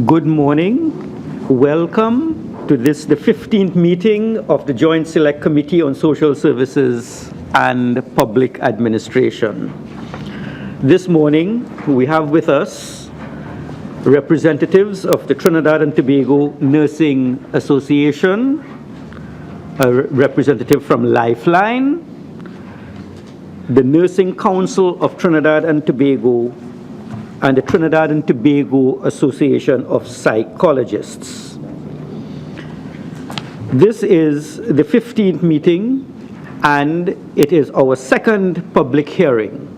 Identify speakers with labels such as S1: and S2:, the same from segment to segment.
S1: Good morning. Welcome to the 15th meeting of the Joint Select Committee on Social Services and Public Administration. This morning, we have with us representatives of the Trinidad and Tobago Nursing Association, a representative from Lifeline, the Nursing Council of Trinidad and Tobago, and the Trinidad and Tobago Association of Psychologists. This is the 15th meeting, and it is our second public hearing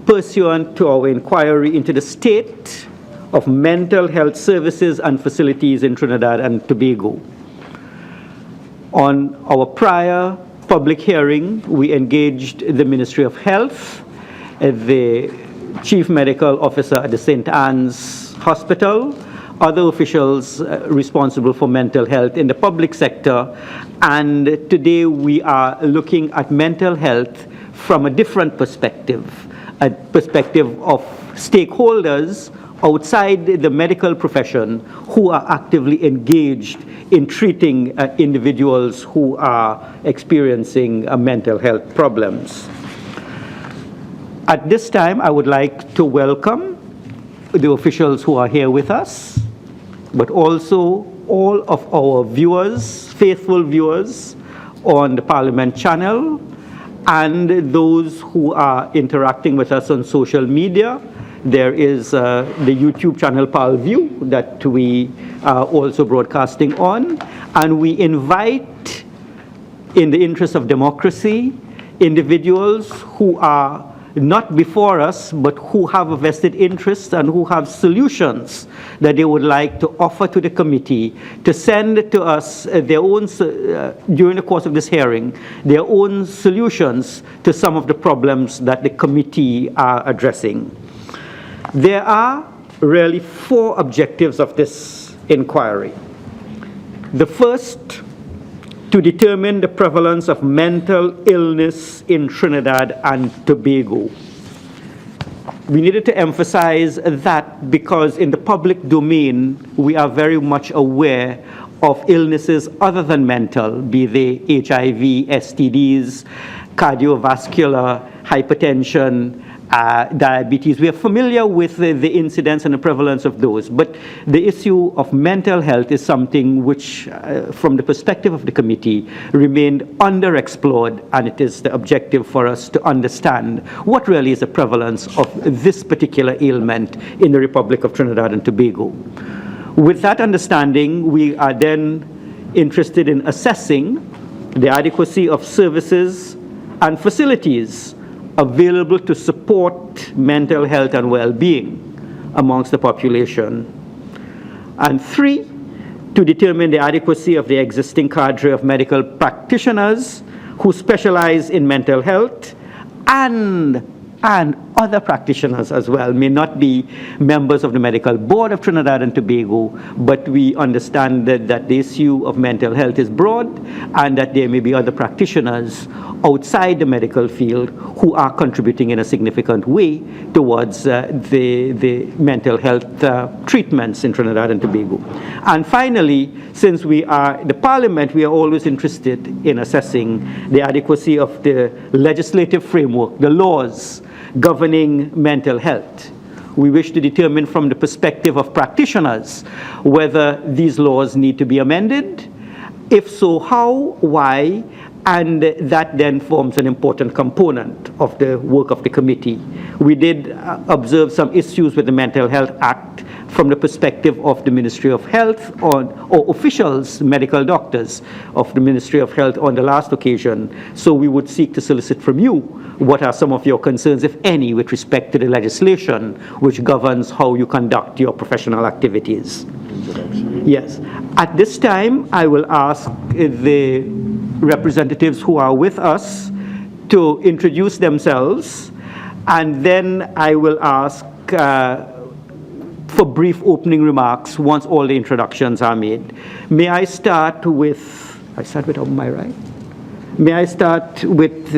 S1: pursuant to our inquiry into the state of mental health services and facilities in Trinidad and Tobago. On our prior public hearing, we engaged the Ministry of Health, the Chief Medical Officer at the St. Anne's Hospital, other officials responsible for mental health in the public sector, and today we are looking at mental health from a different perspective, a perspective of stakeholders outside the medical profession who are actively engaged in treating individuals who are experiencing mental health problems. At this time, I would like to welcome the officials who are here with us, but also all of our viewers, faithful viewers on the Parliament channel, and those who are interacting with us on social media. There is the YouTube channel ParlView that we are also broadcasting on, and we invite, in the interest of democracy, individuals who are not before us, but who have a vested interest and who have solutions that they would like to offer to the committee, to send to us their own, during the course of this hearing, their own solutions to some of the problems that the committee are addressing. There are really four objectives of this inquiry. The first, to determine the prevalence of mental illness in Trinidad and Tobago. We needed to emphasize that because in the public domain, we are very much aware of illnesses other than mental, be they HIV, STDs, cardiovascular, hypertension, diabetes. We are familiar with the incidence and the prevalence of those, but the issue of mental health is something which, from the perspective of the committee, remained underexplored, and it is the objective for us to understand what really is the prevalence of this particular ailment in the Republic of Trinidad and Tobago. With that understanding, we are then interested in assessing the adequacy of services and facilities available to support mental health and well-being amongst the population. And three, to determine the adequacy of the existing cadre of medical practitioners who specialize in mental health and other practitioners as well, may not be members of the Medical Board of Trinidad and Tobago, but we understand that the issue of mental health is broad and that there may be other practitioners outside the medical field who are contributing in a significant way towards the mental health treatments in Trinidad and Tobago. And finally, since we are the Parliament, we are always interested in assessing the adequacy of the legislative framework, the laws governing mental health. We wish to determine from the perspective of practitioners whether these laws need to be amended. If so, how, why, and that then forms an important component of the work of the committee. We did observe some issues with the Mental Health Act from the perspective of the Ministry of Health or officials, medical doctors of the Ministry of Health on the last occasion. So we would seek to solicit from you what are some of your concerns, if any, with respect to the legislation which governs how you conduct your professional activities. Yes. At this time, I will ask the representatives who are with us to introduce themselves, and then I will ask for brief opening remarks once all the introductions are made. May I start with, on my right? May I start with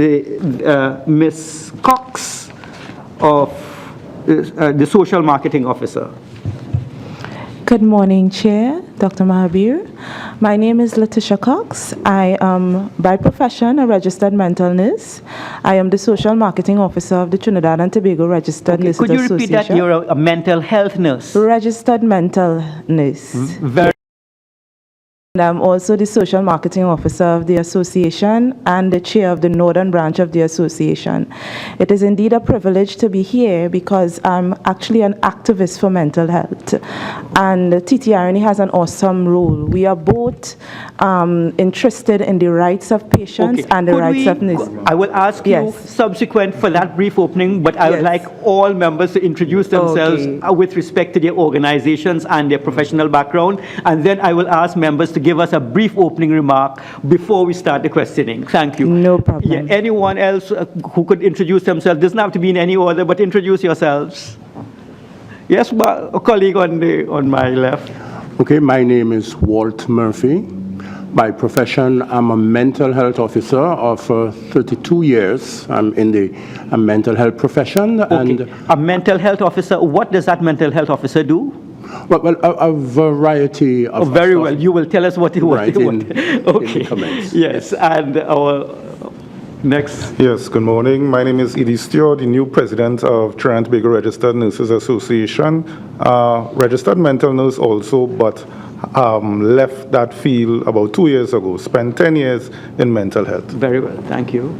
S1: Ms. Cox of the Social Marketing Officer?
S2: Good morning, Chair, Dr. Mahabir. My name is Letitia Cox. I am, by profession, a registered mental nurse. I am the social marketing officer of the Trinidad and Tobago Registered Nurses
S1: Could you
S2: Association.
S1: repeat that? You're a mental health nurse.
S2: Registered mental nurse.
S1: Very.
S2: And I'm also the social marketing officer of the association and the chair of the northern branch of the association. It is indeed a privilege to be here because I'm actually an activist for mental health. And TTRNE has an awesome role. We are both interested in the rights of patients and the rights of nurses.
S1: I will ask you subsequent for that brief opening, but I would like all members to introduce themselves with respect to their organizations and their professional background, and then I will ask members to give us a brief opening remark before we start the questioning. Thank you.
S2: No problem.
S1: Yeah, anyone else who could introduce themselves? Doesn't have to be in any order, but introduce yourselves. Yes, a colleague on my left.
S3: Okay, my name is Walt Murphy. By profession, I'm a mental health officer of 32 years. I'm in the mental health profession.
S1: Okay.
S3: And
S1: a mental health officer, what does that mental health officer do?
S3: Well, a variety of
S1: very
S3: stuff.
S1: well. You will tell us what you want.
S3: Right, in
S1: okay.
S3: the comments.
S1: Yes, and our next.
S4: Yes, good morning. My name is Edie Stewart, the new president of Trinidad and Tobago Registered Nurses Association. Registered mental nurse also, but left that field about 2 years ago. Spent 10 years in mental health.
S1: Very well, thank you.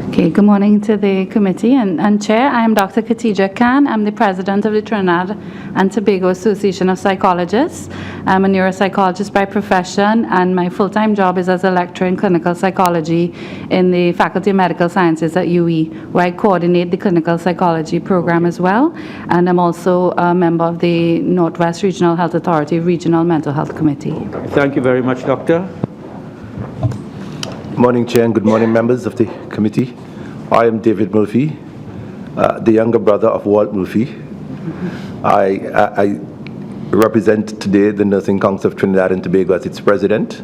S5: Okay, good morning to the committee and Chair. I am Dr. Khatija Khan. I'm the president of the Trinidad and Tobago Association of Psychologists. I'm a neuropsychologist by profession, and my full-time job is as a lecturer in clinical psychology in the Faculty of Medical Sciences at UE, where I coordinate the clinical psychology program as well. And I'm also a member of the Northwest Regional Health Authority Regional Mental Health Committee.
S1: Thank you very much, Doctor.
S6: Morning, Chair, and good morning, members of the committee. I am David Murphy, the younger brother of Walt Murphy. I represent today the Nursing Council of Trinidad and Tobago as its president.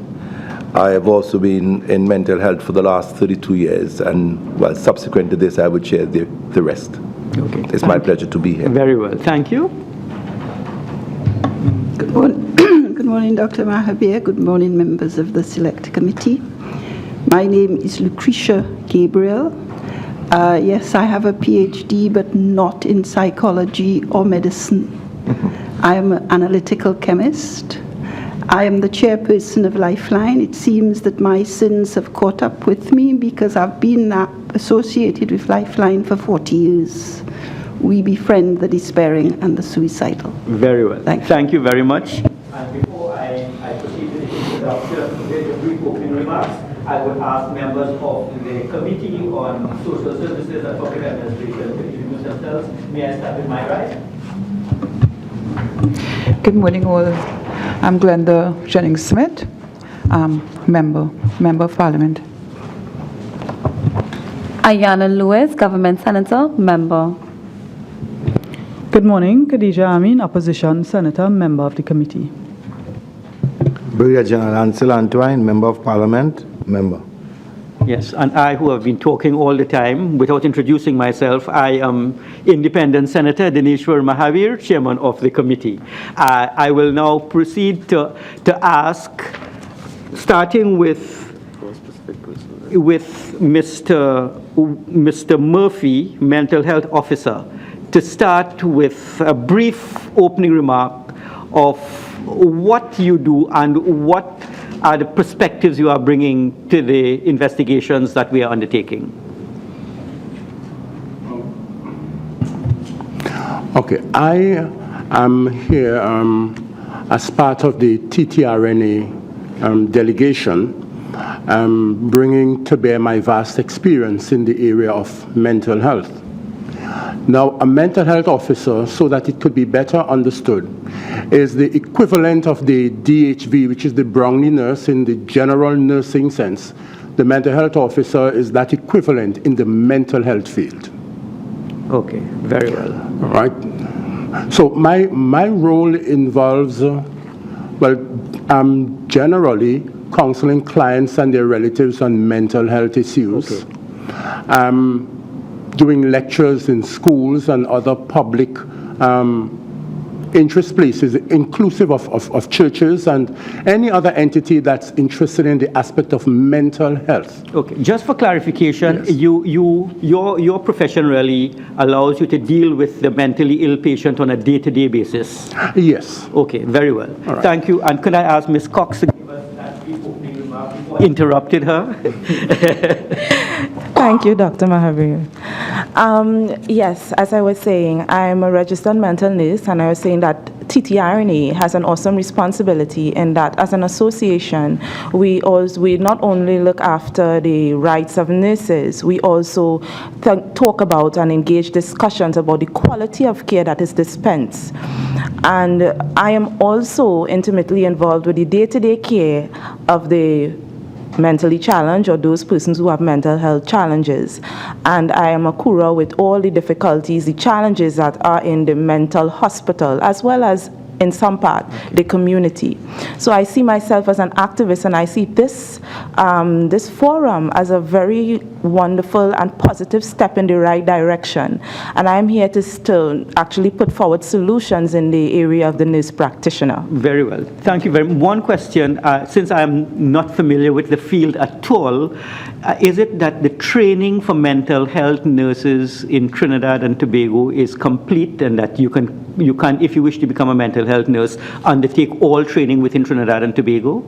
S6: I have also been in mental health for the last 32 years, and well, subsequent to this, I would share the rest.
S1: Okay.
S6: It's my pleasure to be here.
S1: Very well, thank you.
S7: Good morning, good morning, Dr. Mahabir. Good morning, members of the Select Committee. My name is Lucretia Gabriel. Yes, I have a PhD, but not in psychology or medicine. I am an analytical chemist. I am the chairperson of Lifeline. It seems that my sins have caught up with me because I've been associated with Lifeline for 40 years. We befriend the despairing and the suicidal.
S1: Very well.
S7: Thank
S1: you very much. And before I proceed to the introduction, with a brief opening remarks, I would ask members of the Committee on Social Services and Public Administration to introduce themselves. May I start with my right?
S8: Good morning, all. I'm Glenda Jennings-Smith, member of Parliament.
S5: Ayana Lewis, Government Senator, member.
S9: Good morning, Khadija Amin, Opposition Senator, member of the committee.
S10: Brigadier General Ansel Antoine, member of Parliament, member.
S1: Yes, and I, who have been talking all the time without introducing myself, I am Independent Senator Dineshwar Mahavir, Chairman of the committee. I will now proceed to ask, starting with Mr. Murphy, Mental Health Officer, to start with a brief opening remark of what you do and what are the perspectives you are bringing to the investigations that we are undertaking.
S3: Okay, I am here as part of the TTRNA delegation, bringing to bear my vast experience in the area of mental health. Now, a mental health officer, so that it could be better understood, is the equivalent of the DHV, which is the Brownlee nurse in the general nursing sense. The mental health officer is that equivalent in the mental health field.
S1: Okay, very well.
S3: All right. So my role involves, generally counseling clients and their relatives on mental health issues. Okay. Doing lectures in schools and other public interest places, inclusive of churches and any other entity that's interested in the aspect of mental health.
S1: Okay, just for clarification,
S3: Yes.
S1: your profession really allows you to deal with the mentally ill patient on a day-to-day basis?
S3: Yes.
S1: Okay, very well.
S3: All right.
S1: Thank you. And could I ask Ms. Cox to give us that brief opening remark before I interrupted her?
S2: Thank you, Dr. Mahabir. Yes, as I was saying, I'm a registered mental nurse, and I was saying that TTRNA has an awesome responsibility in that as an association, we not only look after the rights of nurses, we also talk about and engage discussions about the quality of care that is dispensed. And I am also intimately involved with the day-to-day care of the mentally challenged or those persons who have mental health challenges. And I am a cura with all the difficulties, the challenges that are in the mental hospital, as well as in some part, the community. So I see myself as an activist, and I see this forum as a very wonderful and positive step in the right direction. And I'm here to actually put forward solutions in the area of the nurse practitioner.
S1: Very well. Thank you very much. One question, since I'm not familiar with the field at all, is it that the training for mental health nurses in Trinidad and Tobago is complete, and that you can, if you wish to become a mental health nurse, undertake all training within Trinidad and Tobago?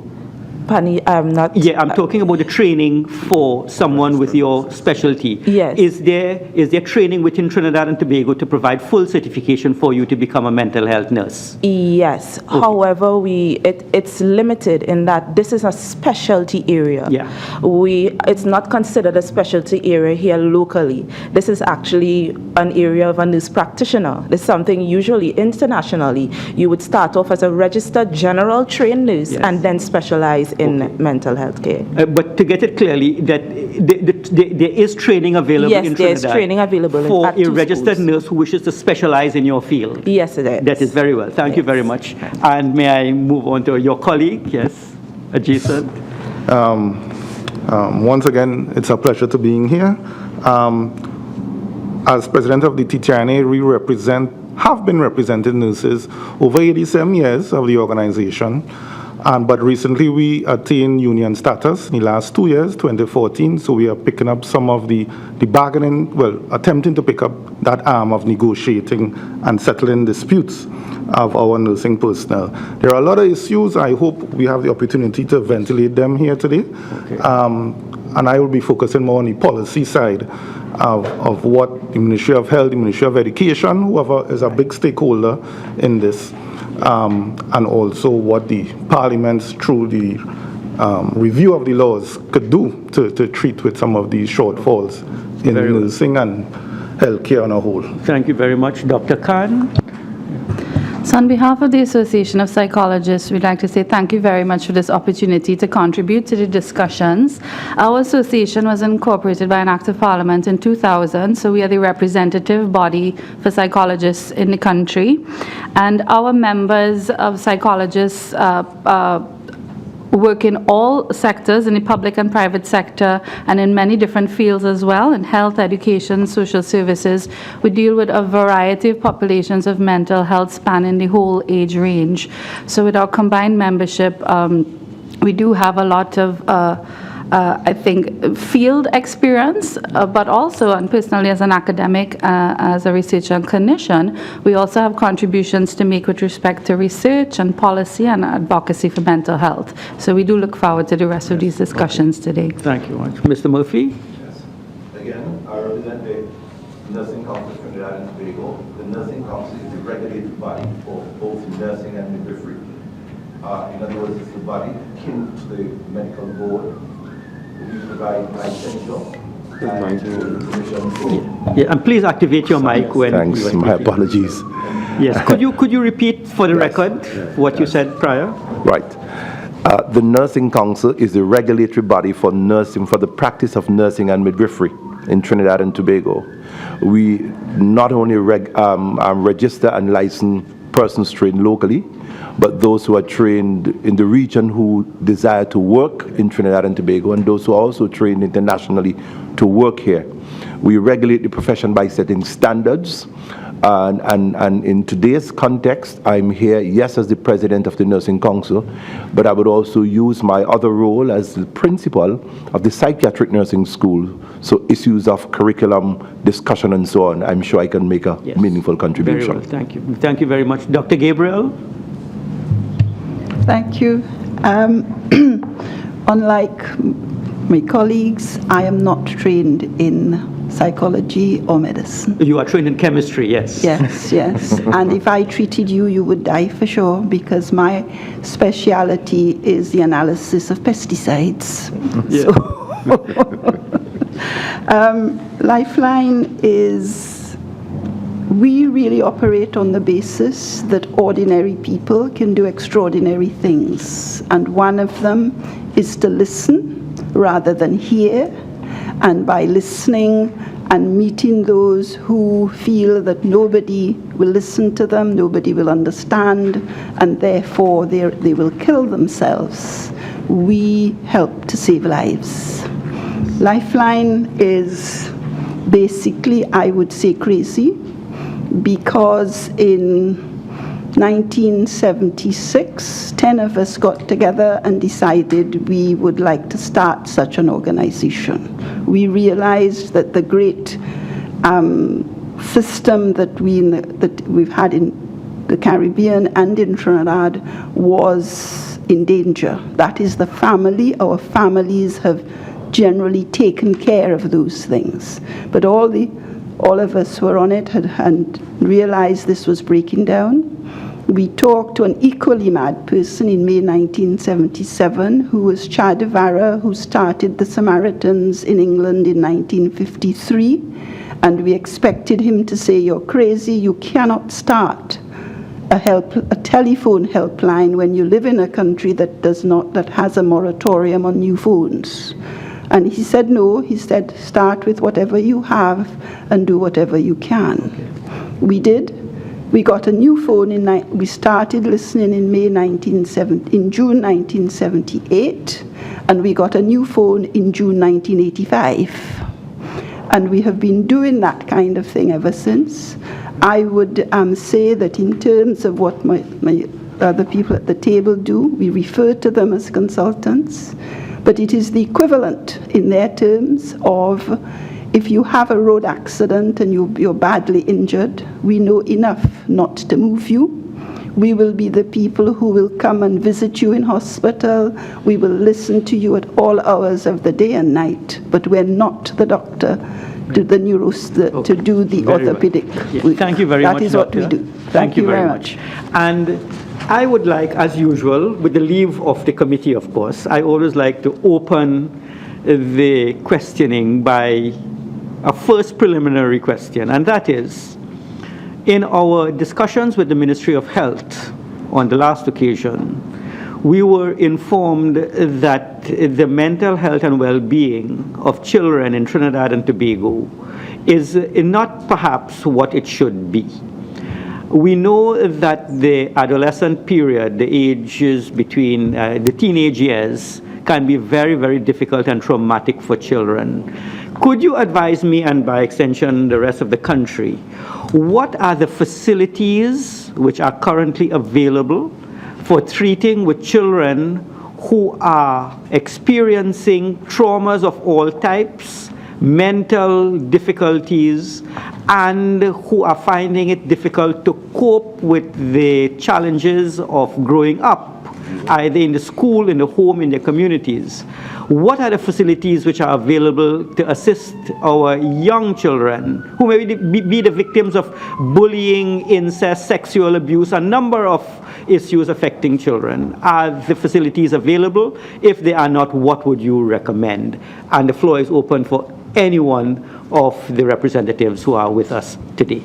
S2: Pani, I'm not...
S1: Yeah, I'm talking about the training for someone with your specialty.
S2: Yes.
S1: Is there training within Trinidad and Tobago to provide full certification for you to become a mental health nurse?
S2: Yes.
S1: Okay.
S2: However, it's limited in that this is a specialty area.
S1: Yeah.
S2: It's not considered a specialty area here locally. This is actually an area of a nurse practitioner. It's something usually internationally you would start off as a registered general trained nurse, yes, and then specialize in mental health care.
S1: But to get it clearly, that there is training available in Trinidad.
S2: Yes, there's training available
S1: for
S2: at
S1: a
S2: two
S1: registered
S2: schools.
S1: nurse who wishes to specialize in your field.
S2: Yes, it is.
S1: That is very well. Thank you very much. And may I move on to your colleague? Yes, adjacent.
S4: Once again, it's a pleasure to being here. As president of the TTRNA, we have been representing nurses over 87 years of the organization. But recently we attained union status in the last 2 years, 2014, so we are picking up some of the bargaining, attempting to pick up that arm of negotiating and settling disputes of our nursing personnel. There are a lot of issues. I hope we have the opportunity to ventilate them here today. Okay. And I will be focusing more on the policy side of what the Ministry of Health, the Ministry of Education, whoever is a big stakeholder in this, and also what the parliaments, through the review of the laws, could do to treat with some of these shortfalls in nursing and healthcare on a whole.
S1: Thank you very much. Dr. Khan?
S5: So on behalf of the Association of Psychologists, we'd like to say thank you very much for this opportunity to contribute to the discussions. Our association was incorporated by an Act of Parliament in 2000, so we are the representative body for psychologists in the country. And our members of psychologists work in all sectors, in the public and private sector, and in many different fields as well, in health, education, social services. We deal with a variety of populations of mental health spanning the whole age range. So with our combined membership, we do have a lot of I think, field experience, but also, and personally as an academic, as a researcher and clinician, we also have contributions to make with respect to research and policy and advocacy for mental health. So we do look forward to the rest of these discussions today.
S1: Thank you much. Mr. Murphy?
S6: Yes. Again, I represent the Nursing Council of Trinidad and Tobago. The Nursing Council is the regulated body for both nursing and midwifery. In other words, it's the body akin to the medical board. We provide licensure and permission.
S1: Yeah, and please activate your mic when.
S6: Thanks. My apologies.
S1: Yes. Could you repeat for the record what you said prior?
S6: Right. The Nursing Council is the regulatory body for nursing, for the practice of nursing and midwifery in Trinidad and Tobago. We not only register and license persons trained locally, but those who are trained in the region who desire to work in Trinidad and Tobago, and those who are also trained internationally to work here. We regulate the profession by setting standards, And in today's context, I'm here, yes, as the president of the Nursing Council, but I would also use my other role as the principal of the Psychiatric Nursing School. So issues of curriculum, discussion, and so on, I'm sure I can make a meaningful contribution.
S1: Very well, thank you. Thank you very much. Dr. Gabriel?
S7: Thank you. Unlike my colleagues, I am not trained in psychology or medicine.
S1: You are trained in chemistry, yes.
S7: Yes, yes. And if I treated you, you would die for sure, because my speciality is the analysis of pesticides.
S1: Yeah.
S7: So, Lifeline is, we really operate on the basis that ordinary people can do extraordinary things. And one of them is to listen rather than hear. And by listening and meeting those who feel that nobody will listen to them, nobody will understand, and therefore they will kill themselves, we help to save lives. Lifeline is basically, I would say, crazy, because in 1976, 10 of us got together and decided we would like to start such an organization. We realized that the great system that we've had in the Caribbean and in Trinidad was in danger. That is the family. Our families have generally taken care of those things. But all of us who were on it had realized this was breaking down. We talked to an equally mad person in May 1977, who was Chadivara, who started the Samaritans in England in 1953. And we expected him to say, "You're crazy, you cannot start a telephone helpline when you live in a country that has a moratorium on new phones." And he said no. He said, "Start with whatever you have and do whatever you can." Okay. We did. We got a new phone we started listening in June 1978, and we got a new phone in June 1985. And we have been doing that kind of thing ever since. I would say that in terms of what my other people at the table do, we refer to them as consultants, but it is the equivalent in their terms of, if you have a road accident and you're badly injured, we know enough not to move you. We will be the people who will come and visit you in hospital. We will listen to you at all hours of the day and night, but we're not the doctor to the to do the orthopedic.
S1: Well. Yeah. Thank you very much,
S7: That is
S1: Doctor.
S7: what we do.
S1: Thank you very much. And I would like, as usual, with the leave of the committee, of course, I always like to open the questioning by a first preliminary question, and that is, in our discussions with the Ministry of Health on the last occasion, we were informed that the mental health and well-being of children in Trinidad and Tobago is not perhaps what it should be. We know that the adolescent period, the ages between the teenage years, can be very, very difficult and traumatic for children. Could you advise me, and by extension the rest of the country, what are the facilities which are currently available for treating with children who are experiencing traumas of all types, mental difficulties, and who are finding it difficult to cope with the challenges of growing up, either in the school, in the home, in their communities? What are the facilities which are available to assist our young children who may be the victims of bullying, incest, sexual abuse, a number of issues affecting children? Are the facilities available? If they are not, what would you recommend? And the floor is open for any one of the representatives who are with us today.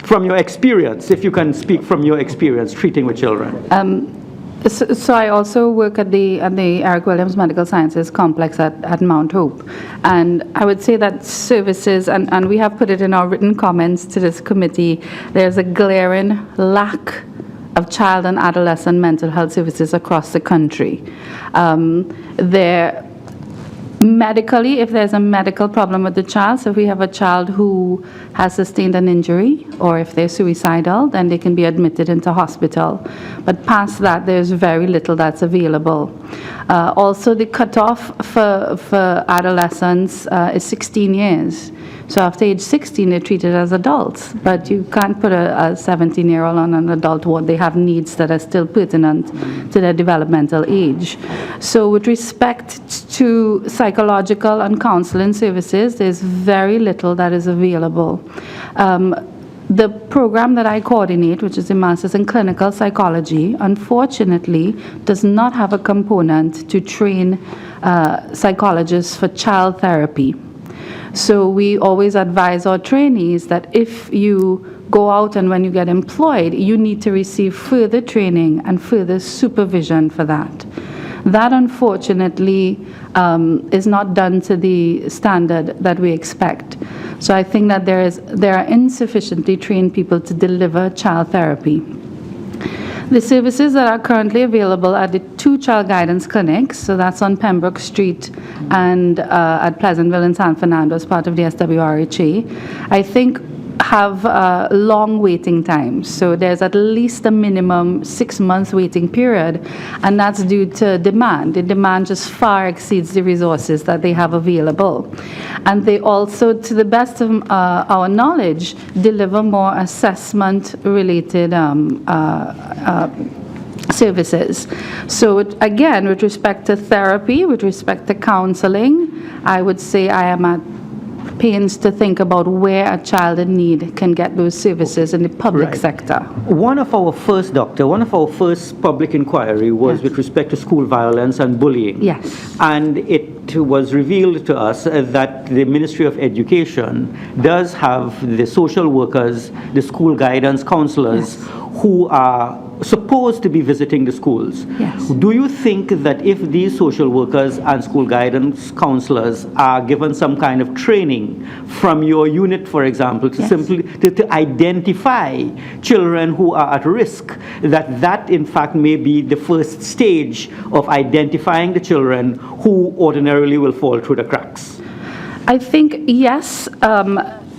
S1: From your experience, if you can speak from your experience treating with children.
S5: So I also work at the Eric Williams Medical Sciences Complex at Mount Hope. And I would say that services, and we have put it in our written comments to this committee, there's a glaring lack of child and adolescent mental health services across the country. Medically, if there's a medical problem with the child, so if we have a child who has sustained an injury, or if they're suicidal, then they can be admitted into hospital. But past that, there's very little that's available. Also, the cutoff for adolescents is 16 years. So after age 16, they're treated as adults, but you can't put a 17-year-old on an adult ward. They have needs that are still pertinent to their developmental age. So with respect to psychological and counseling services, there's very little that is available. The program that I coordinate, which is a Master's in Clinical Psychology, unfortunately does not have a component to train psychologists for child therapy. So we always advise our trainees that if you go out and when you get employed, you need to receive further training and further supervision for that. That, unfortunately, is not done to the standard that we expect. So I think that there are insufficiently trained people to deliver child therapy. The services that are currently available are the 2 child guidance clinics, so that's on Pembroke Street and at Pleasantville in San Fernando as part of the SWRHA. I think have long waiting times. So there's at least a minimum 6-month waiting period, and that's due to demand. The demand just far exceeds the resources that they have available. And they also, to the best of our knowledge, deliver more assessment-related services. So again, with respect to therapy, with respect to counseling, I would say I am at pains to think about where a child in need can get those services in the public sector.
S1: One of our first public inquiry was with respect to school violence and bullying.
S5: Yes.
S1: And it was revealed to us that the Ministry of Education does have the social workers, the school guidance counselors, who are supposed to be visiting the schools.
S5: Yes.
S1: Do you think that if these social workers and school guidance counselors are given some kind of training from your unit, for example, to simply to identify children who are at risk, that in fact may be the first stage of identifying the children who ordinarily will fall through the cracks?
S5: I think yes.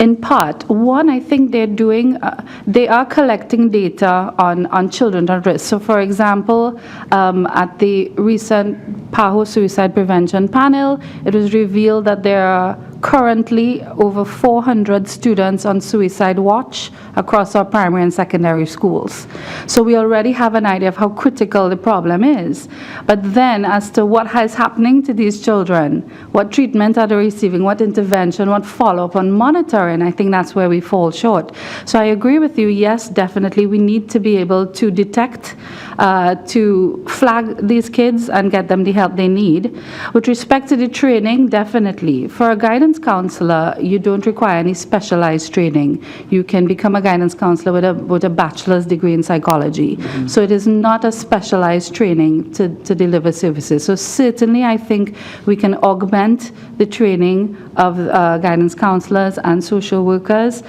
S5: In part, one, I think they are collecting data on children at risk. So, for example, at the recent PAHO Suicide Prevention Panel, it was revealed that there are currently over 400 students on suicide watch across our primary and secondary schools. So we already have an idea of how critical the problem is. But then as to what is happening to these children, what treatment are they receiving, what intervention, what follow-up and monitoring, I think that's where we fall short. So I agree with you, yes, definitely we need to be able to detect, to flag these kids and get them the help they need. With respect to the training, definitely. For a guidance counselor, you don't require any specialized training. You can become a guidance counselor with a bachelor's degree in psychology. Mm-hmm. So it is not a specialized training to deliver services. So certainly I think we can augment the training of guidance counselors and social workers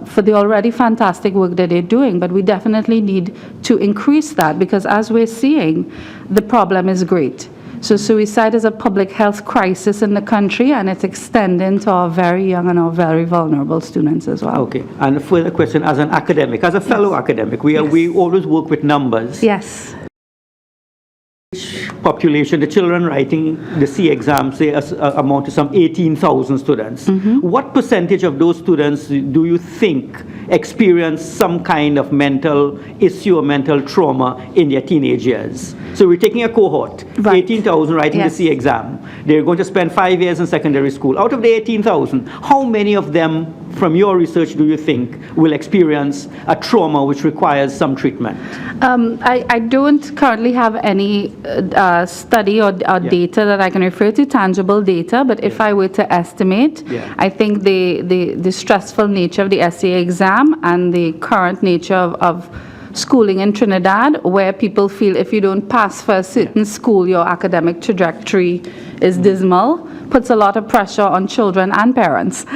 S5: for the already fantastic work that they're doing, but we definitely need to increase that because as we're seeing, the problem is great. So suicide is a public health crisis in the country, and it's extending to our very young and our very vulnerable students as well.
S1: Okay. And a further question, as an academic, as a fellow academic, we always work with numbers.
S5: Yes.
S1: Population, the children writing the C exam, say, amount to some 18,000 students. Mm-hmm. What percentage of those students do you think experience some kind of mental issue or mental trauma in their teenage years? So we're taking a cohort, 18,000 writing the C exam. They're going to spend 5 years in secondary school. Out of the 18,000, how many of them, from your research, do you think will experience a trauma which requires some treatment?
S5: I don't currently have any study or data that I can refer to, tangible data, but if I were to estimate, I think the stressful nature of the essay exam and the current nature of schooling in Trinidad, where people feel if you don't pass for a certain school, your academic trajectory is dismal, puts a lot of pressure on children and parents.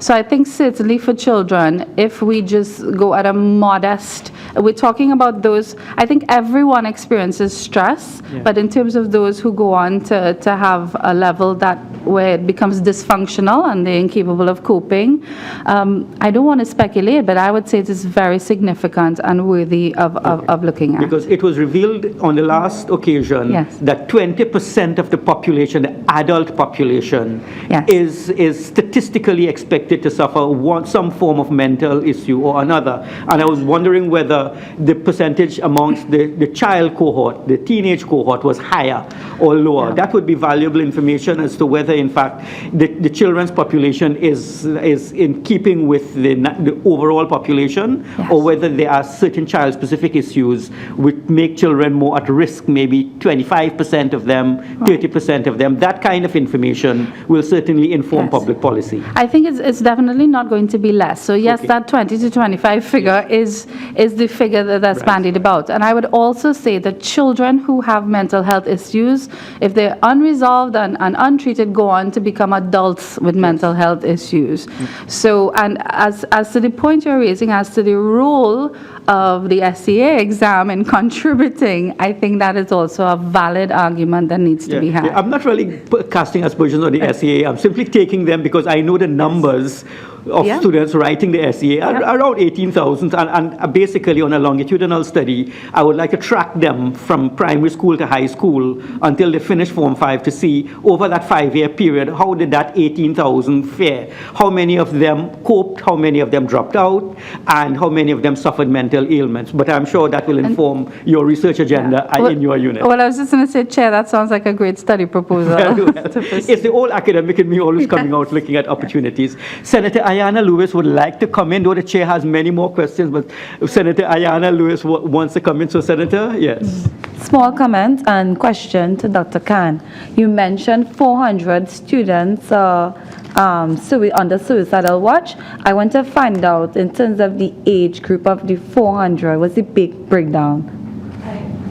S5: So I think certainly for children, if we just go at a modest, we're talking about those, I think everyone experiences stress, but in terms of those who go on to have a level that where it becomes dysfunctional and they're incapable of coping, I don't want to speculate, but I would say it is very significant and worthy of looking at.
S1: Because it was revealed on the last occasion that 20% of the population, the adult population, is statistically expected to suffer some form of mental issue or another. And I was wondering whether the percentage amongst the child cohort, the teenage cohort, was higher or lower. That would be valuable information as to whether, in fact, the children's population is in keeping with the overall population, or whether there are certain child-specific issues which make children more at risk, maybe 25% of them, 30% of them. That kind of information will certainly inform public policy.
S5: I think it's definitely not going to be less. So yes, that 20 to 25 figure is the figure that's bandied about. And I would also say that children who have mental health issues, if they're unresolved and untreated, go on to become adults with mental health issues. So, and as to the point you're raising, as to the role of the SCA exam in contributing, I think that is also a valid argument that needs to be had.
S1: I'm not really casting aspersions on the SCA. I'm simply taking them because I know the numbers of students writing the SCA are around 18,000, and basically on a longitudinal study, I would like to track them from primary school to high school until they finish Form 5 to see over that 5-year period, how did that 18,000 fare? How many of them coped, how many of them dropped out, and how many of them suffered mental ailments? But I'm sure that will inform your research agenda in your unit.
S5: Well, I was just going to say, Chair, that sounds like a great study proposal.
S1: It's the old academic in me always coming out looking at opportunities. Senator Ayanna Lewis would like to come in, though the chair has many more questions, but Senator Ayanna Lewis wants to come in. So, Senator, yes.
S11: Small comment and question to Dr. Khan. You mentioned 400 students under suicidal watch. I want to find out, in terms of the age group of the 400, what's the big breakdown?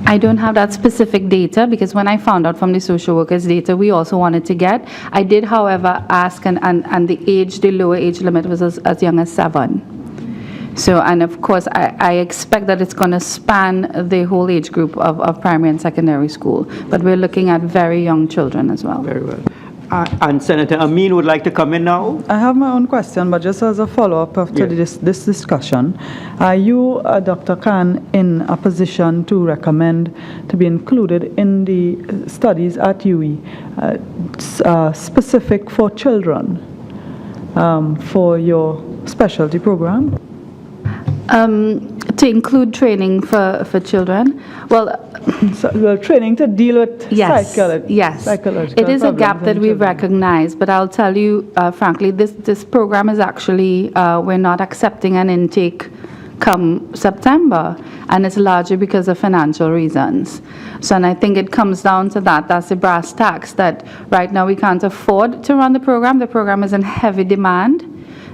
S5: I don't have that specific data, because when I found out from the social workers data we also wanted to get, I did, however, ask, and the lower age limit was as young as 7. So, and of course, I expect that it's going to span the whole age group of primary and secondary school, but we're looking at very young children as well.
S1: Very well. And Senator Amin would like to come in now.
S9: I have my own question, but just as a follow-up after this discussion, are you, Dr. Khan, in a position to recommend to be included in the studies at UE, specific for children, for your specialty program?
S5: To include training for children?
S9: Well, training to deal with psychological
S5: it is a gap that we've
S9: children.
S5: recognized, but I'll tell you, frankly, this program is actually, we're not accepting an intake come September, and it's largely because of financial reasons. So, and I think it comes down to that's the brass tacks, that right now we can't afford to run the program. The program is in heavy demand.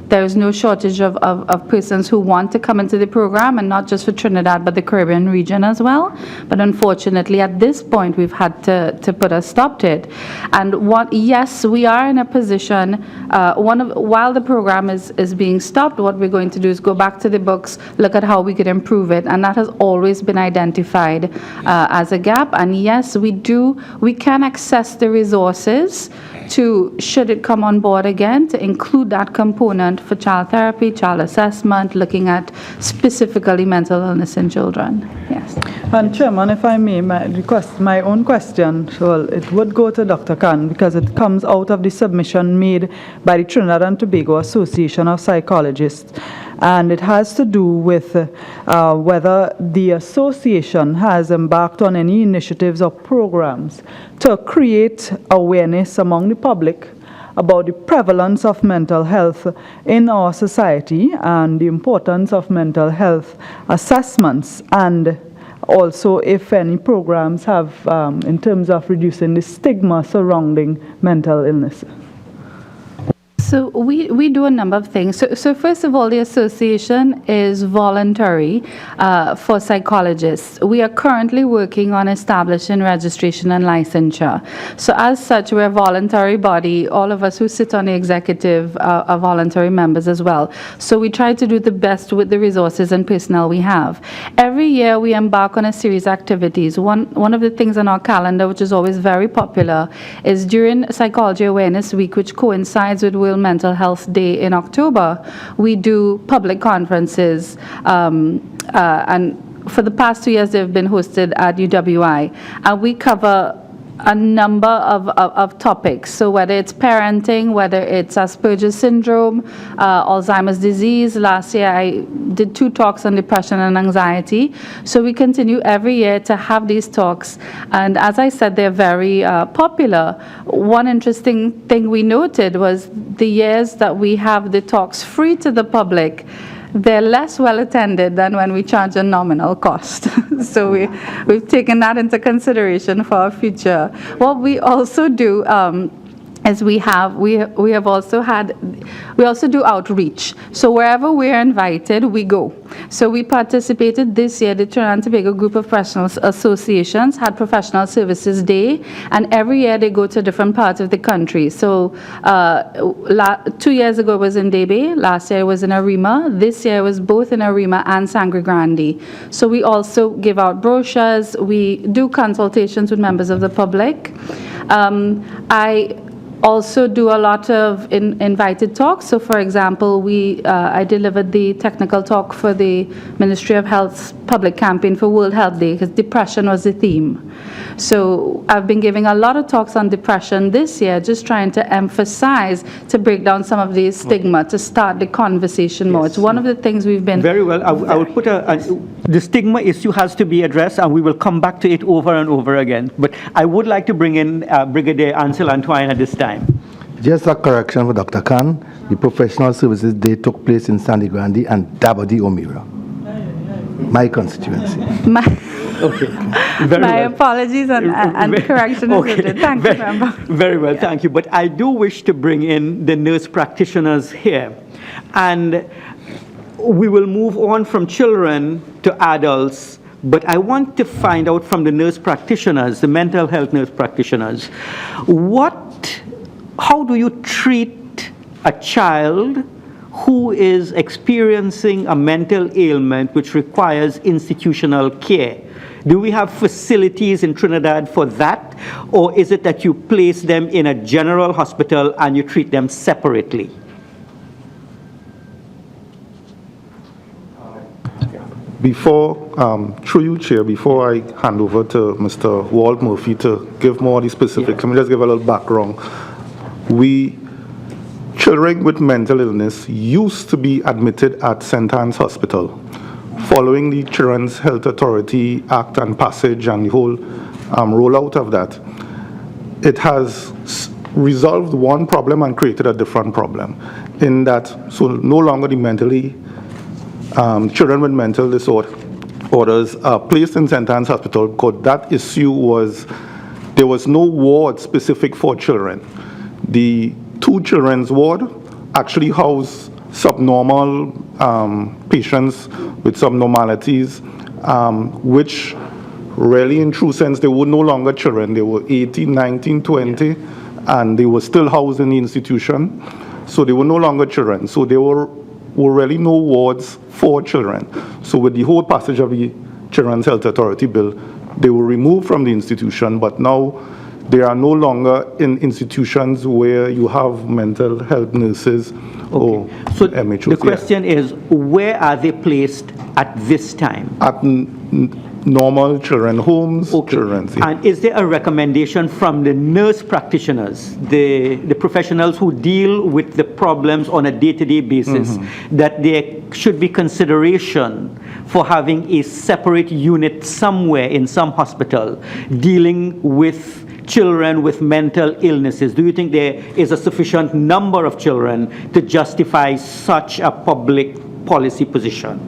S5: There is no shortage of persons who want to come into the program, and not just for Trinidad, but the Caribbean region as well. But unfortunately, at this point, we've had to put a stop to it. And yes, we are in a position, while the program is being stopped, what we're going to do is go back to the books, look at how we could improve it. And that has always been identified as a gap. And yes, we can access the resources to, should it come on board again, to include that component for child therapy, child assessment, looking at specifically mental illness in children. Yes.
S9: And Chairman, if I may, my own question, well, it would go to Dr. Khan, because it comes out of the submission made by the Trinidad and Tobago Association of Psychologists, and it has to do with whether the association has embarked on any initiatives or programs to create awareness among the public about the prevalence of mental health in our society and the importance of mental health assessments, and also if any programs have in terms of reducing the stigma surrounding mental illness.
S5: So we do a number of things. So first of all, the association is voluntary for psychologists. We are currently working on establishing registration and licensure. So as such, we're a voluntary body. All of us who sit on the executive are voluntary members as well. So we try to do the best with the resources and personnel we have. Every year we embark on a series of activities. One of the things on our calendar, which is always very popular, is during Psychology Awareness Week, which coincides with World Mental Health Day in October, we do public conferences, and for the past 2 years they've been hosted at UWI, and we cover a number of topics. So whether it's parenting, whether it's Asperger's syndrome, Alzheimer's disease. Last year I did 2 talks on depression and anxiety. So we continue every year to have these talks. And as I said, they're very popular. One interesting thing we noted was the years that we have the talks free to the public, they're less well attended than when we charge a nominal cost. So we've taken that into consideration for our future. What we also do is we also do outreach. So wherever we're invited, we go. So we participated this year. The Trinidad and Tobago Group of Professional Associations had Professional Services Day, and every year they go to different parts of the country. So 2 years ago it was in Debe, last year it was in Arima, this year it was both in Arima and Sangre Grande. So we also give out brochures, we do consultations with members of the public. I also do a lot of invited talks. So for example, I delivered the technical talk for the Ministry of Health's public campaign for World Health Day, because depression was the theme. So I've been giving a lot of talks on depression this year, just trying to emphasize, to break down some of the stigma, to start the conversation more. It's one of the things we've been...
S1: Very well. I will put the stigma issue has to be addressed, and we will come back to it over and over again. But I would like to bring in Brigadier Ansel Antoine at this time.
S10: Just a correction for Dr. Khan. The Professional Services Day took place in Sangre Grande and Dabadi Omira, my constituency.
S1: Okay.
S5: My apologies and correction is needed. Thank you, Member.
S1: Very well, thank you. But I do wish to bring in the nurse practitioners here. And we will move on from children to adults, but I want to find out from the nurse practitioners, the mental health nurse practitioners, how do you treat a child who is experiencing a mental ailment which requires institutional care? Do we have facilities in Trinidad for that? Or is it that you place them in a general hospital and you treat them separately?
S4: Through you, Chair, before I hand over to Mr. Walt Murphy to give more of the specifics, let me just give a little background. Children with mental illness used to be admitted at St. Anne's Hospital. Following the Children's Health Authority Act and passage and the whole rollout of that, it has resolved one problem and created a different problem. In that, so no longer the children with mental disorders are placed in St. Anne's Hospital, because that issue was, there was no ward specific for children. The 2 children's ward actually housed subnormal patients with subnormalities, which really in true sense, they were no longer children. They were 18, 19, 20, and they were still housed in the institution. So they were no longer children. So there were really no wards for children. So with the whole passage of the Children's Health Authority Bill, they were removed from the institution, but now they are no longer in institutions where you have mental health nurses or MHOs.
S1: The question is, where are they placed at this time?
S4: At normal children homes, children's. Yeah.
S1: And is there a recommendation from the nurse practitioners, the professionals who deal with the problems on a day-to-day basis, that there should be consideration for having a separate unit somewhere in some hospital dealing with children with mental illnesses? Do you think there is a sufficient number of children to justify such a public policy position?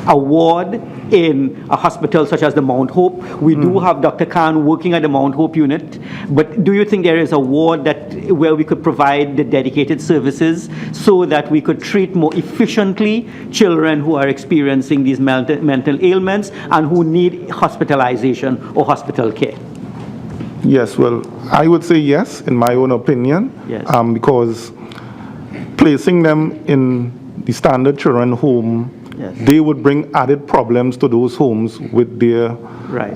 S1: a ward in a hospital such as the Mount Hope. We do have Dr. Khan working at the Mount Hope unit, but do you think there is a ward where we could provide the dedicated services so that we could treat more efficiently children who are experiencing these mental ailments and who need hospitalization or hospital care?
S4: Yes, well, I would say yes, in my own opinion,
S1: Yes.
S4: Because placing them in the standard children home,
S1: Yes.
S4: they would bring added problems to those homes with their
S1: Right.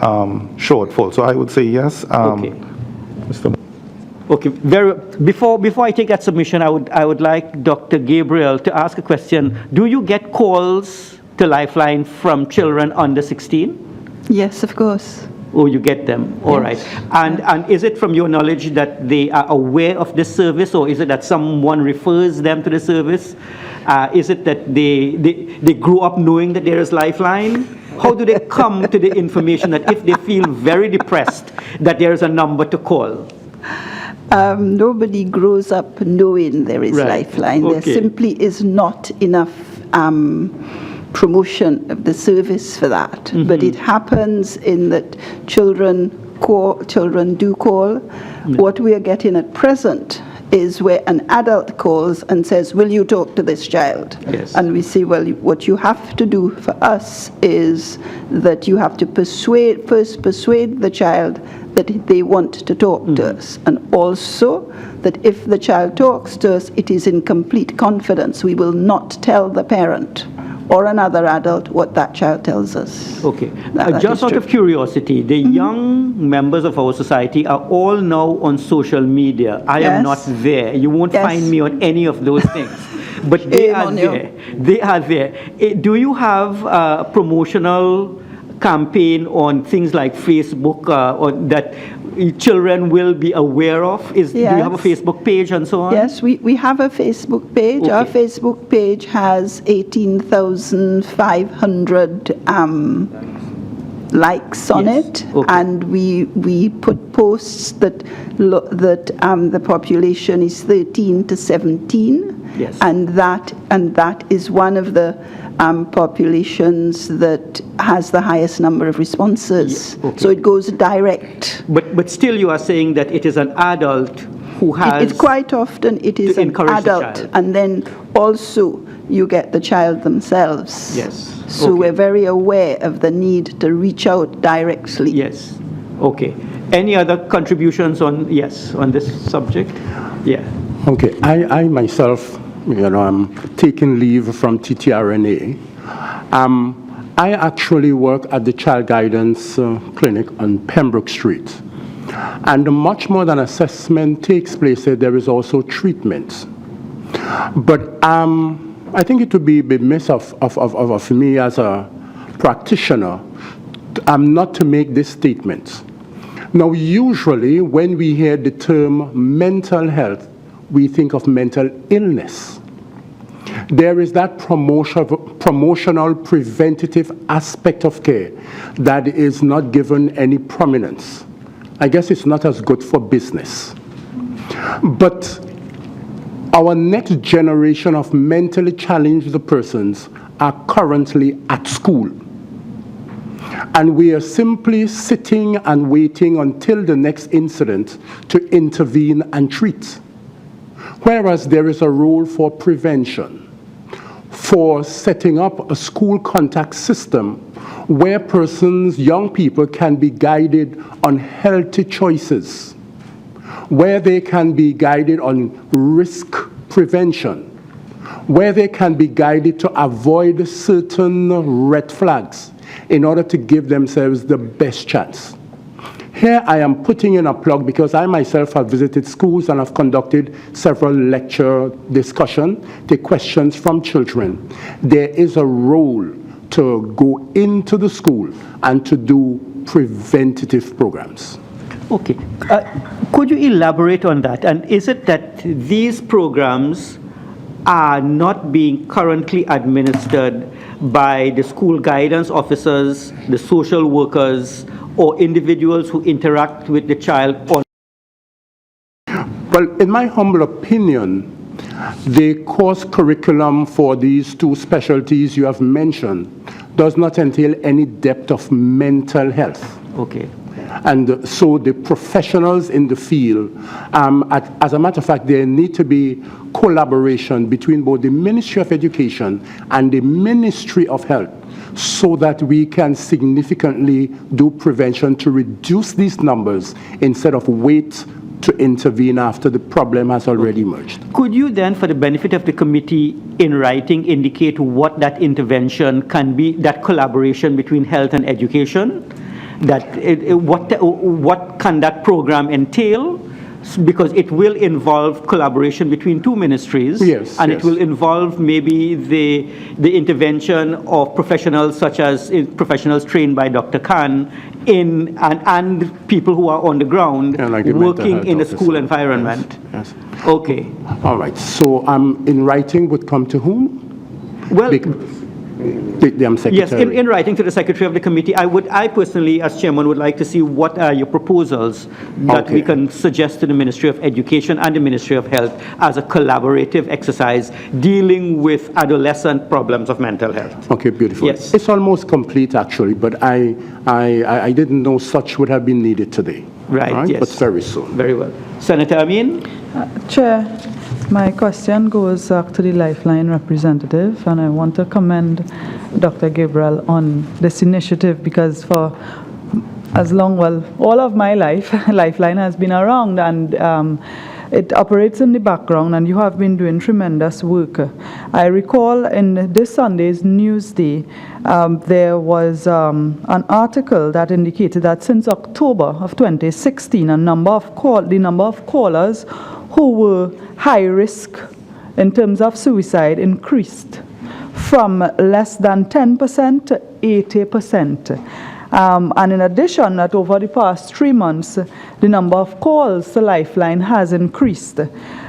S4: shortfall. So I would say yes.
S1: Okay.
S4: Mr.
S1: Okay. Before I take that submission, I would like Dr. Gabriel to ask a question. Do you get calls to Lifeline from children under 16?
S7: Yes, of course.
S1: Oh, you get them. All right. And is it from your knowledge that they are aware of this service, or is it that someone refers them to the service? Is it that they grew up knowing that there is Lifeline? How do they come to the information that if they feel very depressed, that there is a number to call?
S7: Nobody grows up knowing there is
S1: Right.
S7: Lifeline.
S1: Okay.
S7: There simply is not enough promotion of the service for that. But it happens in that children do call. What we are getting at present is where an adult calls and says, will you talk to this child?
S1: Yes.
S7: And we say, well, what you have to do for us is that you have to persuade the child that they want to talk to us. And also that if the child talks to us, it is in complete confidence. We will not tell the parent or another adult what that child tells us.
S1: Okay.
S7: That
S1: Just
S7: is
S1: out
S7: true.
S1: of curiosity, the young members of our society are all now on social media. I am
S7: Yes.
S1: not there. You won't
S7: Yes.
S1: find me on any of those things. But they
S7: Shame
S1: are
S7: on you.
S1: there. They are there. Do you have a promotional campaign on things like Facebook or that children will be aware of? Do you have a
S7: Yes.
S1: Facebook page and so on?
S7: Yes, we have a Facebook page. Our
S1: Okay.
S7: Facebook page has 18,500 likes on
S1: Yes.
S7: it,
S1: Okay.
S7: and we put posts that the population is 13 to 17,
S1: Yes.
S7: and that is one of the populations that has the highest number of responses.
S1: Yeah, okay.
S7: So it goes direct.
S1: But still you are saying that it is an adult who has...
S7: It's quite often it is
S1: to
S7: an
S1: encourage the
S7: adult,
S1: child.
S7: and then also you get the child themselves.
S1: Yes.
S7: So
S1: Okay.
S7: we're very aware of the need to reach out directly.
S1: Yes. Okay. Any other contributions on this subject? Yeah.
S3: Okay, I myself, I'm taking leave from TTRNA. I actually work at the Child Guidance Clinic on Pembroke Street. And much more than assessment takes place there, there is also treatment. But I think it would be remiss of me as a practitioner not to make this statement. Now, usually when we hear the term mental health, we think of mental illness. There is that promotional, preventative aspect of care that is not given any prominence. I guess it's not as good for business. But our next generation of mentally challenged persons are currently at school. And we are simply sitting and waiting until the next incident to intervene and treat. Whereas there is a role for prevention, for setting up a school contact system where young people can be guided on healthy choices, where they can be guided on risk prevention, where they can be guided to avoid certain red flags in order to give themselves the best chance. Here I am putting in a plug because I myself have visited schools and have conducted several lecture discussions, the questions from children. There is a role to go into the school and to do preventative programs.
S1: Okay. Could you elaborate on that? And is it that these programs are not being currently administered by the school guidance officers, the social workers, or individuals who interact with the child?
S3: Well, in my humble opinion, the course curriculum for these two specialties you have mentioned does not entail any depth of mental health.
S1: Okay.
S3: And so the professionals in the field, as a matter of fact, there need to be collaboration between both the Ministry of Education and the Ministry of Health so that we can significantly do prevention to reduce these numbers instead of wait to intervene after the problem has already emerged.
S1: Could you then, for the benefit of the committee, in writing, indicate what that intervention can be, that collaboration between health and education? What can that program entail? Because it will involve collaboration between two ministries,
S3: yes,
S1: and
S3: yes.
S1: it will involve maybe the intervention of professionals such as professionals trained by Dr. Khan and people who are on the ground
S3: like
S1: working in a school environment.
S3: Yes.
S1: Okay.
S3: All right. So in writing would come to whom?
S1: Well,
S3: the secretary.
S1: yes, in writing to the secretary of the committee, I personally, as chairman, would like to see what are your proposals that we can suggest to the Ministry of Education and the Ministry of Health as a collaborative exercise dealing with adolescent problems of mental health.
S3: Okay, beautiful.
S1: Yes.
S3: It's almost complete, actually, but I didn't know such would have been needed today.
S1: Right, yes.
S3: But very soon.
S1: Very well. Senator Amin?
S9: Chair, my question goes to the Lifeline representative, and I want to commend Dr. Gabriel on this initiative because for all of my life, Lifeline has been around and it operates in the background, and you have been doing tremendous work. I recall in this Sunday's Newsday, there was an article that indicated that since October of 2016, the number of callers who were high risk in terms of suicide increased from less than 10% to 80%. And in addition, that over the past 3 months, the number of calls to Lifeline has increased.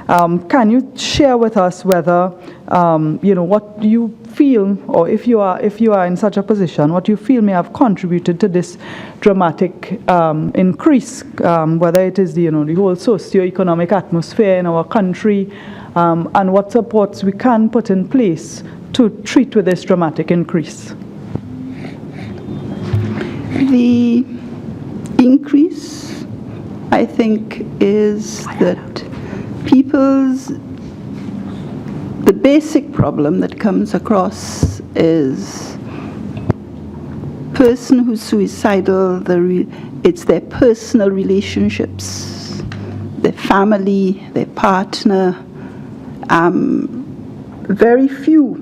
S9: Can you share with us whether, what you feel, or if you are in such a position, what you feel may have contributed to this dramatic increase, whether it is the whole socio-economic atmosphere in our country, and what supports we can put in place to treat with this dramatic increase?
S7: The increase, I think, is that the basic problem that comes across is person who's suicidal, it's their personal relationships, their family, their partner. Very few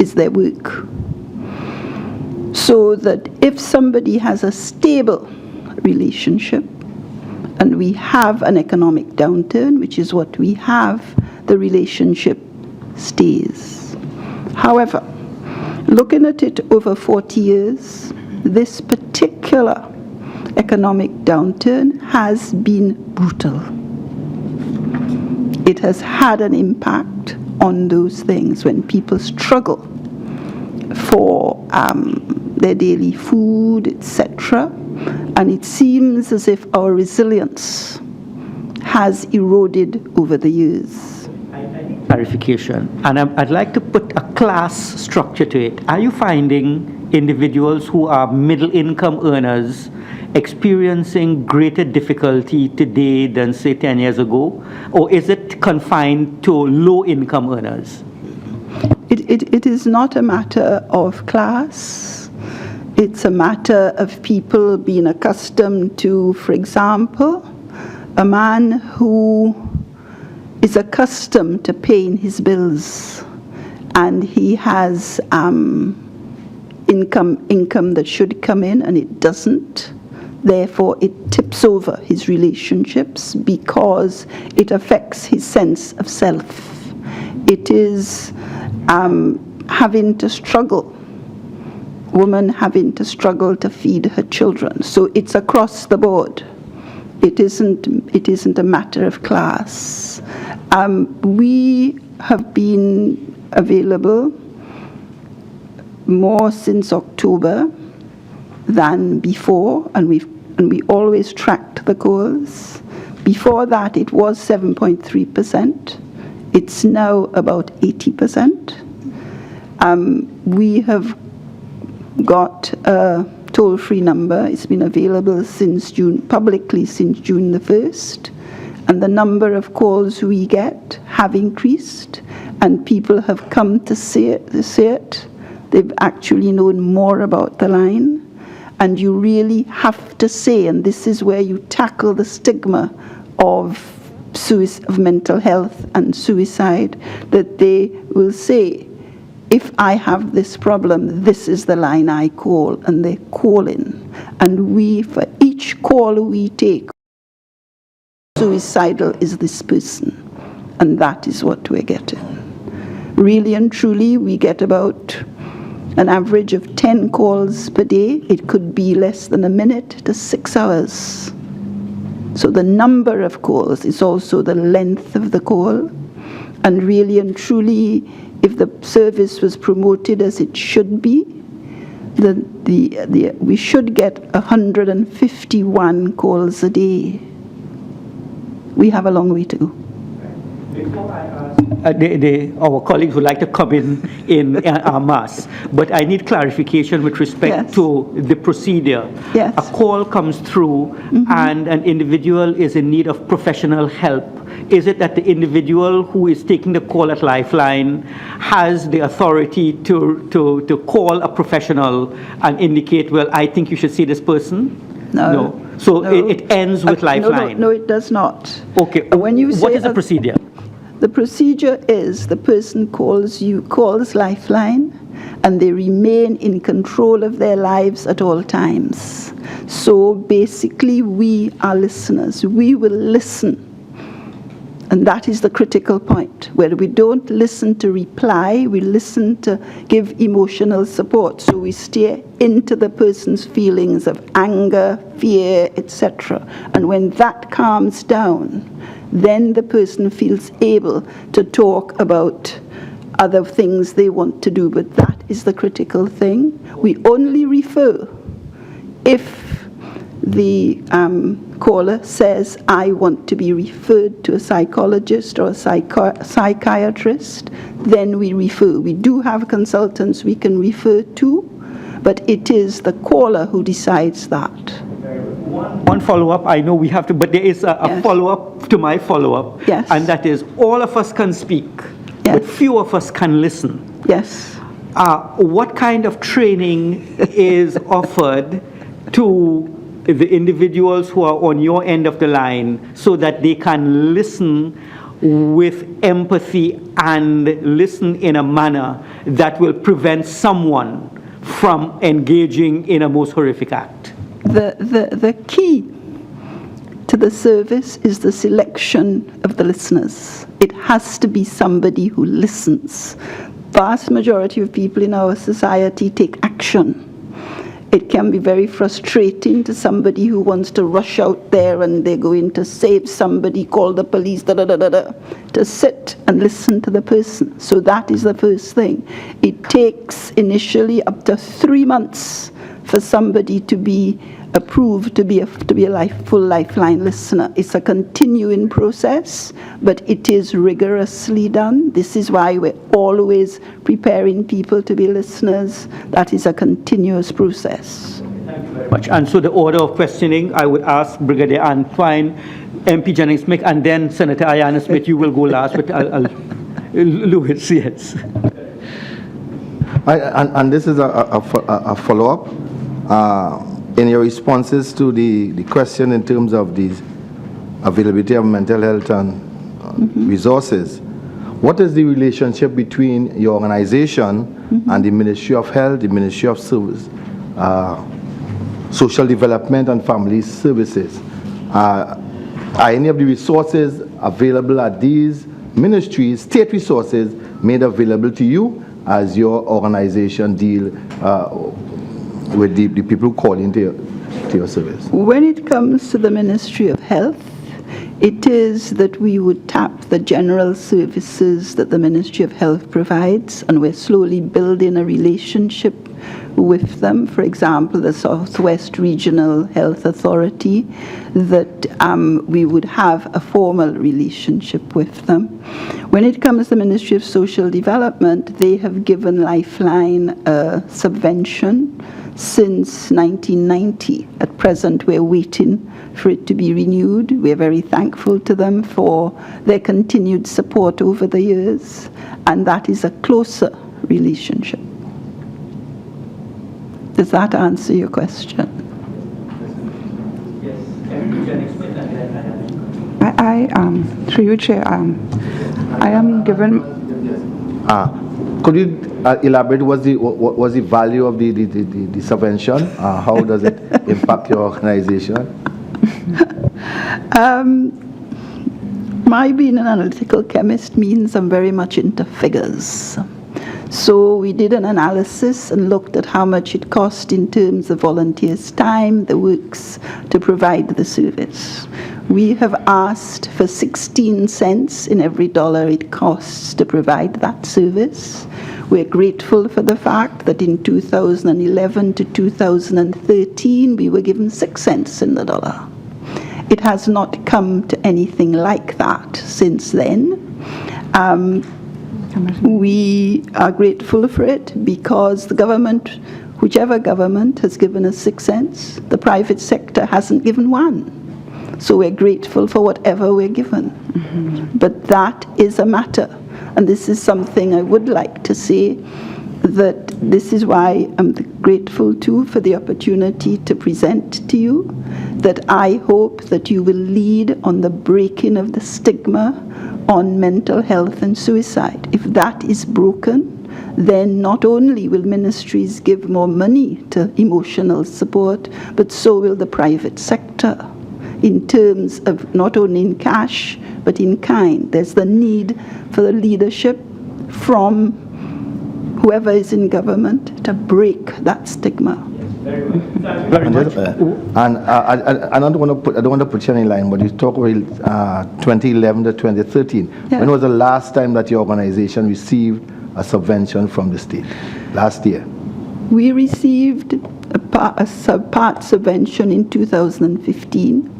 S7: is their work. So that if somebody has a stable relationship and we have an economic downturn, which is what we have, the relationship stays. However, looking at it over 40 years, this particular economic downturn has been brutal. It has had an impact on those things when people struggle for their daily food, etc. And it seems as if our resilience has eroded over the years.
S1: I need clarification, and I'd like to put a class structure to it. Are you finding individuals who are middle-income earners experiencing greater difficulty today than, say, 10 years ago? Or is it confined to low-income earners?
S7: It is not a matter of class. It's a matter of people being accustomed to, for example, a man who is accustomed to paying his bills and he has income that should come in and it doesn't. Therefore, it tips over his relationships because it affects his sense of self. It is having to struggle, woman having to struggle to feed her children. So it's across the board. It isn't a matter of class. We have been available more since October than before, and we always tracked the calls. Before that, it was 7.3%. It's now about 80%. We have got a toll-free number. It's been available since publicly since June the 1st. And the number of calls we get have increased, and people have come to see it. They've actually known more about the line. And you really have to say, and this is where you tackle the stigma of mental health and suicide, that they will say, if I have this problem, this is the line I call, and they call in. And we, for each call we take, suicidal is this person, and that is what we're getting. Really and truly, we get about an average of 10 calls per day. It could be less than a minute to 6 hours. So the number of calls is also the length of the call. And really and truly, if the service was promoted as it should be, we should get 151 calls a day. We have a long way to go.
S1: Our colleagues would like to come in en masse, but I need clarification with respect to the procedure.
S7: Yes.
S1: A call comes through and an individual is in need of professional help. Is it that the individual who is taking the call at Lifeline has the authority to call a professional and indicate, well, I think you should see this person?
S7: No.
S1: So no. It ends with Lifeline?
S7: No, it does not.
S1: Okay.
S7: When you say
S1: what is the procedure?
S7: The procedure is the person calls Lifeline, and they remain in control of their lives at all times. So basically, we are listeners. We will listen. And that is the critical point, where we don't listen to reply, we listen to give emotional support. So we steer into the person's feelings of anger, fear, etc. And when that calms down, then the person feels able to talk about other things they want to do. But that is the critical thing. We only refer if the caller says, I want to be referred to a psychologist or a psychiatrist, then we refer. We do have consultants we can refer to, but it is the caller who decides that.
S1: One follow-up, I know we have to, but there is a follow-up to my follow-up,
S7: yes.
S1: And that is all of us can speak, but few of us can listen.
S7: Yes.
S1: What kind of training is offered to the individuals who are on your end of the line so that they can listen with empathy and listen in a manner that will prevent someone from engaging in a most horrific act?
S7: The key to the service is the selection of the listeners. It has to be somebody who listens. Vast majority of people in our society take action. It can be very frustrating to somebody who wants to rush out there and they're going to save somebody, call the police, to sit and listen to the person. So that is the first thing. It takes initially up to 3 months for somebody to be approved to be a full Lifeline listener. It's a continuing process, but it is rigorously done. This is why we're always preparing people to be listeners. That is a continuous process.
S1: Thank you very much. And so the order of questioning, I would ask Brigadier Antwine, MP Jennings-Smith, and then Senator Ayanna Smith. You will go last, but Lewis, yes.
S10: And this is a follow-up. In your responses to the question in terms of the availability of mental health and resources, what is the relationship between your organization and the Ministry of Health, the Ministry of Service, Social Development and Family Services? Are any of the resources available at these ministries, state resources, made available to you as your organization deal with the people who call into your service?
S7: When it comes to the Ministry of Health, it is that we would tap the general services that the Ministry of Health provides, and we're slowly building a relationship with them. For example, the Southwest Regional Health Authority, that we would have a formal relationship with them. When it comes to the Ministry of Social Development, they have given Lifeline a subvention since 1990. At present, we're waiting for it to be renewed. We're very thankful to them for their continued support over the years, and that is a closer relationship. Does that answer your question?
S1: Yes.
S8: Through you, Chair, I am given.
S10: Could you elaborate what was the value of the subvention? How does it impact your organization?
S7: My being an analytical chemist means I'm very much into figures. So we did an analysis and looked at how much it cost in terms of volunteers' time, the works to provide the service. We have asked for 16 cents in every dollar it costs to provide that service. We're grateful for the fact that in 2011 to 2013, we were given 6 cents in the dollar. It has not come to anything like that since then. We are grateful for it because the government, whichever government, has given us 6 cents. The private sector hasn't given 1. So we're grateful for whatever we're given. But that is a matter. And this is something I would like to say, that this is why I'm grateful too for the opportunity to present to you, that I hope that you will lead on the breaking of the stigma on mental health and suicide. If that is broken, then not only will ministries give more money to emotional support, but so will the private sector, in terms of not only in cash, but in kind. There's the need for the leadership from whoever is in government to break that stigma.
S1: Very much.
S10: And I don't want to put you on any line, but you talk about 2011 to 2013.
S7: Yeah.
S10: When was the last time that your organization received a subvention from the state? Last year.
S7: We received a part subvention in 2015.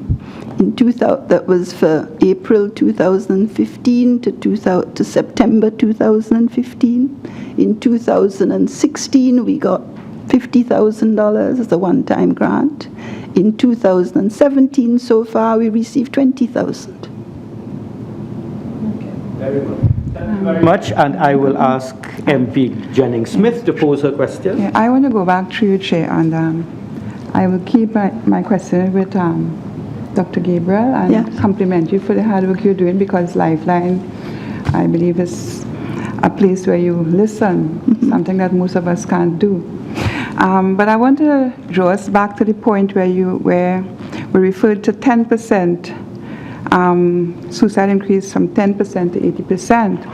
S7: That was for April 2015 to September 2015. In 2016, we got $50,000 as a one-time grant. In 2017, so far, we received $20,000.
S1: Very good. Thank you very much, and I will ask MP Jennings-Smith to pose her question.
S8: Yeah, I want to go back to you, Chair, and I will keep my question with Dr. Gabriel and compliment you for the hard work you're doing, because Lifeline, I believe, is a place where you listen, something that most of us can't do. But I want to draw us back to the point where we referred to 10%, suicide increase from 10% to 80%.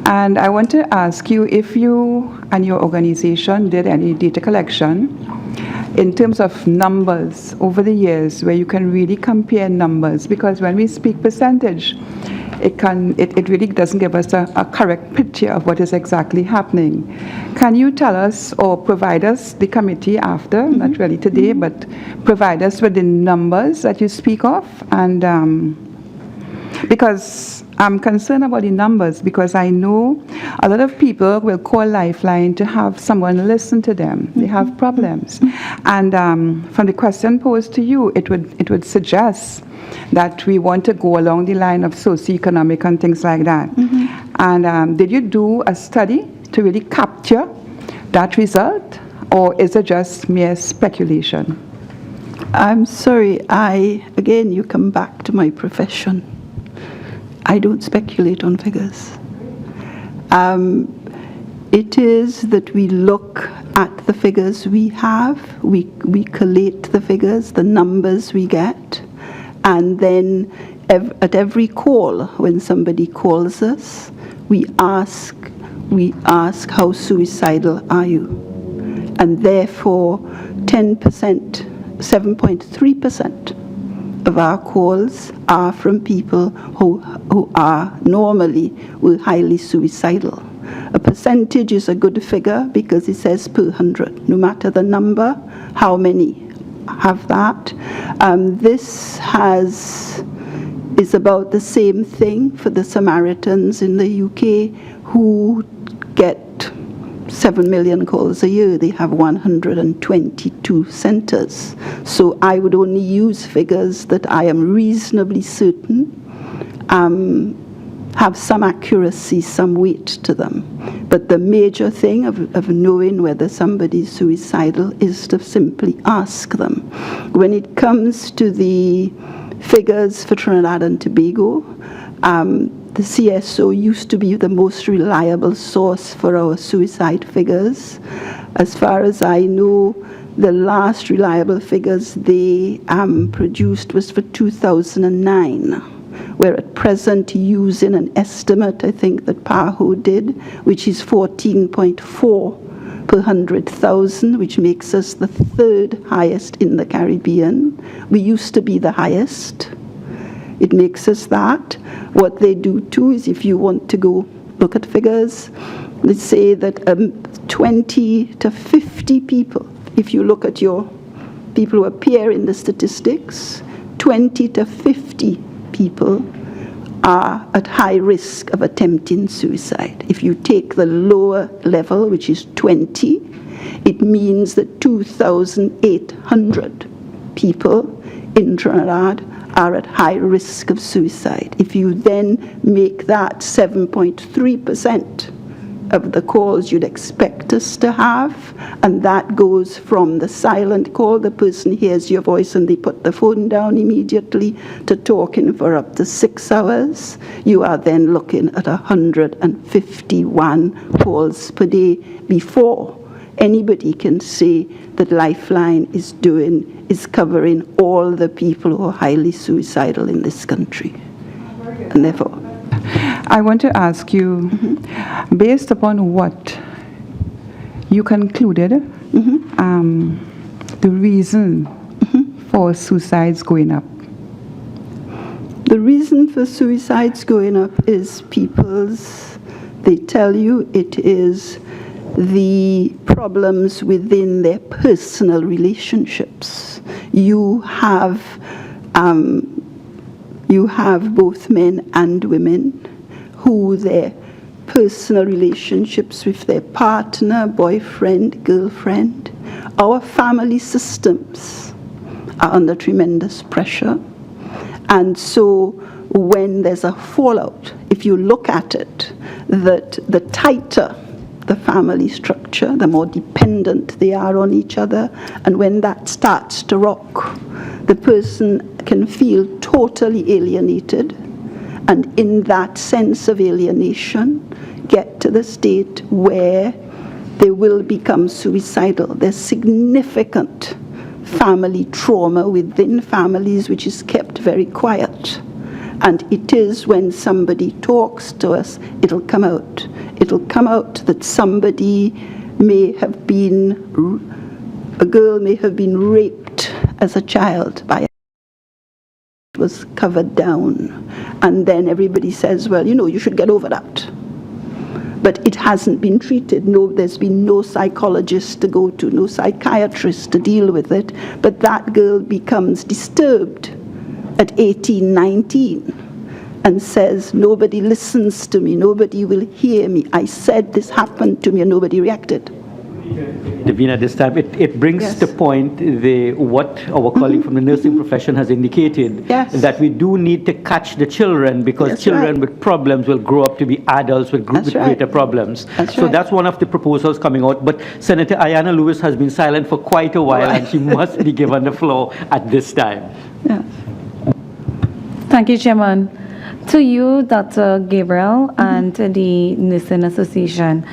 S8: And I want to ask you if you and your organization did any data collection in terms of numbers over the years, where you can really compare numbers, because when we speak percentage, it really doesn't give us a correct picture of what is exactly happening. Can you tell us or provide us, the committee after, not really today, but provide us with the numbers that you speak of? And because I'm concerned about the numbers, because I know a lot of people will call Lifeline to have someone listen to them. They have problems. And from the question posed to you, it would suggest that we want to go along the line of socioeconomic and things like that. And did you do a study to really capture that result, or is it just mere speculation?
S7: I'm sorry, again, you come back to my profession. I don't speculate on figures. It is that we look at the figures we have, we collate the figures, the numbers we get, and then at every call, when somebody calls us, we ask how suicidal are you? And therefore 10%, 7.3% of our calls are from people who are normally highly suicidal. A percentage is a good figure because it says per 100. No matter the number, how many have that. This is about the same thing for the Samaritans in the UK who get 7 million calls a year. They have 122 centres. So I would only use figures that I am reasonably certain have some accuracy, some weight to them. But the major thing of knowing whether somebody's suicidal is to simply ask them. When it comes to the figures for Trinidad and Tobago, the CSO used to be the most reliable source for our suicide figures. As far as I know, the last reliable figures they produced was for 2009. We're at present using an estimate, I think, that ParlView did, which is 14.4 per 100,000, which makes us the third highest in the Caribbean. We used to be the highest. It makes us that. What they do too is, if you want to go look at figures, let's say that 20 to 50 people, if you look at your people who appear in the statistics, 20 to 50 people are at high risk of attempting suicide. If you take the lower level, which is 20, it means that 2,800 people in Trinidad are at high risk of suicide. If you then make that 7.3% of the calls you'd expect us to have, and that goes from the silent call, the person hears your voice and they put the phone down immediately, to talking for up to 6 hours, you are then looking at 151 calls per day before anybody can say that Lifeline is covering all the people who are highly suicidal in this country. And therefore,
S8: I want to ask you, based upon what you concluded, the reason for suicides going up.
S7: The reason for suicides going up is they tell you it is the problems within their personal relationships. You have both men and women who their personal relationships with their partner, boyfriend, girlfriend, our family systems are under tremendous pressure. And so when there's a fallout, if you look at it, that the tighter the family structure, the more dependent they are on each other, and when that starts to rock, the person can feel totally alienated, and in that sense of alienation, get to the state where they will become suicidal. There's significant family trauma within families which is kept very quiet. And it is when somebody talks to us, it'll come out. It'll come out that somebody a girl may have been raped as a child by was covered down. And then everybody says, well, you should get over that. But it hasn't been treated. There's been no psychologist to go to, no psychiatrist to deal with it. But that girl becomes disturbed at 18, 19, and says, nobody listens to me, nobody will hear me. I said this happened to me and nobody reacted.
S1: Davina, this time, it brings to point what our colleague from the nursing profession has indicated, that we do need to catch the children, because children with problems will grow up to be adults with greater problems. That's one of the proposals coming out. But Senator Ayanna Lewis has been silent for quite a while, and she must be given the floor at this time.
S11: Thank you, Chairman. To you, Dr. Gabriel, and to the Nursing Association.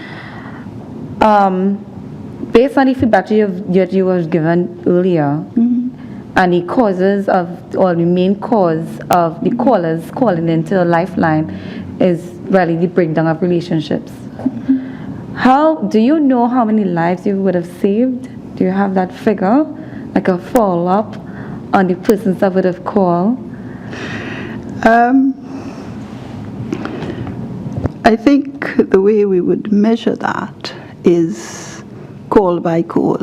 S11: Based on the feedback that you have given earlier, and the causes of, or the main cause of the callers calling into Lifeline is really the breakdown of relationships. Do you know how many lives you would have saved? Do you have that figure, like a follow-up on the persons that would have called?
S7: I think the way we would measure that is call by call.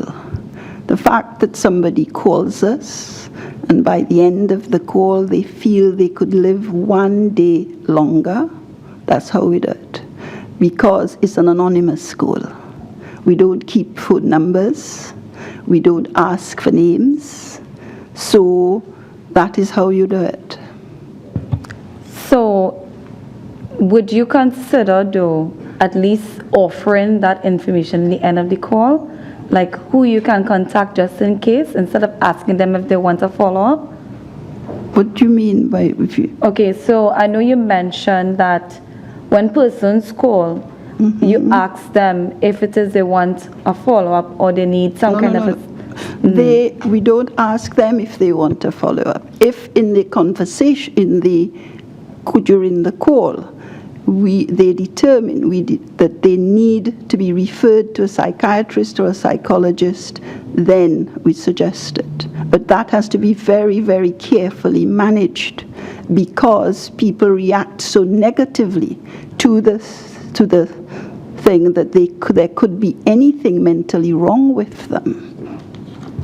S7: The fact that somebody calls us and by the end of the call they feel they could live 1 day longer, that's how we do it. Because it's an anonymous call. We don't keep phone numbers. We don't ask for names. So that is how you do it.
S11: So would you consider, though, at least offering that information at the end of the call? Like who you can contact just in case, instead of asking them if they want a follow-up?
S7: What do you mean by if you?
S11: Okay, so I know you mentioned that when persons call, you ask them if it is they want a follow-up or they need some kind of a...
S7: We don't ask them if they want a follow-up. If in the conversation, during the call, they determine that they need to be referred to a psychiatrist or a psychologist, then we suggest it. But that has to be very, very carefully managed because people react so negatively to the thing that there could be anything mentally wrong with them.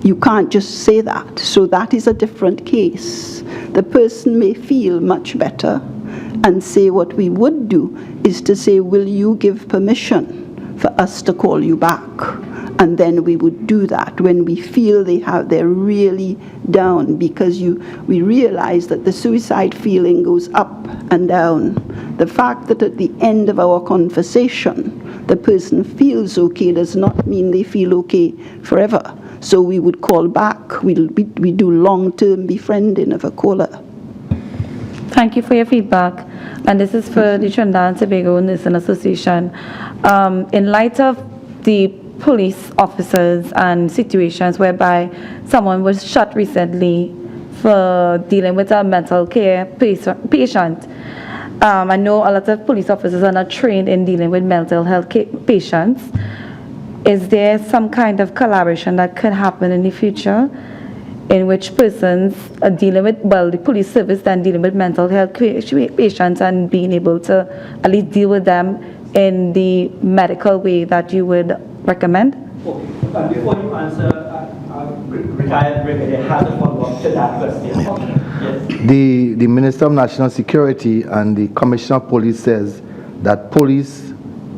S7: You can't just say that. So that is a different case. The person may feel much better and say what we would do is to say, will you give permission for us to call you back? And then we would do that when we feel they're really down, because we realize that the suicide feeling goes up and down. The fact that at the end of our conversation the person feels okay does not mean they feel okay forever. So we would call back. We do long-term befriending of a caller.
S11: Thank you for your feedback. And this is for the Trinidad and Tobago Nursing Association. In light of the police officers and situations whereby someone was shot recently for dealing with a mental care patient, I know a lot of police officers are not trained in dealing with mental health patients. Is there some kind of collaboration that could happen in the future in which persons are dealing with, the police service then dealing with mental health patients and being able to at least deal with them in the medical way that you would recommend?
S1: Okay. Before you answer, retired brigadier has a follow-up to that question. Yes.
S10: The Minister of National Security and the Commissioner of Police says that police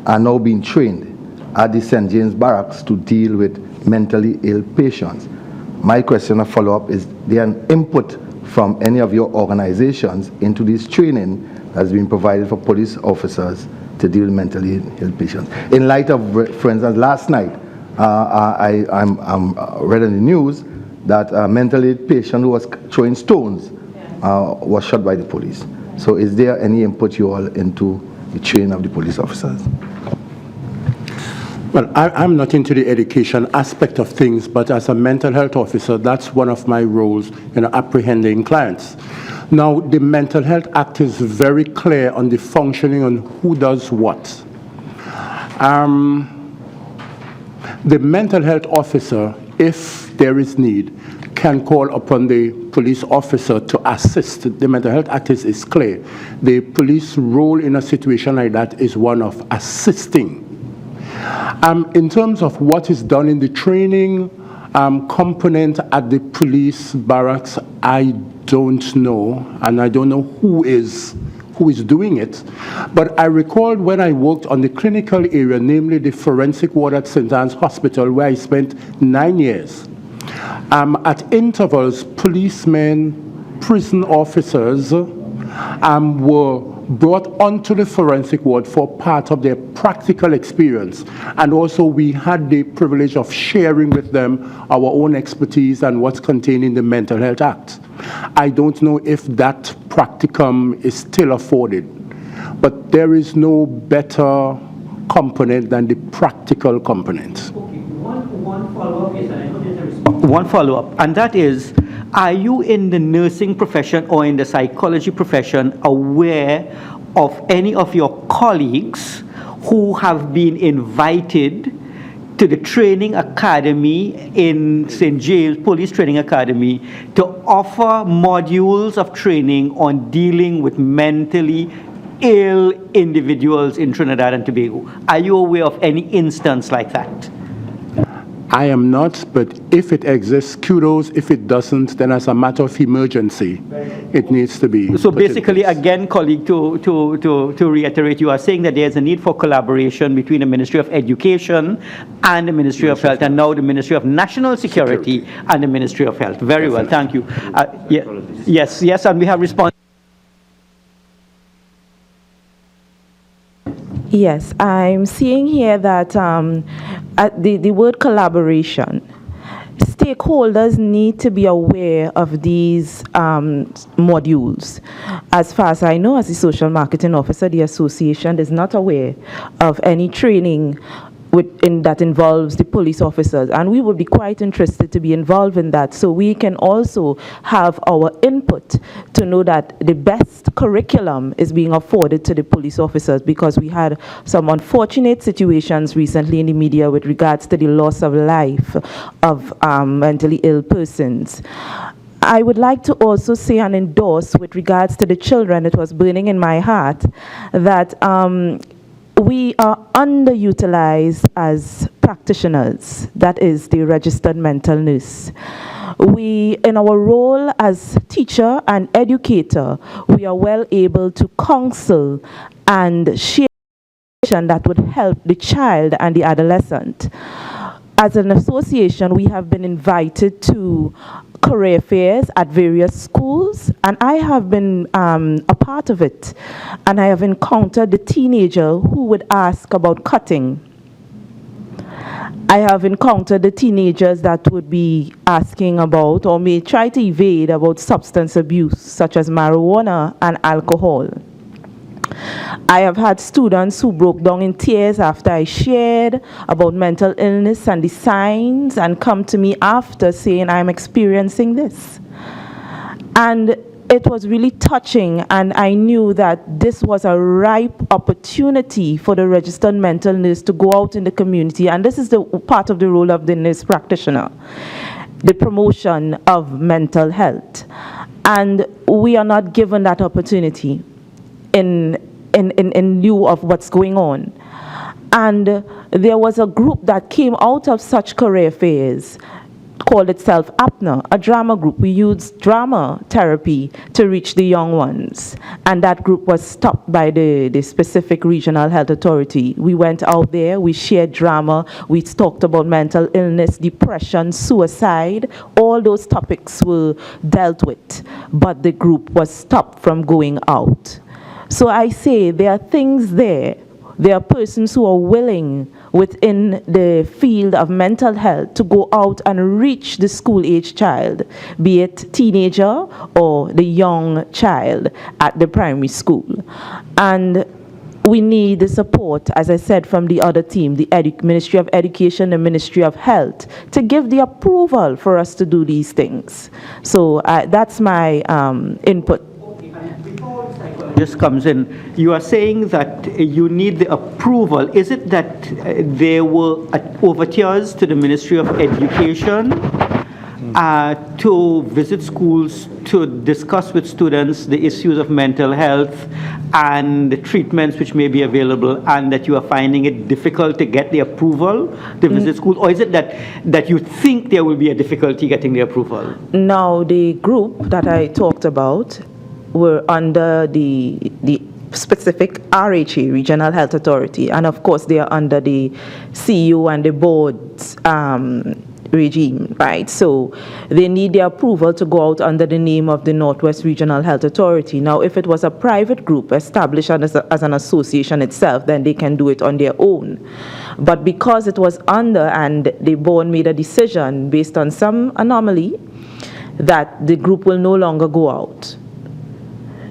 S10: are now being trained at the St. James Barracks to deal with mentally ill patients. My question of follow-up is there an input from any of your organizations into this training that's been provided for police officers to deal with mentally ill patients? In light of, for instance, last night, I read in the news that a mentally ill patient who was throwing stones was shot by the police. So is there any input you all into the training of the police officers?
S3: Well, I'm not into the education aspect of things, but as a mental health officer, that's one of my roles in apprehending clients. Now, the Mental Health Act is very clear on the functioning on who does what. The mental health officer, if there is need, can call upon the police officer to assist. The Mental Health Act is clear. The police role in a situation like that is one of assisting. In terms of what is done in the training component at the police barracks, I don't know, and I don't know who is doing it. But I recall when I worked on the clinical area, namely the forensic ward at St. Anne's Hospital, where I spent 9 years. At intervals, policemen, prison officers were brought onto the forensic ward for part of their practical experience. And also we had the privilege of sharing with them our own expertise and what's contained in the Mental Health Act. I don't know if that practicum is still afforded, but there is no better component than the practical component.
S1: Okay, one follow-up, yes, and I know there's a response. One follow-up, and that is, are you in the nursing profession or in the psychology profession aware of any of your colleagues who have been invited to the training academy in St. James, Police Training Academy, to offer modules of training on dealing with mentally ill individuals in Trinidad and Tobago. Are you aware of any instance like that?
S3: I am not, but if it exists, kudos. If it doesn't, then as a matter of emergency, it needs to be.
S1: So
S3: put in
S1: basically,
S3: place.
S1: again, colleague, to reiterate, you are saying that there's a need for collaboration between the Ministry of Education and the Ministry of Health, and now the Ministry of National Security and the Ministry of Health. Very well, thank you. Yes, and we have response.
S2: Yes, I'm seeing here that the word collaboration. Stakeholders need to be aware of these modules. As far as I know, as the social marketing officer, the association is not aware of any training that involves the police officers, and we would be quite interested to be involved in that, so we can also have our input to know that the best curriculum is being afforded to the police officers, because we had some unfortunate situations recently in the media with regards to the loss of life of mentally ill persons. I would like to also say and endorse with regards to the children, it was burning in my heart, that we are underutilized as practitioners, that is the registered mental nurse. We, in our role as teacher and educator, we are well able to counsel and share information that would help the child and the adolescent. As an association, we have been invited to career fairs at various schools, and I have been a part of it, and I have encountered the teenager who would ask about cutting. I have encountered the teenagers that would be asking about or may try to evade about substance abuse, such as marijuana and alcohol. I have had students who broke down in tears after I shared about mental illness and the signs, and come to me after saying, I'm experiencing this. And it was really touching, and I knew that this was a ripe opportunity for the registered mental nurse to go out in the community, and this is the part of the role of the nurse practitioner, the promotion of mental health. And we are not given that opportunity in lieu of what's going on. And there was a group that came out of such career fairs, called itself APNA, a drama group. We used drama therapy to reach the young ones. And that group was stopped by the specific regional health authority. We went out there, we shared drama, we talked about mental illness, depression, suicide. All those topics were dealt with, but the group was stopped from going out. So I say there are things there. There are persons who are willing within the field of mental health to go out and reach the school-age child, be it teenager or the young child at the primary school. And we need the support, as I said, from the other team, the Ministry of Education, the Ministry of Health, to give the approval for us to do these things. So that's my input.
S1: Just comes in. You are saying that you need the approval. Is it that there were overtures to the Ministry of Education to visit schools to discuss with students the issues of mental health and the treatments which may be available, and that you are finding it difficult to get the approval to visit schools? Or is it that you think there will be a difficulty getting the approval?
S2: Now, the group that I talked about were under the specific RHA, Regional Health Authority, and of course they are under the CEO and the board's regime, right? So they need the approval to go out under the name of the Northwest Regional Health Authority. Now, if it was a private group established as an association itself, then they can do it on their own. But because it was under, and the board made a decision based on some anomaly, that the group will no longer go out.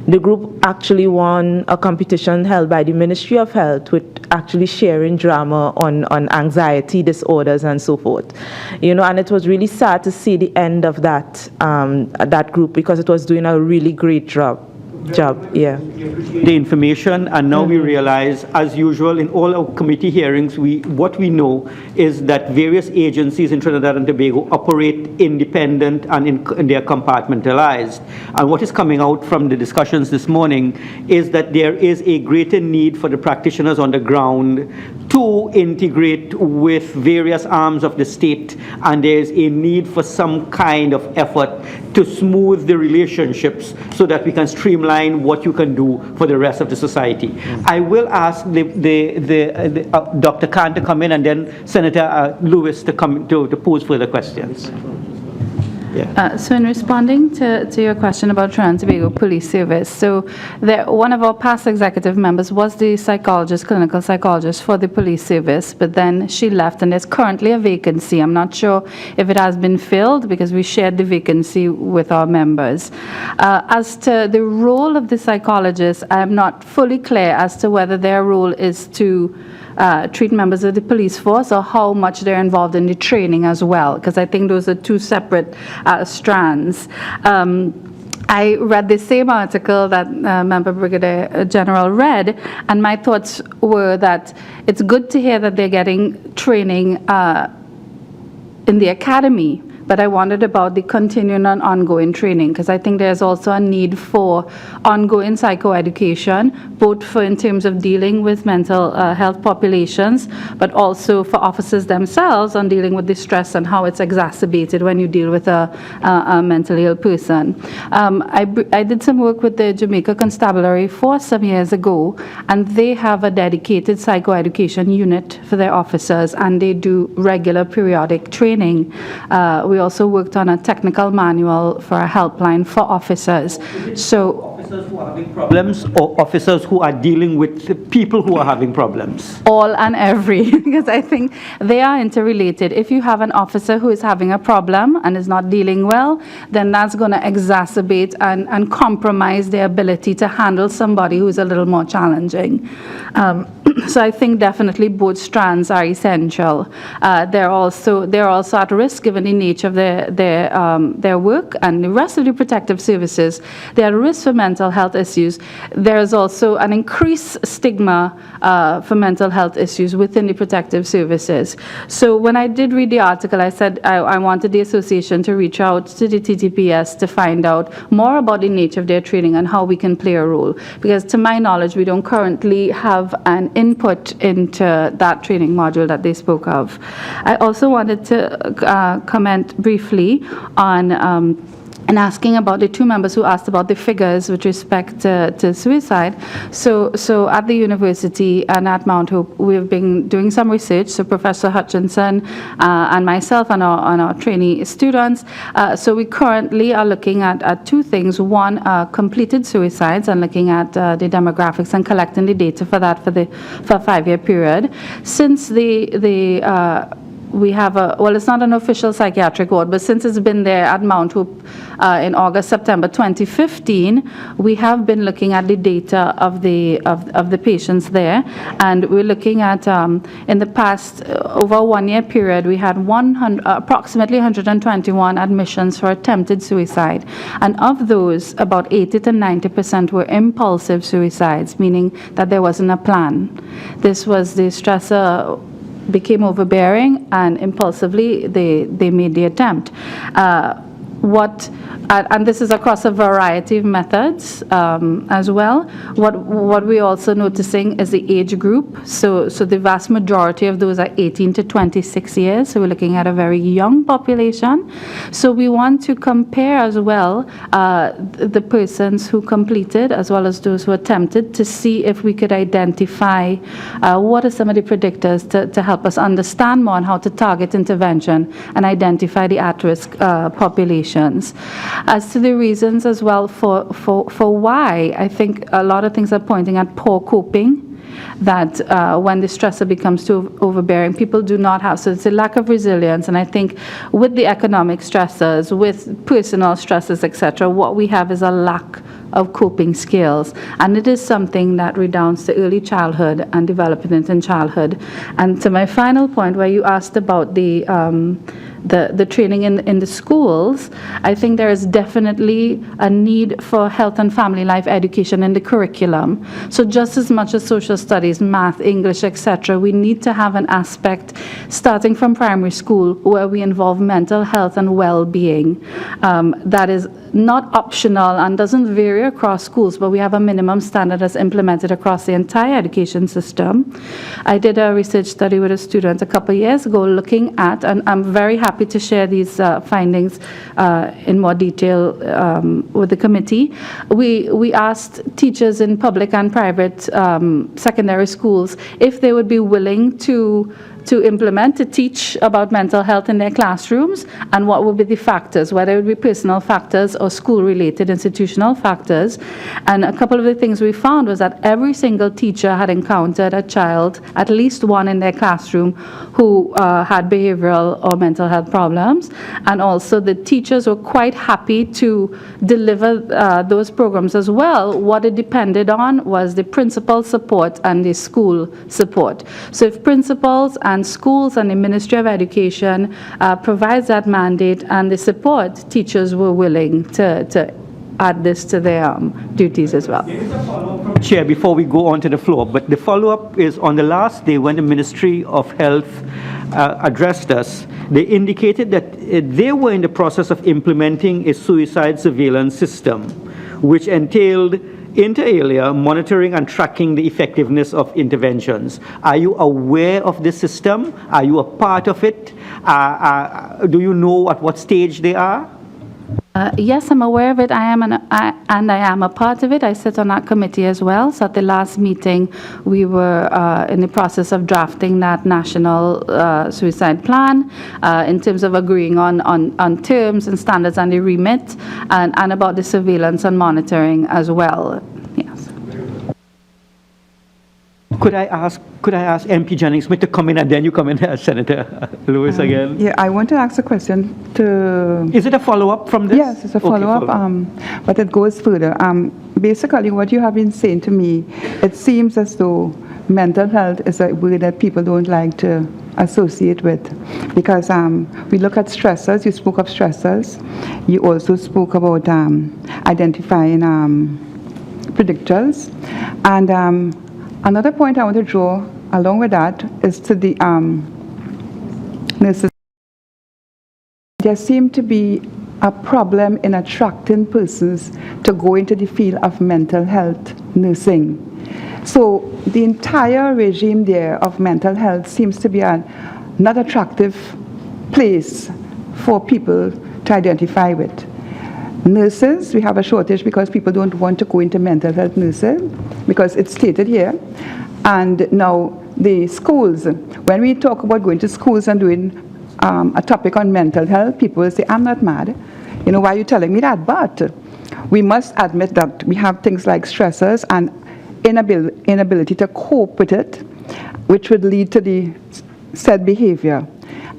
S2: The group actually won a competition held by the Ministry of Health with actually sharing drama on anxiety disorders and so forth. You know, and it was really sad to see the end of that, that group, because it was doing a really great job. job, yeah.
S1: The information, and now we realize, as usual in all our committee hearings, what we know is that various agencies in Trinidad and Tobago operate independent and they are compartmentalized. And what is coming out from the discussions this morning is that there is a greater need for the practitioners on the ground to integrate with various arms of the state, and there is a need for some kind of effort to smooth the relationships so that we can streamline what you can do for the rest of the society. I will ask Dr. Khan to come in, and then Senator Lewis to come to pose further questions. Yeah.
S5: So in responding to your question about Trinidad and Tobago Police Service, so one of our past executive members was the psychologist, clinical psychologist for the police service, but then she left, and there's currently a vacancy. I'm not sure if it has been filled because we shared the vacancy with our members. As to the role of the psychologist, I am not fully clear as to whether their role is to treat members of the police force or how much they're involved in the training as well, because I think those are two separate strands. I read the same article that Member Brigadier General read, and my thoughts were that it's good to hear that they're getting training in the academy, but I wondered about the continuing and ongoing training, because I think there's also a need for ongoing psychoeducation, both for in terms of dealing with mental health populations, but also for officers themselves on dealing with the stress and how it's exacerbated when you deal with a mentally ill person. I did some work with the Jamaica Constabulary Force some years ago, and they have a dedicated psychoeducation unit for their officers, and they do regular periodic training. We also worked on a technical manual for a helpline for officers. So
S1: officers who are having problems, or officers who are dealing with people who are having problems?
S5: All and every, because I think they are interrelated. If you have an officer who is having a problem and is not dealing well, then that's going to exacerbate and compromise their ability to handle somebody who is a little more challenging. So I think definitely both strands are essential. They're also at risk given the nature of their work, and the rest of the protective services. They're at risk for mental health issues. There is also an increased stigma for mental health issues within the protective services. So when I did read the article, I said I wanted the association to reach out to the TTPS to find out more about the nature of their training and how we can play a role. Because to my knowledge, we don't currently have an input into that training module that they spoke of. I also wanted to comment briefly on and asking about the two members who asked about the figures with respect to suicide. So at the university and at Mount Hope, we've been doing some research. So Professor Hutchinson and myself and our trainee students. So we currently are looking at two things. One, completed suicides, and looking at the demographics and collecting the data for that for a 5-year period. Since we have it's not an official psychiatric ward, but since it's been there at Mount Hope in August, September 2015, we have been looking at the data of the patients there, and we're looking at in the past over a 1-year period, we had approximately 121 admissions for attempted suicide, and of those, about 80 to 90% were impulsive suicides, meaning that there wasn't a plan. This was the stressor became overbearing, and impulsively they made the attempt. And this is across a variety of methods as well. What we're also noticing is the age group. So the vast majority of those are 18 to 26 years. So we're looking at a very young population. So we want to compare as well the persons who completed as well as those who attempted, to see if we could identify what are some of the predictors to help us understand more on how to target intervention and identify the at-risk populations. As to the reasons as well for why, I think a lot of things are pointing at poor coping, that when the stressor becomes too overbearing, people do not have, so it's a lack of resilience. And I think with the economic stressors, with personal stresses, etc., what we have is a lack of coping skills. And it is something that redounds to early childhood and development in childhood. And to my final point, where you asked about the training in the schools, I think there is definitely a need for health and family life education in the curriculum. So just as much as social studies, math, English, etc., we need to have an aspect starting from primary school where we involve mental health and well-being. That is not optional and doesn't vary across schools, but we have a minimum standard that's implemented across the entire education system. I did a research study with a student a couple of years ago looking at, and I'm very happy to share these findings in more detail with the committee. We asked teachers in public and private secondary schools if they would be willing to implement, to teach about mental health in their classrooms, and what would be the factors, whether it would be personal factors or school-related institutional factors. And a couple of the things we found was that every single teacher had encountered a child, at least one in their classroom, who had behavioral or mental health problems. And also the teachers were quite happy to deliver those programs as well. What it depended on was the principal support and the school support. So if principals and schools and the Ministry of Education provides that mandate and the support, teachers were willing to add this to their duties as well.
S1: Chair, before we go on to the floor, but the follow-up is on the last day when the Ministry of Health addressed us. They indicated that they were in the process of implementing a suicide surveillance system, which entailed inter alia monitoring and tracking the effectiveness of interventions. Are you aware of this system? Are you a part of it? Do you know at what stage they are?
S5: Yes, I'm aware of it. I am a part of it. I sit on that committee as well. So at the last meeting, we were in the process of drafting that national suicide plan in terms of agreeing on terms and standards and the remit, and about the surveillance and monitoring as well. Yes.
S1: Could I ask MP Jennings-Smith to come in, and then you come in, Senator Lewis again?
S8: Yeah, I want to ask a question to...
S1: Is it a follow-up from this?
S8: Yes, it's a follow-up, but it goes further. Basically, what you have been saying to me, it seems as though mental health is a word that people don't like to associate with, because we look at stressors. You spoke of stressors. You also spoke about identifying predictors. And another point I want to draw along with that is to the nurses. There seems to be a problem in attracting persons to go into the field of mental health nursing. So the entire regime there of mental health seems to be a not attractive place for people to identify with. Nurses, we have a shortage because people don't want to go into mental health nursing because it's stated here. And now the schools, when we talk about going to schools and doing a topic on mental health, people will say, I'm not mad. You know, why are you telling me that? But we must admit that we have things like stressors and inability to cope with it, which would lead to the said behavior.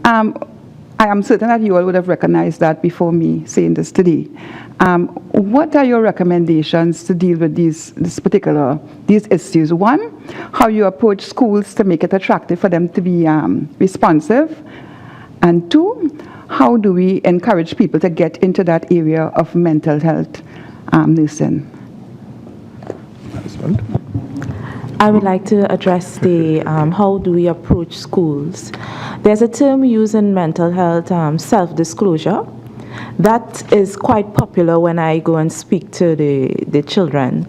S8: I am certain that you all would have recognized that before me saying this today. What are your recommendations to deal with these issues? One, how you approach schools to make it attractive for them to be responsive. And two, how do we encourage people to get into that area of mental health nursing?
S2: I would like to address the how do we approach schools. There's a term used in mental health, self-disclosure. That is quite popular when I go and speak to the children.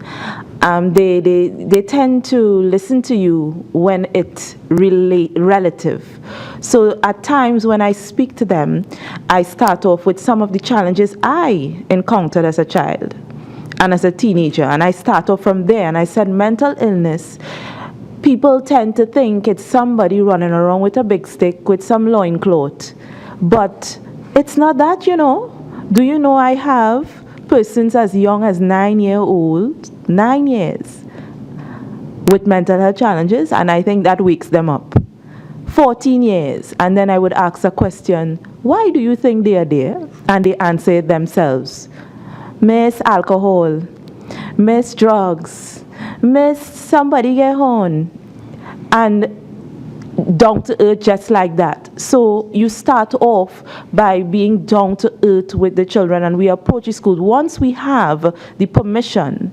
S2: They tend to listen to you when it's relative. So at times when I speak to them, I start off with some of the challenges I encountered as a child and as a teenager, and I start off from there, and I said mental illness, people tend to think it's somebody running around with a big stick with some loincloth, but it's not that, you know. Do you know I have persons as young as 9 years, with mental health challenges, and I think that wakes them up. 14 years, and then I would ask a question, why do you think they are there? And they answer it themselves. Miss, alcohol. miss drugs, miss somebody get home, and down to earth just like that. So you start off by being down to earth with the children, and we approach the school. Once we have the permission,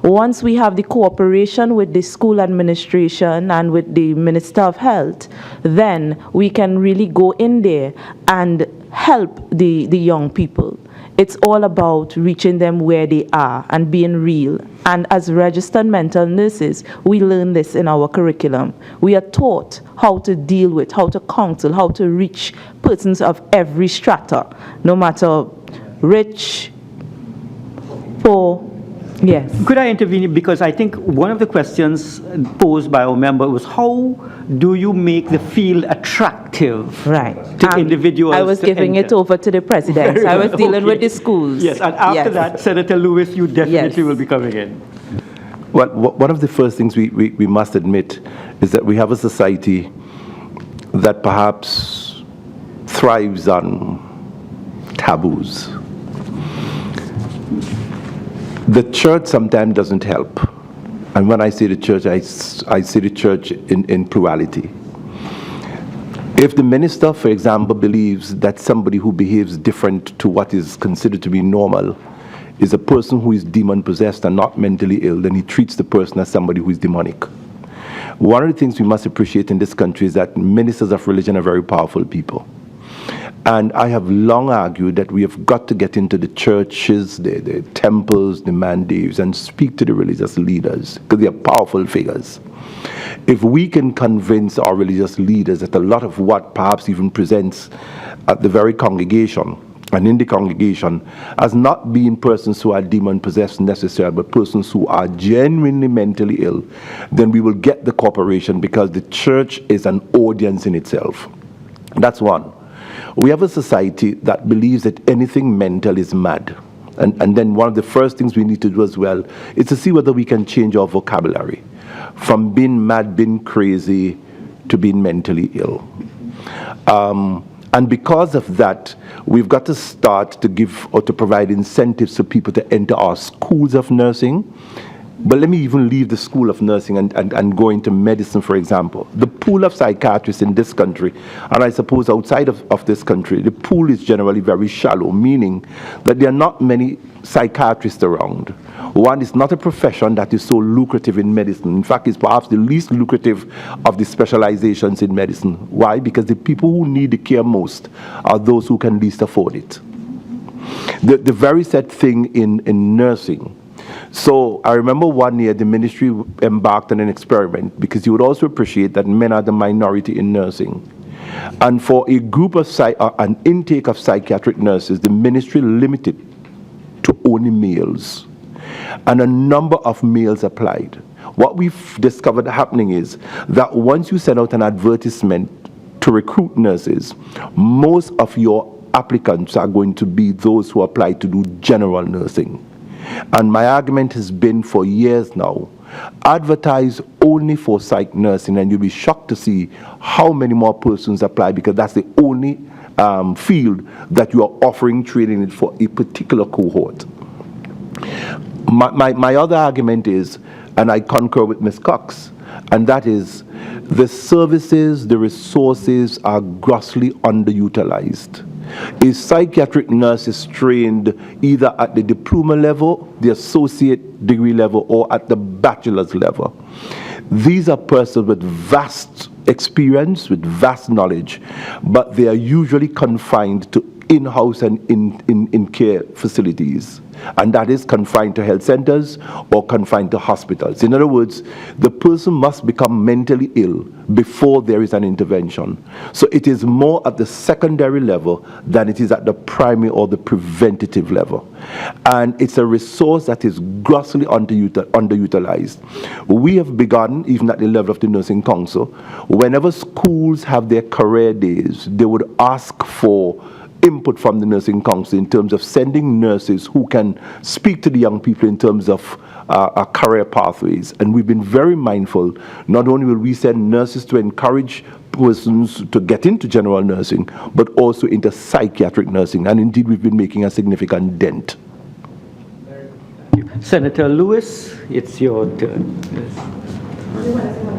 S2: once we have the cooperation with the school administration and with the Minister of Health, then we can really go in there and help the young people. It's all about reaching them where they are and being real. And as registered mental nurses, we learn this in our curriculum. We are taught how to deal with, how to counsel, how to reach persons of every strata, no matter rich, poor. Yes.
S1: Could I intervene? Because I think one of the questions posed by our member was, how do you make the field attractive to individuals?
S2: I was giving it over to the president. I was dealing with the schools.
S1: Yes, and after that, Senator Lewis, you definitely will be coming in.
S6: Well, one of the first things we must admit is that we have a society that perhaps thrives on taboos. The church sometimes doesn't help. And when I say the church, I say the church in plurality. If the minister, for example, believes that somebody who behaves different to what is considered to be normal is a person who is demon-possessed and not mentally ill, then he treats the person as somebody who is demonic. One of the things we must appreciate in this country is that ministers of religion are very powerful people. And I have long argued that we have got to get into the churches, the temples, the mandates, and speak to the religious leaders, because they are powerful figures. If we can convince our religious leaders that a lot of what perhaps even presents at the very congregation and in the congregation as not being persons who are demon-possessed necessarily, but persons who are genuinely mentally ill, then we will get the cooperation, because the church is an audience in itself. That's one. We have a society that believes that anything mental is mad. And then one of the first things we need to do as well is to see whether we can change our vocabulary from being mad, being crazy, to being mentally ill. And because of that, we've got to start to give or to provide incentives for people to enter our schools of nursing. But let me even leave the school of nursing and go into medicine, for example. The pool of psychiatrists in this country, and I suppose outside of this country, the pool is generally very shallow, meaning that there are not many psychiatrists around. One, is not a profession that is so lucrative in medicine. In fact, it's perhaps the least lucrative of the specializations in medicine. Why? Because the people who need the care most are those who can least afford it. The very sad thing in nursing. So I remember one year the ministry embarked on an experiment, because you would also appreciate that men are the minority in nursing. And for a group of an intake of psychiatric nurses, the ministry limited to only males. And a number of males applied. What we've discovered happening is that once you send out an advertisement to recruit nurses, most of your applicants are going to be those who apply to do general nursing. And my argument has been for years now, advertise only for psych nursing, and you'll be shocked to see how many more persons apply, because that's the only field that you are offering training for a particular cohort. My other argument is, and I concur with Ms. Cox, and that is the services, the resources are grossly underutilized. A psychiatric nurse is trained either at the diploma level, the associate degree level, or at the bachelor's level. These are persons with vast experience, with vast knowledge, but they are usually confined to in-house and in-care facilities. And that is confined to health centers or confined to hospitals. In other words, the person must become mentally ill before there is an intervention. So it is more at the secondary level than it is at the primary or the preventative level. And it's a resource that is grossly underutilized. We have begun, even at the level of the Nursing Council, whenever schools have their career days, they would ask for input from the Nursing Council in terms of sending nurses who can speak to the young people in terms of career pathways. And we've been very mindful. Not only will we send nurses to encourage persons to get into general nursing, but also into psychiatric nursing. And indeed, we've been making a significant dent.
S1: Senator Lewis, it's your turn.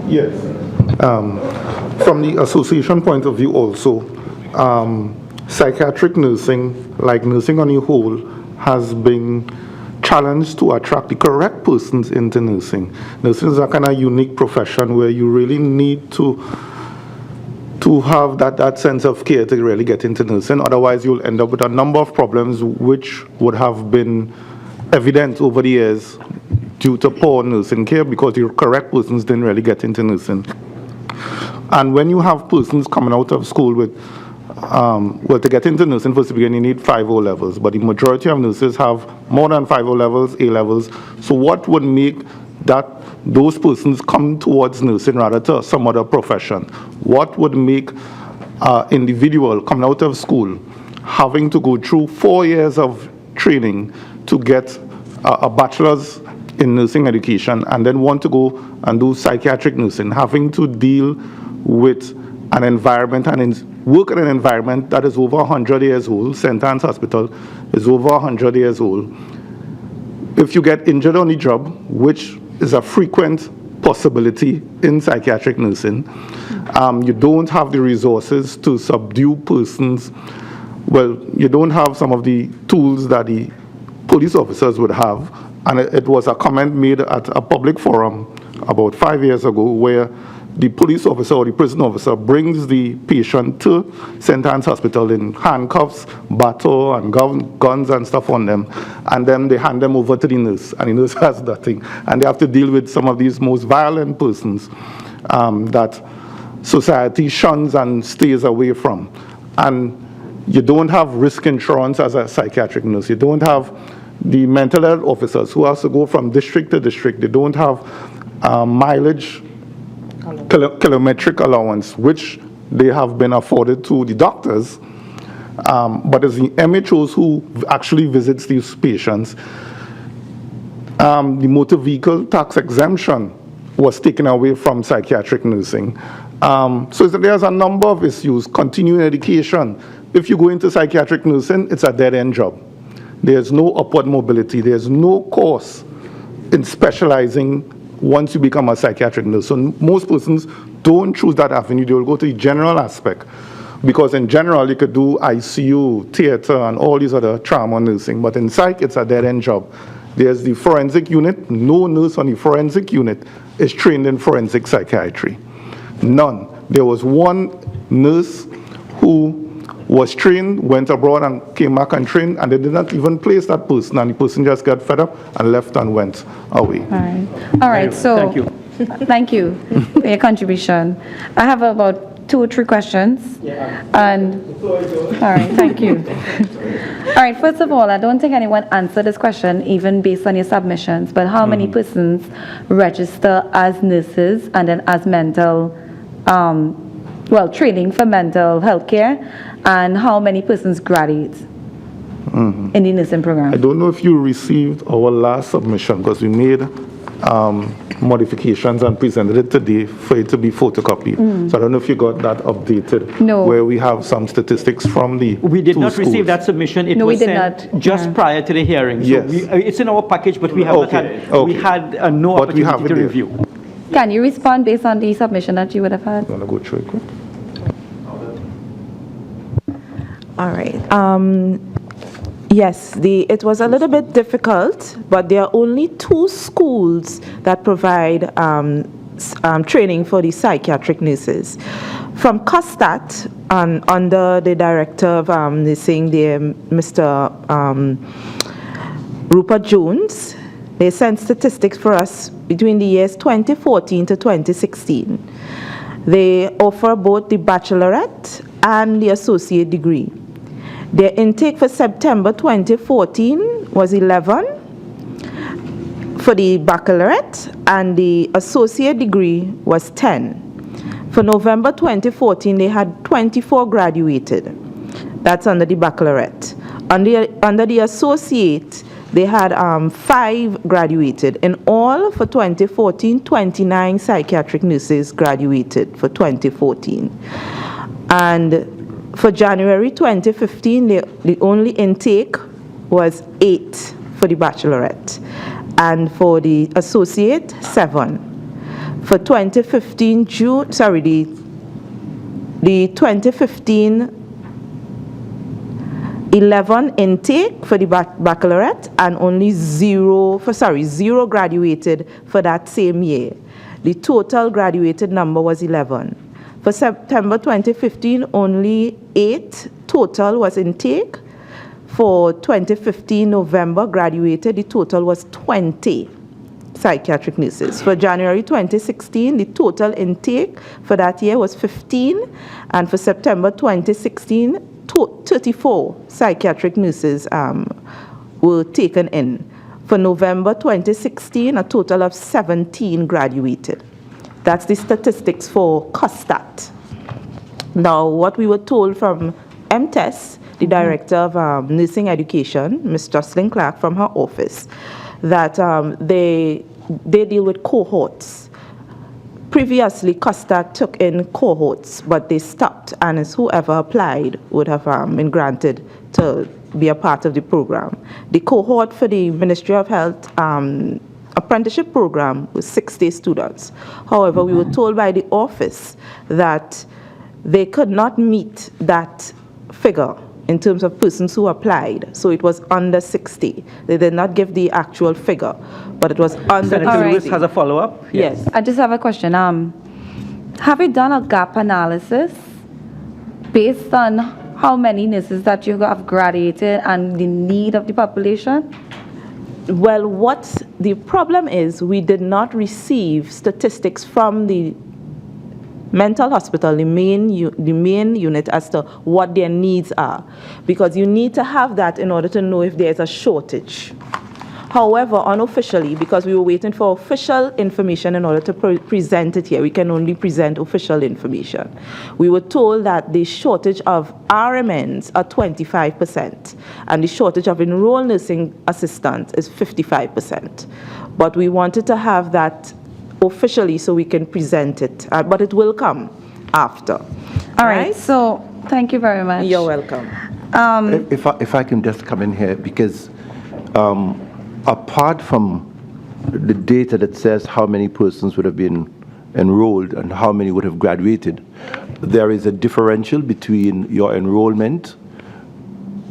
S4: Yes. From the association point of view also, psychiatric nursing, like nursing on the whole, has been challenged to attract the correct persons into nursing. Nursing is a kind of unique profession where you really need to have that sense of care to really get into nursing. Otherwise, you'll end up with a number of problems which would have been evident over the years due to poor nursing care because the correct persons didn't really get into nursing. And when you have persons coming out of school with, well, to get into nursing, first to begin, you need 5 O-levels, but the majority of nurses have more than 5 O-levels, A-levels. So what would make those persons come towards nursing rather to some other profession? What would make an individual coming out of school having to go through 4 years of training to get a bachelor's in nursing education and then want to go and do psychiatric nursing, having to deal with an environment and work in an environment that is over 100 years old. St. Anne's Hospital is over 100 years old. If you get injured on the job, which is a frequent possibility in psychiatric nursing, you don't have the resources to subdue persons. Well, you don't have some of the tools that the police officers would have. And it was a comment made at a public forum about 5 years ago where the police officer or the prison officer brings the patient to St. Anne's Hospital in handcuffs, baton, and guns and stuff on them, and then they hand them over to the nurse, and the nurse has nothing. And they have to deal with some of these most violent persons that society shuns and stays away from. And you don't have risk insurance as a psychiatric nurse. You don't have the mental health officers who have to go from district to district. They don't have mileage, kilometric allowance, which they have been afforded to the doctors, but it's the MHOs who actually visits these patients. The motor vehicle tax exemption was taken away from psychiatric nursing. So there's a number of issues. Continuing education. If you go into psychiatric nursing, it's a dead-end job. There's no upward mobility. There's no course in specializing once you become a psychiatric nurse. So most persons don't choose that avenue. They will go to the general aspect. Because in general, you could do ICU, theater, and all these other trauma nursing. But in psych, it's a dead-end job. There's the forensic unit. No nurse on the forensic unit is trained in forensic psychiatry. None. There was one nurse who was trained, went abroad and came back and trained, and they did not even place that person, and the person just got fed up and left and went away.
S11: All right, so
S1: thank you.
S11: Thank you for your contribution. I have about 2 or 3 questions. And all right, thank you. All right, first of all, I don't think anyone answered this question, even based on your submissions, but how many persons register as nurses and then as mental, training for mental health care, and how many persons graduate in the nursing program?
S4: I don't know if you received our last submission because we made modifications and presented it today for it to be photocopied. So I don't know if you got that updated.
S11: No.
S4: Where we have some statistics from the
S1: We did not
S4: schools.
S1: receive that submission. It
S11: No,
S1: was
S11: we did
S1: sent
S11: not.
S1: just prior to the hearing. So
S4: Yes.
S1: it's in our package, but we have not had, we had no
S4: But we have
S1: opportunity
S4: it
S1: to
S4: there.
S1: review.
S11: Can you respond based on the submission that you would have had?
S4: I'm going to go through it quick.
S2: All right. Yes, it was a little bit difficult, but there are only 2 schools that provide training for the psychiatric nurses. From COSTAT, under the director of nursing there, Mr. Rupert Jones, they sent statistics for us between the years 2014 to 2016. They offer both the baccalaureate and the associate degree. Their intake for September 2014 was 11 for the baccalaureate, and the associate degree was 10. For November 2014, they had 24 graduated. That's under the baccalaureate. Under the associate, they had 5 graduated. In all, for 2014, 29 psychiatric nurses graduated for 2014. And for January 2015, the only intake was 8 for the baccalaureate. and for the associate, 7. For 2015 June, sorry, the 2015 11 intake for the baccalaureate, and only 0 graduated for that same year. The total graduated number was 11. For September 2015, only 8 total was intake. For 2015 November graduated, the total was 20 psychiatric nurses. For January 2016, the total intake for that year was 15, and for September 2016, 34 psychiatric nurses were taken in. For November 2016, a total of 17 graduated. That's the statistics for COSTAT. Now, what we were told from MTES, the Director of Nursing Education, Ms. Jocelyn Clark from her office, that they deal with cohorts. Previously, COSTAT took in cohorts, but they stopped, and it's whoever applied would have been granted to be a part of the program. The cohort for the Ministry of Health apprenticeship program was 60 students. However, we were told by the office that they could not meet that figure in terms of persons who applied, so it was under 60. They did not give the actual figure, but it was under 60.
S1: Senator Lewis has a follow-up?
S2: Yes.
S11: I just have a question. Have you done a gap analysis based on how many nurses that you have graduated and the need of the population?
S2: Well, what the problem is, we did not receive statistics from the mental hospital, the main unit, as to what their needs are, because you need to have that in order to know if there's a shortage. However, unofficially, because we were waiting for official information in order to present it here, we can only present official information. We were told that the shortage of RMNs are 25%, and the shortage of enrolled nursing assistants is 55%. But we wanted to have that officially so we can present it, but it will come after.
S11: All right, so thank you very much.
S2: You're welcome.
S6: If I can just come in here, because apart from the data that says how many persons would have been enrolled and how many would have graduated, there is a differential between your enrollment,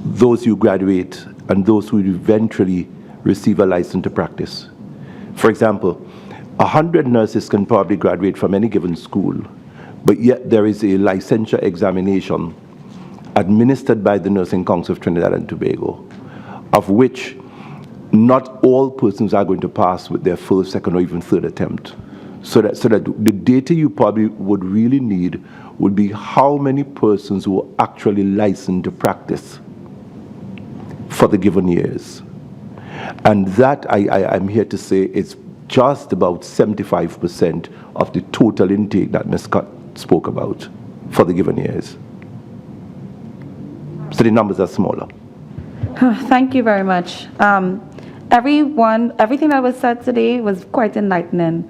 S6: those who graduate, and those who eventually receive a license to practice. For example, 100 nurses can probably graduate from any given school, but yet there is a licensure examination administered by the Nursing Council of Trinidad and Tobago, of which not all persons are going to pass with their first, second, or even third attempt. So that the data you probably would really need would be how many persons who are actually licensed to practice for the given years. And that, I'm here to say, is just about 75% of the total intake that Ms. Scott spoke about for the given years. So the numbers are smaller.
S11: Thank you very much. Everything that was said today was quite enlightening,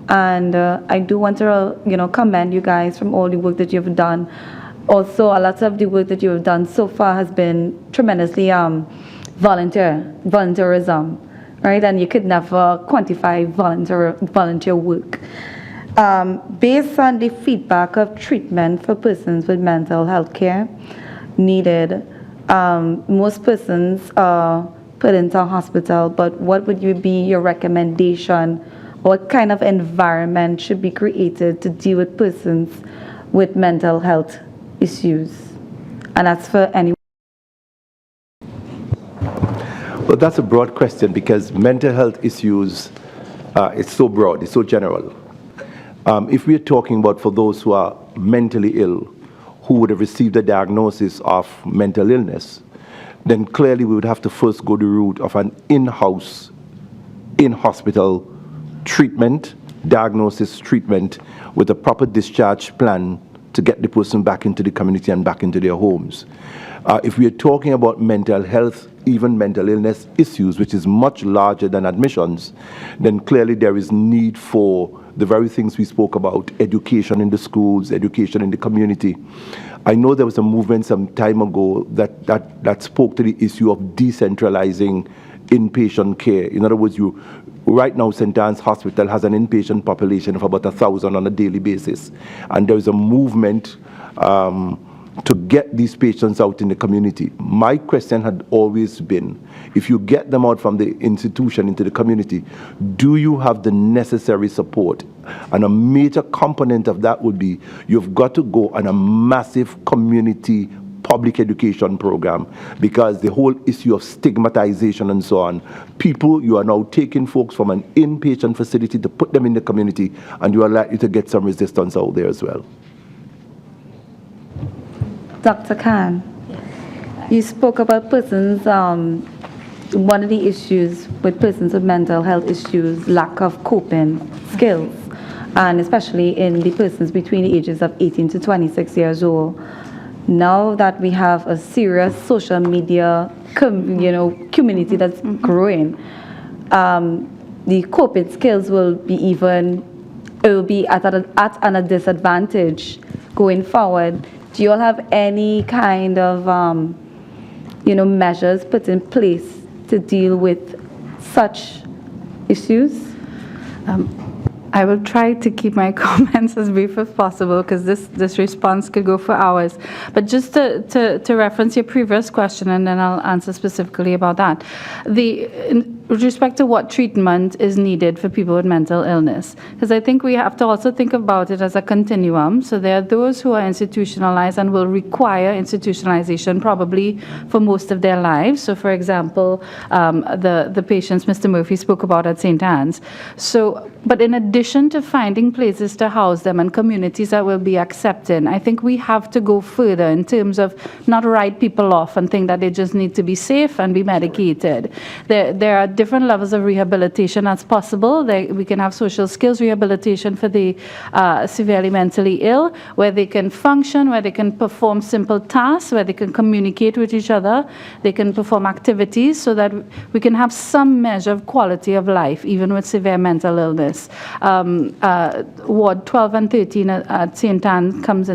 S11: and I do want to, commend you guys from all the work that you've done. Also, a lot of the work that you've done so far has been tremendously volunteerism, right? And you could never quantify volunteer work. Based on the feedback of treatment for persons with mental health care needed, most persons are put into a hospital, but what would be your recommendation? What kind of environment should be created to deal with persons with mental health issues? And that's for anyone.
S6: Well, that's a broad question, because mental health issues, it's so broad, it's so general. If we're talking about for those who are mentally ill, who would have received a diagnosis of mental illness, then clearly we would have to first go the route of an in-house, in-hospital treatment, diagnosis, treatment, with a proper discharge plan to get the person back into the community and back into their homes. If we are talking about mental health, even mental illness issues, which is much larger than admissions, then clearly there is need for the very things we spoke about: education in the schools, education in the community. I know there was a movement some time ago that spoke to the issue of decentralizing inpatient care. In other words, right now, St. Anne's Hospital has an inpatient population of about 1,000 on a daily basis. And there's a movement to get these patients out in the community. My question had always been, if you get them out from the institution into the community, do you have the necessary support? And a major component of that would be, you've got to go on a massive community public education program, because the whole issue of stigmatization and so on, you are now taking folks from an inpatient facility to put them in the community, and you are likely to get some resistance out there as well.
S11: Dr. Khan, you spoke about persons, one of the issues with persons with mental health issues, lack of coping skills, and especially in the persons between the ages of 18 to 26 years old. Now that we have a serious social media community that's growing, the coping skills will be at a disadvantage going forward. Do you all have any kind of measures put in place to deal with such issues?
S5: I will try to keep my comments as brief as possible, because this response could go for hours. But just to reference your previous question, and then I'll answer specifically about that. With respect to what treatment is needed for people with mental illness, because I think we have to also think about it as a continuum. So there are those who are institutionalized and will require institutionalization probably for most of their lives. So for example, the patients Mr. Murphy spoke about at St. Anne's. So, but in addition to finding places to house them and communities that will be accepting, I think we have to go further in terms of not write people off and think that they just need to be safe and be medicated. There are different levels of rehabilitation that's possible. We can have social skills rehabilitation for the severely mentally ill, where they can function, where they can perform simple tasks, where they can communicate with each other, they can perform activities, so that we can have some measure of quality of life, even with severe mental illness. Ward 12 and 13 at St. Anne comes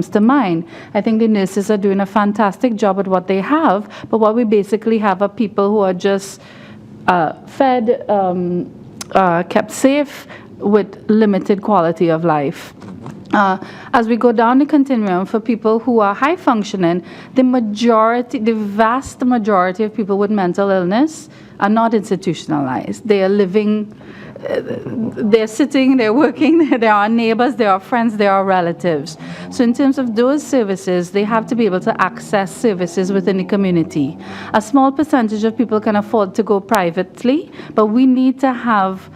S5: to mind. I think the nurses are doing a fantastic job at what they have, but what we basically have are people who are just fed, kept safe, with limited quality of life. As we go down the continuum, for people who are high functioning, the vast majority of people with mental illness are not institutionalized. They are living, they're sitting, they're working, there are neighbors, there are friends, there are relatives. So in terms of those services, they have to be able to access services within the community. A small percentage of people can afford to go privately, but we need to have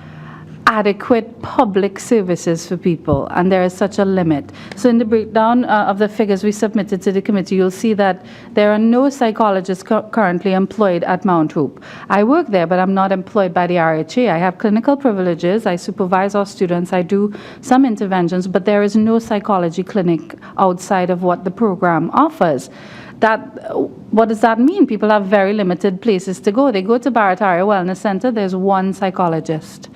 S5: adequate public services for people, and there is such a limit. So in the breakdown of the figures we submitted to the committee, you'll see that there are no psychologists currently employed at Mount Hope. I work there, but I'm not employed by the RHA. I have clinical privileges, I supervise our students, I do some interventions, but there is no psychology clinic outside of what the program offers. What does that mean? People have very limited places to go. They go to Barataria Wellness Center, there's one psychologist.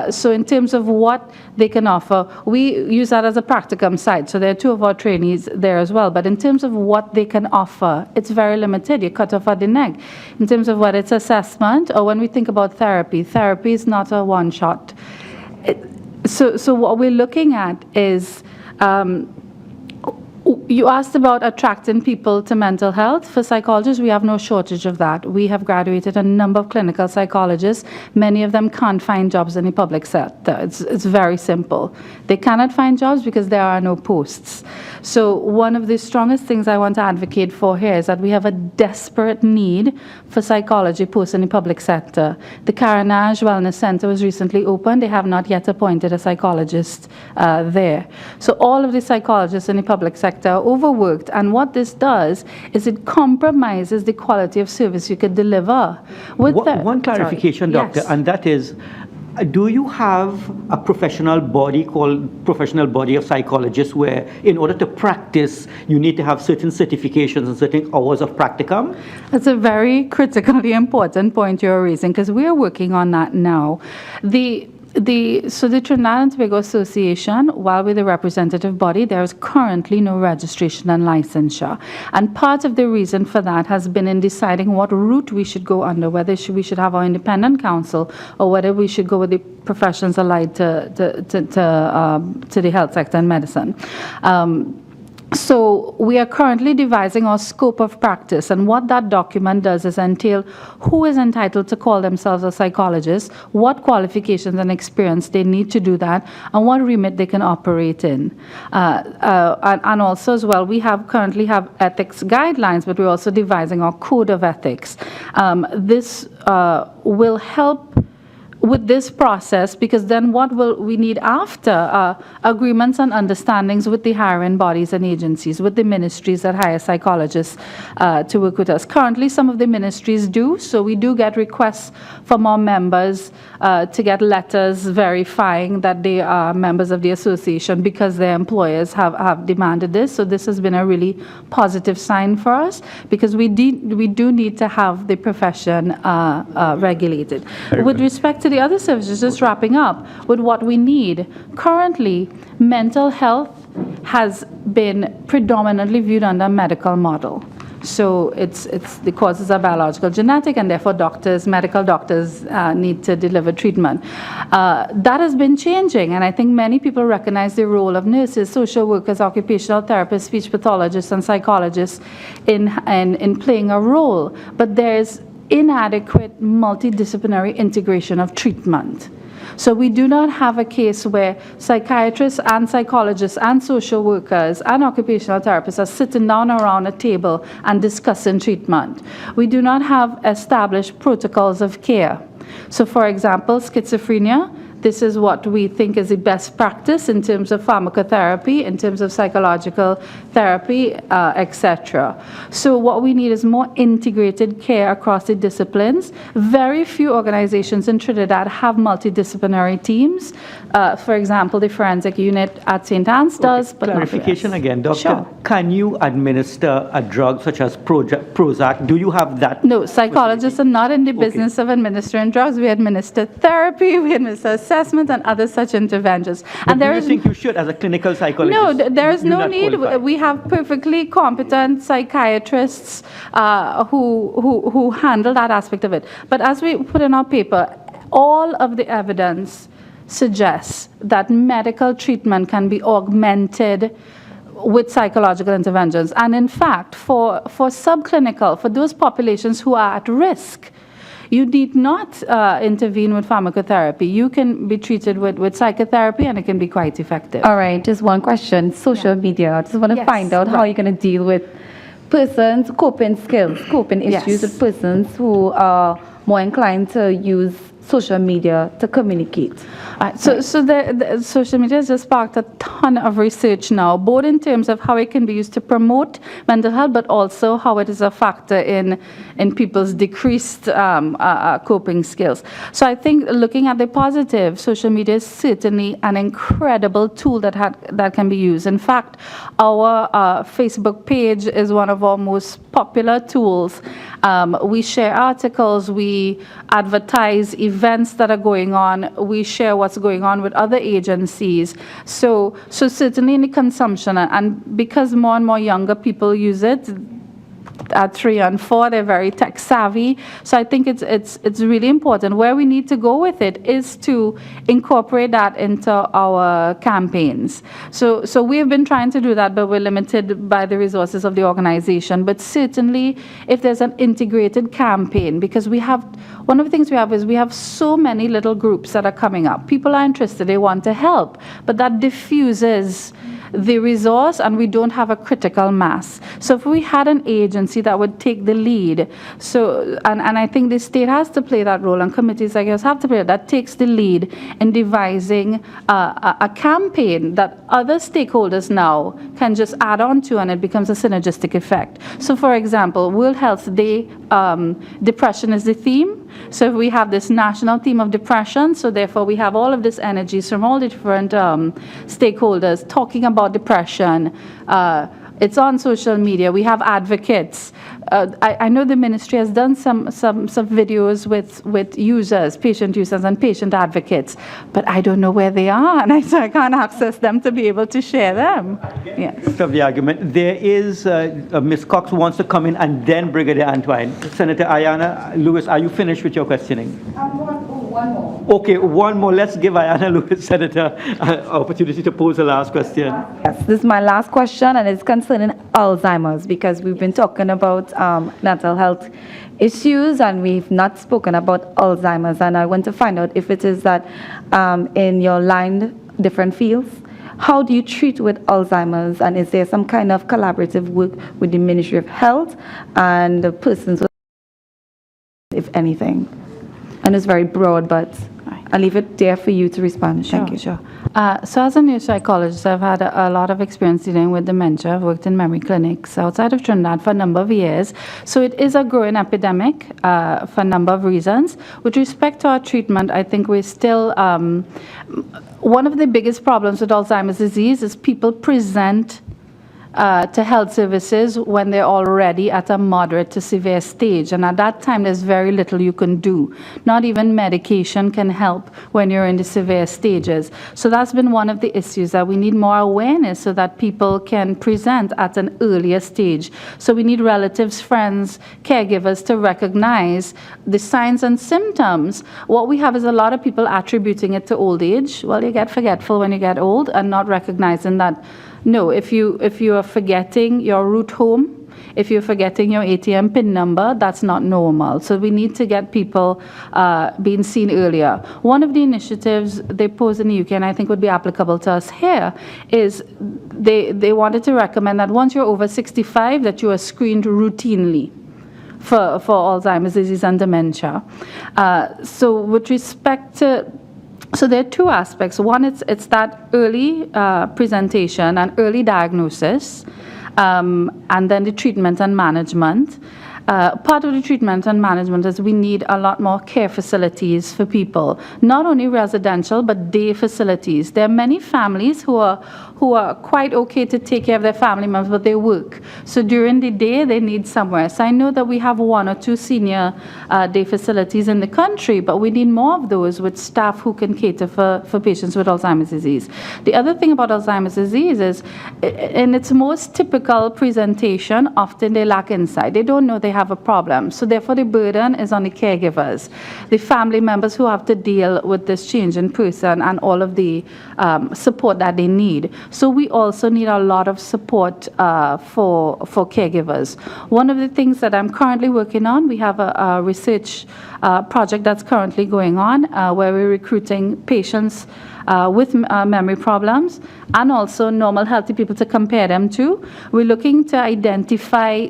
S5: So in terms of what they can offer, we use that as a practicum site. So there are two of our trainees there as well. But in terms of what they can offer, it's very limited. You're cut off at the neck. In terms of what it's assessment, or when we think about therapy is not a one-shot. So what we're looking at is, you asked about attracting people to mental health. For psychologists, we have no shortage of that. We have graduated a number of clinical psychologists. Many of them can't find jobs in the public sector. It's very simple. They cannot find jobs because there are no posts. So one of the strongest things I want to advocate for here is that we have a desperate need for psychology posts in the public sector. The Carenage Wellness Center was recently opened. They have not yet appointed a psychologist there. So all of the psychologists in the public sector are overworked, and what this does is it compromises the quality of service you could deliver.
S1: One clarification, Doctor,
S5: Yes.
S1: and that is, do you have a professional body called Professional Body of Psychologists, where in order to practice, you need to have certain certifications and certain hours of practicum?
S5: That's a very critically important point you're raising, because we are working on that now. the Trinidad and Tobago Association, while we're the representative body, there is currently no registration and licensure. And part of the reason for that has been in deciding what route we should go under, whether we should have our independent council or whether we should go with the professions allied to the health sector and medicine. So we are currently devising our scope of practice, and what that document does is entail who is entitled to call themselves a psychologist, what qualifications and experience they need to do that, and what remit they can operate in. And also as well, we currently have ethics guidelines, but we're also devising our code of ethics. This will help with this process, because then what will we need after agreements and understandings with the hiring bodies and agencies, with the ministries that hire psychologists to work with us. Currently, some of the ministries do, so we do get requests from our members to get letters verifying that they are members of the association because their employers have demanded this. So this has been a really positive sign for us, because we do need to have the profession regulated. With respect to the other services, just wrapping up with what we need. Currently, mental health has been predominantly viewed under a medical model. So it's the causes are biological, genetic, and therefore medical doctors need to deliver treatment. That has been changing, and I think many people recognize the role of nurses, social workers, occupational therapists, speech pathologists, and psychologists in playing a role. But there's inadequate multidisciplinary integration of treatment. So we do not have a case where psychiatrists and psychologists and social workers and occupational therapists are sitting down around a table and discussing treatment. We do not have established protocols of care. So for example, schizophrenia, this is what we think is the best practice in terms of pharmacotherapy, in terms of psychological therapy, etc. So what we need is more integrated care across the disciplines. Very few organizations in Trinidad have multidisciplinary teams. For example, the forensic unit at St. Anne's does, but
S1: clarification
S5: not
S1: again, Doctor.
S5: Sure.
S1: Can you administer a drug such as Prozac? Do you have that?
S5: No, psychologists are not in the business of administering drugs. We administer therapy, we administer assessment, and other such interventions.
S1: But and do you think you should, as a clinical psychologist?
S5: No, there is no need.
S1: Qualified?
S5: We have perfectly competent psychiatrists who handle that aspect of it. But as we put in our paper, all of the evidence suggests that medical treatment can be augmented with psychological interventions. And in fact, for subclinical, for those populations who are at risk, you need not intervene with pharmacotherapy. You can be treated with psychotherapy, and it can be quite effective.
S11: All right, just one question. Social media. I just want to find out how you're going to deal with persons' coping skills, coping issues with persons who are more inclined to use social media to communicate.
S5: So the social media has just sparked a ton of research now, both in terms of how it can be used to promote mental health, but also how it is a factor in people's decreased coping skills. So I think looking at the positive, social media is certainly an incredible tool that can be used. In fact, our Facebook page is one of our most popular tools. We share articles, we advertise events that are going on, we share what's going on with other agencies. So certainly in the consumption, and because more and more younger people use it, at 3 and 4, they're very tech savvy. So I think it's really important. Where we need to go with it is to incorporate that into our campaigns. So we have been trying to do that, but we're limited by the resources of the organization. But certainly, if there's an integrated campaign, because one of the things we have is we have so many little groups that are coming up. People are interested, they want to help, but that diffuses the resource, and we don't have a critical mass. So if we had an agency that would take the lead, and I think the state has to play that role, and committees like yours have to play that takes the lead in devising a campaign that other stakeholders now can just add on to, and it becomes a synergistic effect. So for example, World Health Day, depression is the theme. So if we have this national theme of depression, so therefore we have all of this energies from all the different stakeholders talking about depression, It's on social media. We have advocates. I know the ministry has done some videos with users, patient users and patient advocates, but I don't know where they are, and so I can't access them to be able to share them. Yes.
S1: Of the argument, there is Ms. Cox wants to come in, and then Brigadier Antwine. Senator Ayanna Lewis, are you finished with your questioning?
S11: One more.
S1: Okay, one more. Let's give Ayanna Lewis, Senator, opportunity to pose the last question.
S11: Yes, this is my last question, and it's concerning Alzheimer's, because we've been talking about mental health issues, and we've not spoken about Alzheimer's. And I want to find out if it is that in your line, different fields, how do you treat with Alzheimer's, and is there some kind of collaborative work with the Ministry of Health and the persons, if anything? And it's very broad, but I'll leave it there for you to respond. Thank you.
S5: Sure. So as a neuropsychologist, I've had a lot of experience dealing with dementia. I've worked in memory clinics outside of Trinidad for a number of years. So it is a growing epidemic for a number of reasons. With respect to our treatment, I think we're still, one of the biggest problems with Alzheimer's disease is people present to health services when they're already at a moderate to severe stage. And at that time, there's very little you can do. Not even medication can help when you're in the severe stages. So that's been one of the issues, that we need more awareness so that people can present at an earlier stage. So we need relatives, friends, caregivers to recognize the signs and symptoms. What we have is a lot of people attributing it to old age. Well, you get forgetful when you get old, and not recognizing that, no, if you are forgetting your route home, if you're forgetting your ATM PIN number, that's not normal. So we need to get people being seen earlier. One of the initiatives they posed in the UK, and I think would be applicable to us here, is they wanted to recommend that once you're over 65, that you are screened routinely for Alzheimer's disease and dementia. So with respect to, so there are two aspects. One, it's that early presentation and early diagnosis, and then the treatment and management. Part of the treatment and management is we need a lot more care facilities for people, not only residential, but day facilities. There are many families who are quite okay to take care of their family members, but they work. So during the day, they need somewhere. So I know that we have 1 or 2 senior day facilities in the country, but we need more of those with staff who can cater for patients with Alzheimer's disease. The other thing about Alzheimer's disease is, in its most typical presentation, often they lack insight. They don't know they have a problem. So therefore, the burden is on the caregivers, the family members who have to deal with this change in person and all of the support that they need. So we also need a lot of support for caregivers. One of the things that I'm currently working on, we have a research project that's currently going on where we're recruiting patients with memory problems and also normal healthy people to compare them to. We're looking to identify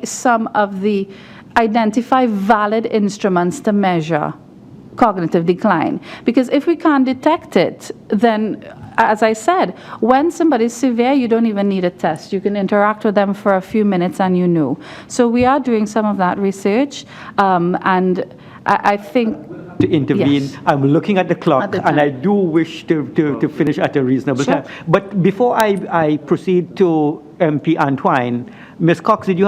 S5: valid instruments to measure cognitive decline. Because if we can't detect it, then, as I said, when somebody's severe, you don't even need a test. You can interact with them for a few minutes and you know. So we are doing some of that research, and I think
S1: to intervene. Yes. I'm looking at the clock, and I do wish to finish at a reasonable time. But before I proceed to MP Antwine, Ms. Cox, did you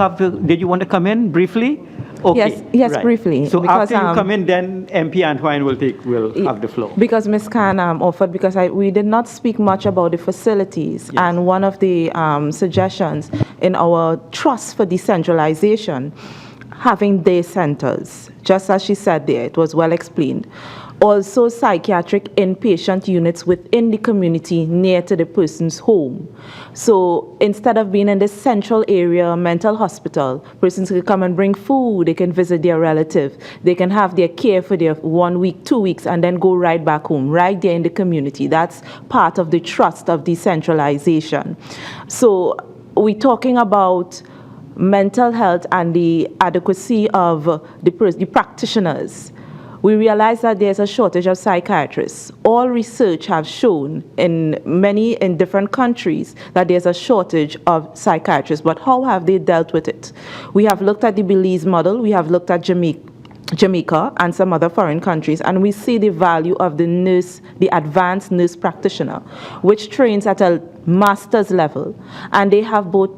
S1: want to come in briefly? Okay.
S2: Yes,
S1: right.
S2: Briefly.
S1: So
S2: because,
S1: after you come in, then MP Antwine will have the floor.
S2: Because Ms. Khan offered, because we did not speak much about the facilities, yes. And one of the suggestions in our trust for decentralization, having day centers, just as she said there, it was well explained. Also psychiatric inpatient units within the community near to the person's home. So instead of being in the central area mental hospital, persons can come and bring food, they can visit their relative, they can have their care for their 1 week, 2 weeks, and then go right back home, right there in the community. That's part of the trust of decentralization. So we're talking about mental health and the adequacy of the practitioners. We realize that there's a shortage of psychiatrists. All research has shown in different countries that there's a shortage of psychiatrists, but how have they dealt with it? We have looked at the Belize model, we have looked at Jamaica and some other foreign countries, and we see the value of the nurse, the advanced nurse practitioner, which trains at a master's level, and they have both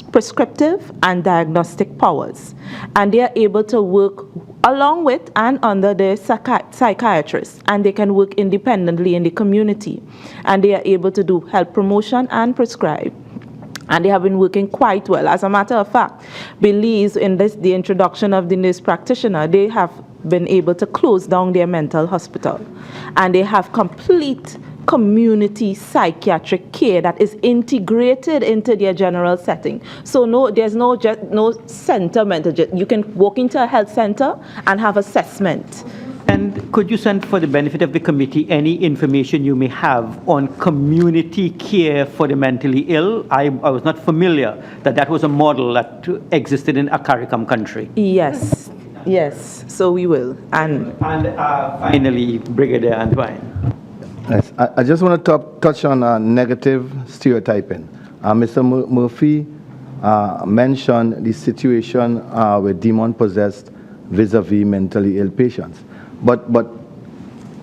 S2: prescriptive and diagnostic powers, and they are able to work along with and under the psychiatrists, and they can work independently in the community, and they are able to do health promotion and prescribe. And they have been working quite well. As a matter of fact, Belize, in the introduction of the nurse practitioner, they have been able to close down their mental hospital. And they have complete community psychiatric care that is integrated into their general setting. So there's no center. You can walk into a health center and have assessment.
S1: And could you send, for the benefit of the committee, any information you may have on community care for the mentally ill? I was not familiar that was a model that existed in a CARICOM country.
S2: Yes, so we will. And
S1: finally, Brigadier Antoine.
S10: Yes, I just want to touch on negative stereotyping. Mr. Murphy mentioned the situation with demon-possessed vis-a-vis mentally ill patients. But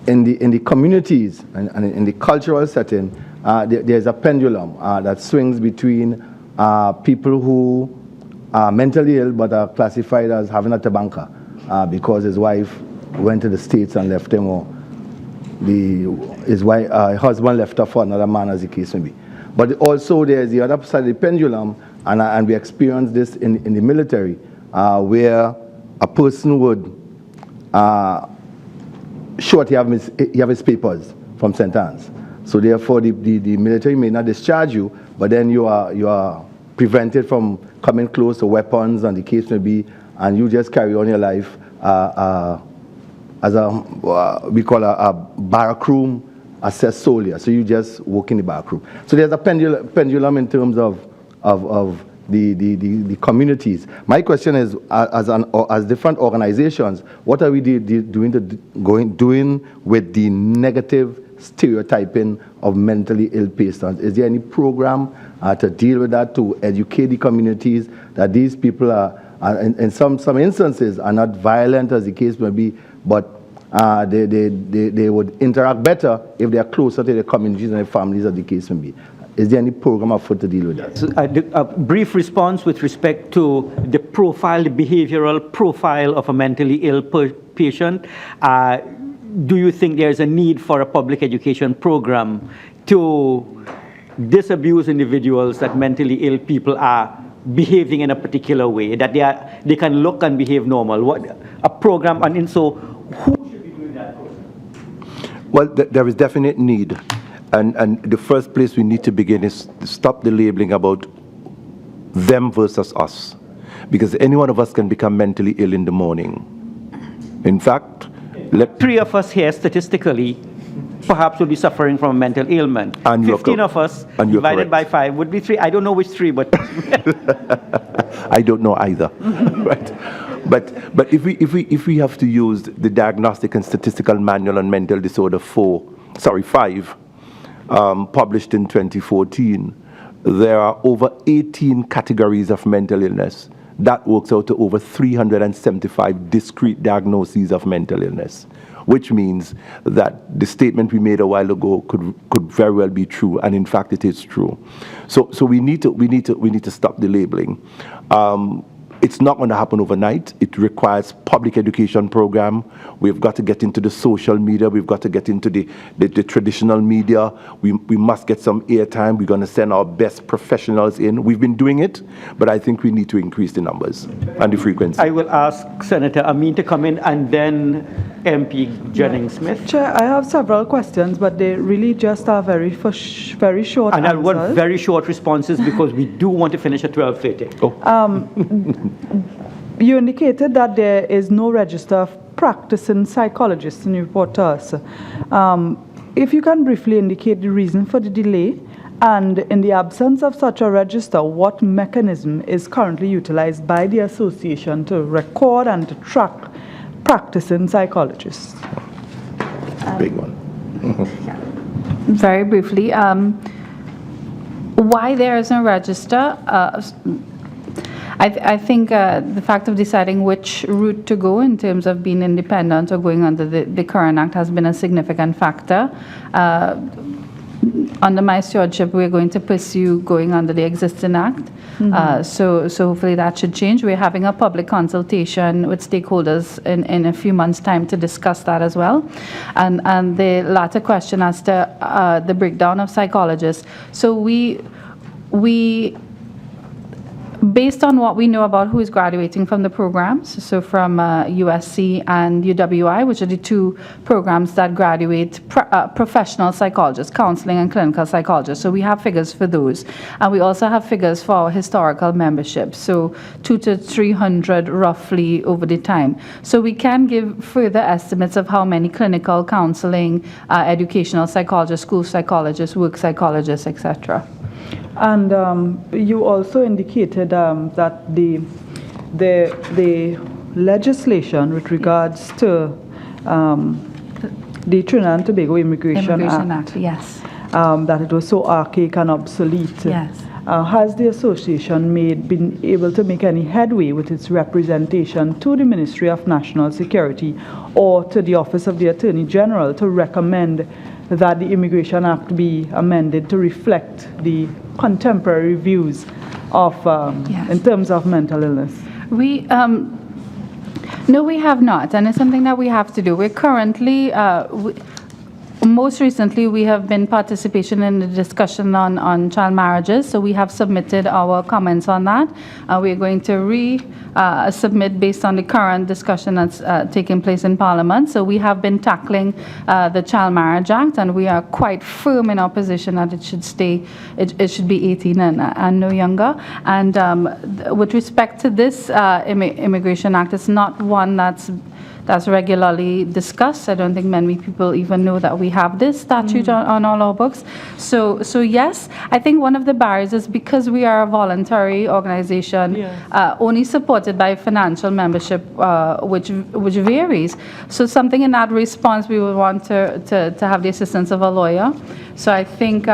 S10: in the communities and in the cultural setting, there's a pendulum that swings between people who are mentally ill but are classified as having a tabanka because his wife went to the States and left him, or his husband left her for another man, as the case may be. But also there's the other side of the pendulum, and we experienced this in the military, where a person would show he have his papers from St. Anne's. So therefore the military may not discharge you, but then you are prevented from coming close to weapons, and the case may be, and you just carry on your life as we call a barrack room assessed soldier. So you just work in the barrack room. So there's a pendulum in terms of the communities. My question is, as different organizations, what are we doing with the negative stereotyping of mentally ill patients? Is there any program to deal with that, to educate the communities that these people are, in some instances, are not violent, as the case may be, but they would interact better if they are closer to their communities and their families, as the case may be? Is there any program afoot to deal with that?
S1: So, a brief response with respect to the behavioral profile of a mentally ill patient. Do you think there's a need for a public education program to disabuse individuals that mentally ill people are behaving in a particular way, that they can look and behave normal? What a program, and so who should be doing that program?
S6: Well, there is definite need. And the first place we need to begin is to stop the labeling about them versus us. Because any one of us can become mentally ill in the morning. In fact,
S1: three of us here statistically perhaps would be suffering from a mental ailment. And 15 of us divided by 5 would be 3. I don't know which 3, but
S6: I don't know either. Right. But if we have to use the Diagnostic and Statistical Manual on Mental Disorder 5, published in 2014, there are over 18 categories of mental illness. That works out to over 375 discrete diagnoses of mental illness, which means that the statement we made a while ago could very well be true, and in fact it is true. So we need to stop the labeling. It's not going to happen overnight. It requires public education program. We've got to get into the social media. We've got to get into the traditional media. We must get some airtime. We're going to send our best professionals in. We've been doing it, but I think we need to increase the numbers and the frequency.
S1: I will ask Senator Amin to come in, and then MP Jennings-Smith.
S9: Chair, I have several questions, but they really just are very short
S1: and
S9: answers.
S1: I want very short responses because we do want to finish at 12:30.
S9: You indicated that there is no register of practicing psychologists in your report to us. If you can briefly indicate the reason for the delay, and in the absence of such a register, what mechanism is currently utilized by the association to record and to track practicing psychologists?
S6: Big one.
S5: Very briefly, why there is no register? I think the fact of deciding which route to go in terms of being independent or going under the current act has been a significant factor. under my stewardship, we're going to pursue going under the existing act. So hopefully that should change. We're having a public consultation with stakeholders in a few months' time to discuss that as well. And the latter question as to the breakdown of psychologists. So we based on what we know about who is graduating from the programs, so from USC and UWI, which are the two programs that graduate professional psychologists, counseling and clinical psychologists. So we have figures for those. And we also have figures for our historical membership, so 200 to 300 roughly over the time. So we can give further estimates of how many clinical counseling, educational psychologists, school psychologists, work psychologists, etc.
S9: And you also indicated that the legislation with regards to the Trinidad and Tobago Immigration Act,
S5: yes,
S9: that it was so archaic and obsolete.
S5: Yes.
S9: Has the association been able to make any headway with its representation to the Ministry of National Security or to the Office of the Attorney General to recommend that the Immigration Act be amended to reflect the contemporary views of, in terms of mental illness?
S5: No, we have not, and it's something that we have to do. We're currently, most recently, we have been participation in the discussion on child marriages, so we have submitted our comments on that. We're going to submit based on the current discussion that's taking place in Parliament. So we have been tackling the Child Marriage Act, and we are quite firm in our position that it should stay, it should be 18 and no younger. And with respect to this Immigration Act, it's not one that's regularly discussed. I don't think many people even know that we have this statute on all our books. So yes, I think one of the barriers is because we are a voluntary organization, only supported by financial membership, which varies. So something in that response, we would want to have the assistance of a lawyer. So I think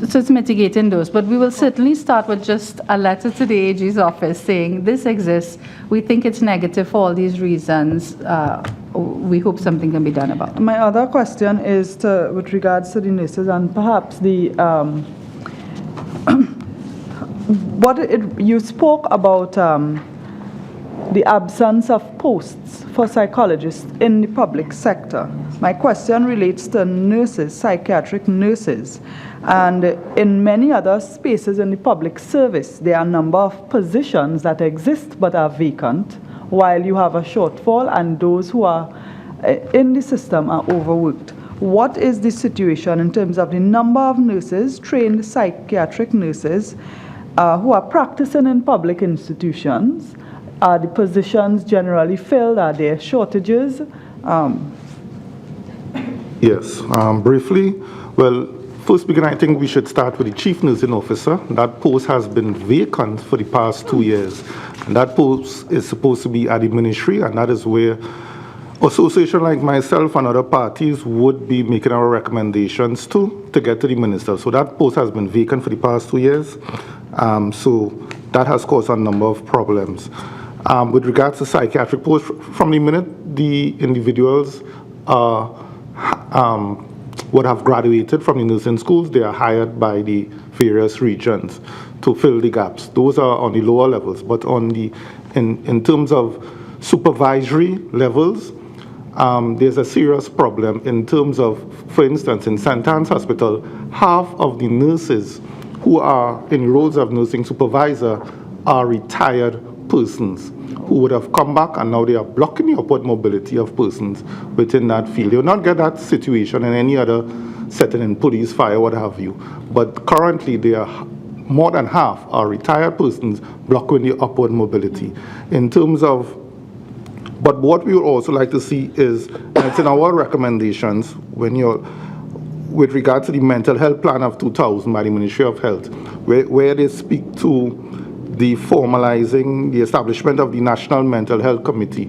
S5: so it's mitigating those, but we will certainly start with just a letter to the AG's office saying this exists. We think it's negative for all these reasons. We hope something can be done about it.
S9: My other question is with regards to the nurses and perhaps the you spoke about the absence of posts for psychologists in the public sector. My question relates to nurses, psychiatric nurses. And in many other spaces in the public service, there are a number of positions that exist but are vacant, while you have a shortfall and those who are in the system are overworked. What is the situation in terms of the number of nurses, trained psychiatric nurses, who are practicing in public institutions? Are the positions generally filled? Are there shortages?
S4: Yes, briefly, well, first begin, I think we should start with the Chief Nursing Officer. That post has been vacant for the past 2 years. And that post is supposed to be at the ministry, and that is where association like myself and other parties would be making our recommendations to get to the minister. So that post has been vacant for the past 2 years. So that has caused a number of problems. With regards to psychiatric posts, from the minute the individuals would have graduated from the nursing schools, they are hired by the various regions to fill the gaps. Those are on the lower levels, but on the in terms of supervisory levels, there's a serious problem in terms of, for instance, in St. Anne's Hospital, half of the nurses who are in roles of nursing supervisor are retired persons who would have come back, and now they are blocking the upward mobility of persons within that field. You will not get that situation in any other setting, in police, fire, what have you. But currently, they are more than half are retired persons blocking the upward mobility. In terms of, but what we would also like to see is, and it's in our recommendations, when you're, with regard to the mental health plan of 2000 by the Ministry of Health, where they speak to the formalizing the establishment of the National Mental Health Committee,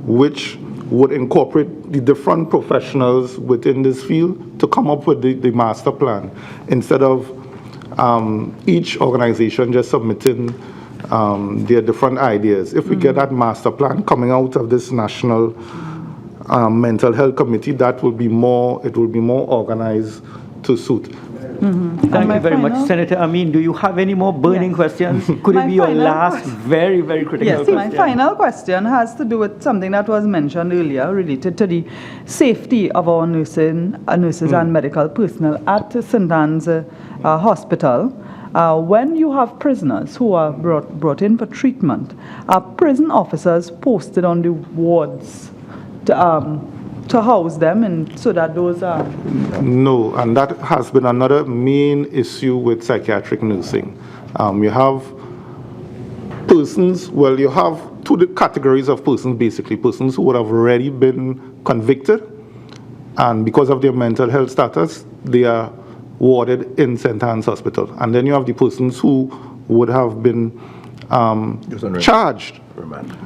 S4: which would incorporate the different professionals within this field to come up with the master plan, instead of each organization just submitting their different ideas. If we get that master plan coming out of this national mental health committee, that will be more organized to suit.
S1: Thank you very much, Senator Amin. Do you have any more burning questions? Could it be your last very, very critical
S9: Yes,
S1: question?
S9: my final question has to do with something that was mentioned earlier related to the safety of our nurses and medical personnel at St. Anne's Hospital. When you have prisoners who are brought in for treatment, are prison officers posted on the wards to house them, and so that those are...
S4: No, and that has been another main issue with psychiatric nursing. You have persons, well, you have two categories of persons, basically. Persons who would have already been convicted, and because of their mental health status, they are warded in St. Anne's Hospital. And then you have the persons who would have been charged.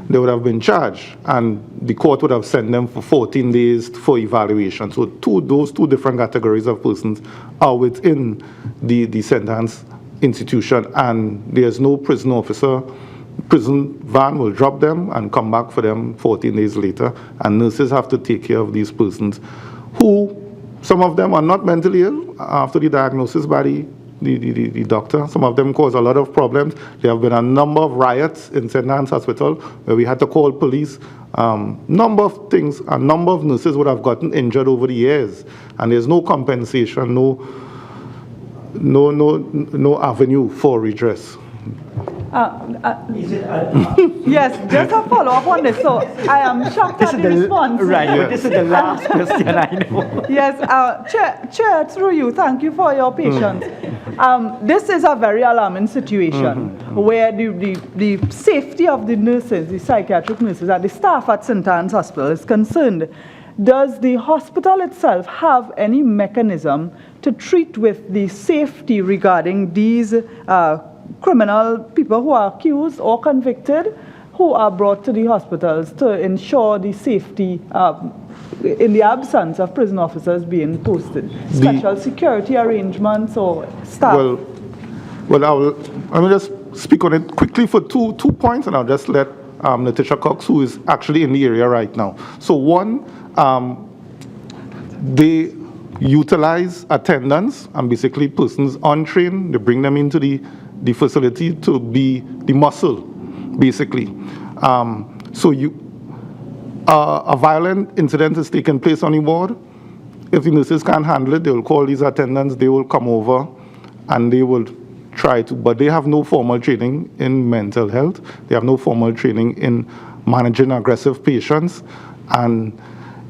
S4: They would have been charged, and the court would have sent them for 14 days for evaluation. So those two different categories of persons are within the St. Anne's institution, and there's no prison officer. Prison van will drop them and come back for them 14 days later, and nurses have to take care of these persons who, some of them are not mentally ill after the diagnosis by the doctor. Some of them cause a lot of problems. There have been a number of riots in St. Anne's Hospital where we had to call police. Number of things, a number of nurses would have gotten injured over the years, and there's no compensation, no avenue for redress.
S9: Yes, just a follow-up on this. So I am shocked at the response.
S1: Right, but this is the last question, I know.
S9: Yes, Chair, through you, thank you for your patience. This is a very alarming situation where the safety of the nurses, the psychiatric nurses, and the staff at St. Anne's Hospital is concerned. Does the hospital itself have any mechanism to treat with the safety regarding these criminal people who are accused or convicted, who are brought to the hospitals to ensure the safety in the absence of prison officers being posted? Special security arrangements or staff?
S4: Well, I will just speak on it quickly for two points, and I'll just let Natasha Cox, who is actually in the area right now. So one, they utilize attendants and basically persons untrained. They bring them into the facility to be the muscle, basically. So a violent incident is taking place on the ward. If the nurses can't handle it, they will call these attendants, they will come over, and they will try to, but they have no formal training in mental health. They have no formal training in managing aggressive patients, and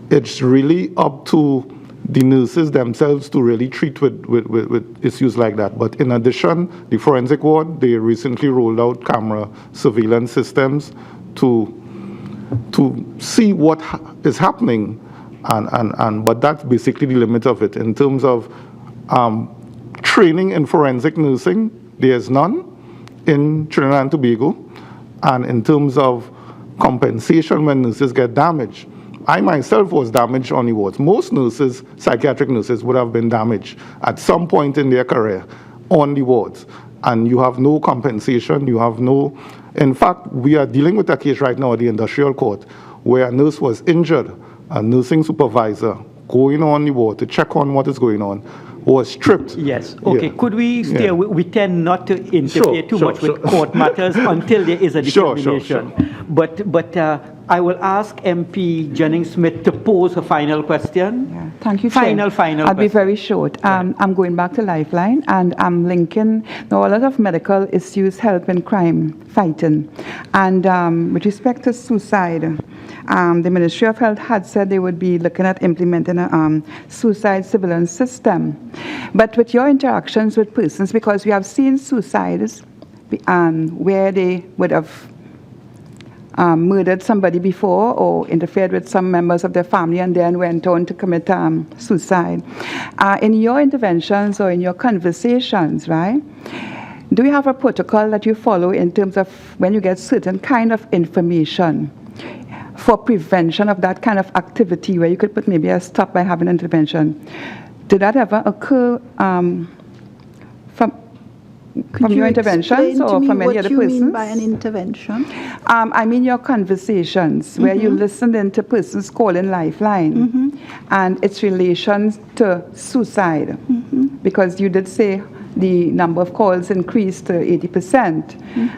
S4: it's really up to the nurses themselves to really treat with issues like that. But in addition, the forensic ward, they recently rolled out camera surveillance systems to see what is happening, but that's basically the limit of it. In terms of training in forensic nursing, there's none in Trinidad and Tobago, and in terms of compensation when nurses get damaged, I myself was damaged on the wards. Most nurses, psychiatric nurses, would have been damaged at some point in their career on the wards. And you have no compensation, you have no... In fact, we are dealing with a case right now at the industrial court where a nurse was injured, a nursing supervisor going on the ward to check on what is going on, was stripped.
S1: Yes, okay. Could we stay, we tend not to interfere too much with court matters until there is a determination. But I will ask MP Jennings-Smith to pose a final question.
S8: Yeah. Thank you,
S1: Final
S8: I'll be very short. I'm going back to Lifeline, and I'm linking, now a lot of medical issues help in crime fighting. And with respect to suicide, the Ministry of Health had said they would be looking at implementing a suicide surveillance system. But with your interactions with persons, because we have seen suicides where they would have murdered somebody before or interfered with some members of their family and then went on to commit suicide. In your interventions or in your conversations, right, do you have a protocol that you follow in terms of when you get certain kind of information for prevention of that kind of activity where you could put maybe a stop by having intervention? Did that ever occur from from your interventions or from any other persons?
S7: What you mean by an intervention?
S8: I mean your conversations where you listened into persons calling Lifeline and its relations to suicide. Because you did say the number of calls increased to 80%.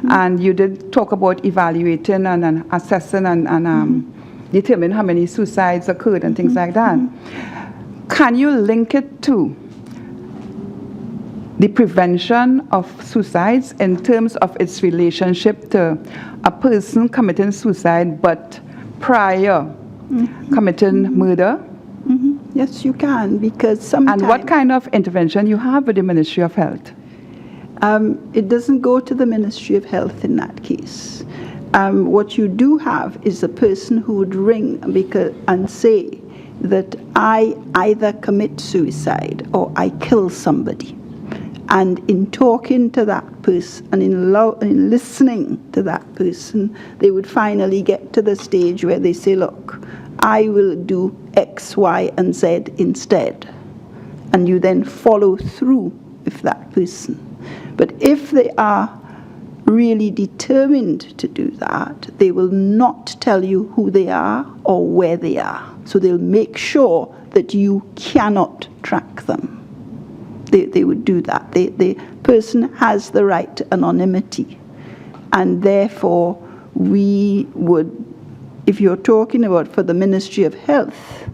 S8: And you did talk about evaluating and assessing and determine how many suicides occurred and things like that. Can you link it to the prevention of suicides in terms of its relationship to a person committing suicide but prior committing murder?
S7: Yes, you can, because sometimes...
S8: And what kind of intervention you have with the Ministry of Health?
S7: It doesn't go to the Ministry of Health in that case. What you do have is a person who would ring and say that I either commit suicide or I kill somebody. And in talking to that person and in listening to that person, they would finally get to the stage where they say, look, I will do X, Y, and Z instead. And you then follow through with that person. But if they are really determined to do that, they will not tell you who they are or where they are. So they'll make sure that you cannot track them. They would do that. The person has the right to anonymity. And therefore, we would, if you're talking about for the Ministry of Health,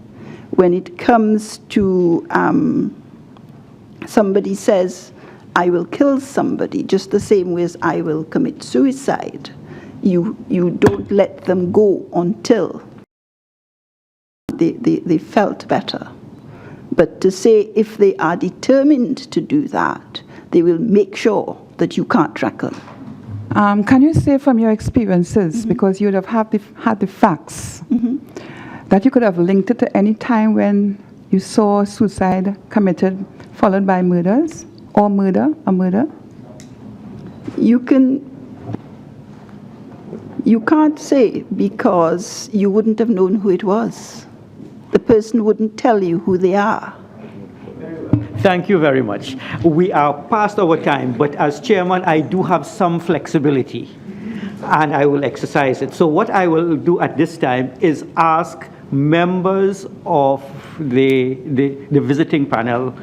S7: when it comes to somebody says, I will kill somebody, just the same way as I will commit suicide, you don't let them go until they felt better. But to say if they are determined to do that, they will make sure that you can't track them.
S8: Can you say from your experiences, because you would have had the facts, that you could have linked it to any time when you saw suicide committed followed by murders or murder?
S7: You can't say because you wouldn't have known who it was. The person wouldn't tell you who they are.
S1: Thank you very much. We are past our time, but as chairman, I do have some flexibility, and I will exercise it. So what I will do at this time is ask members of the visiting panel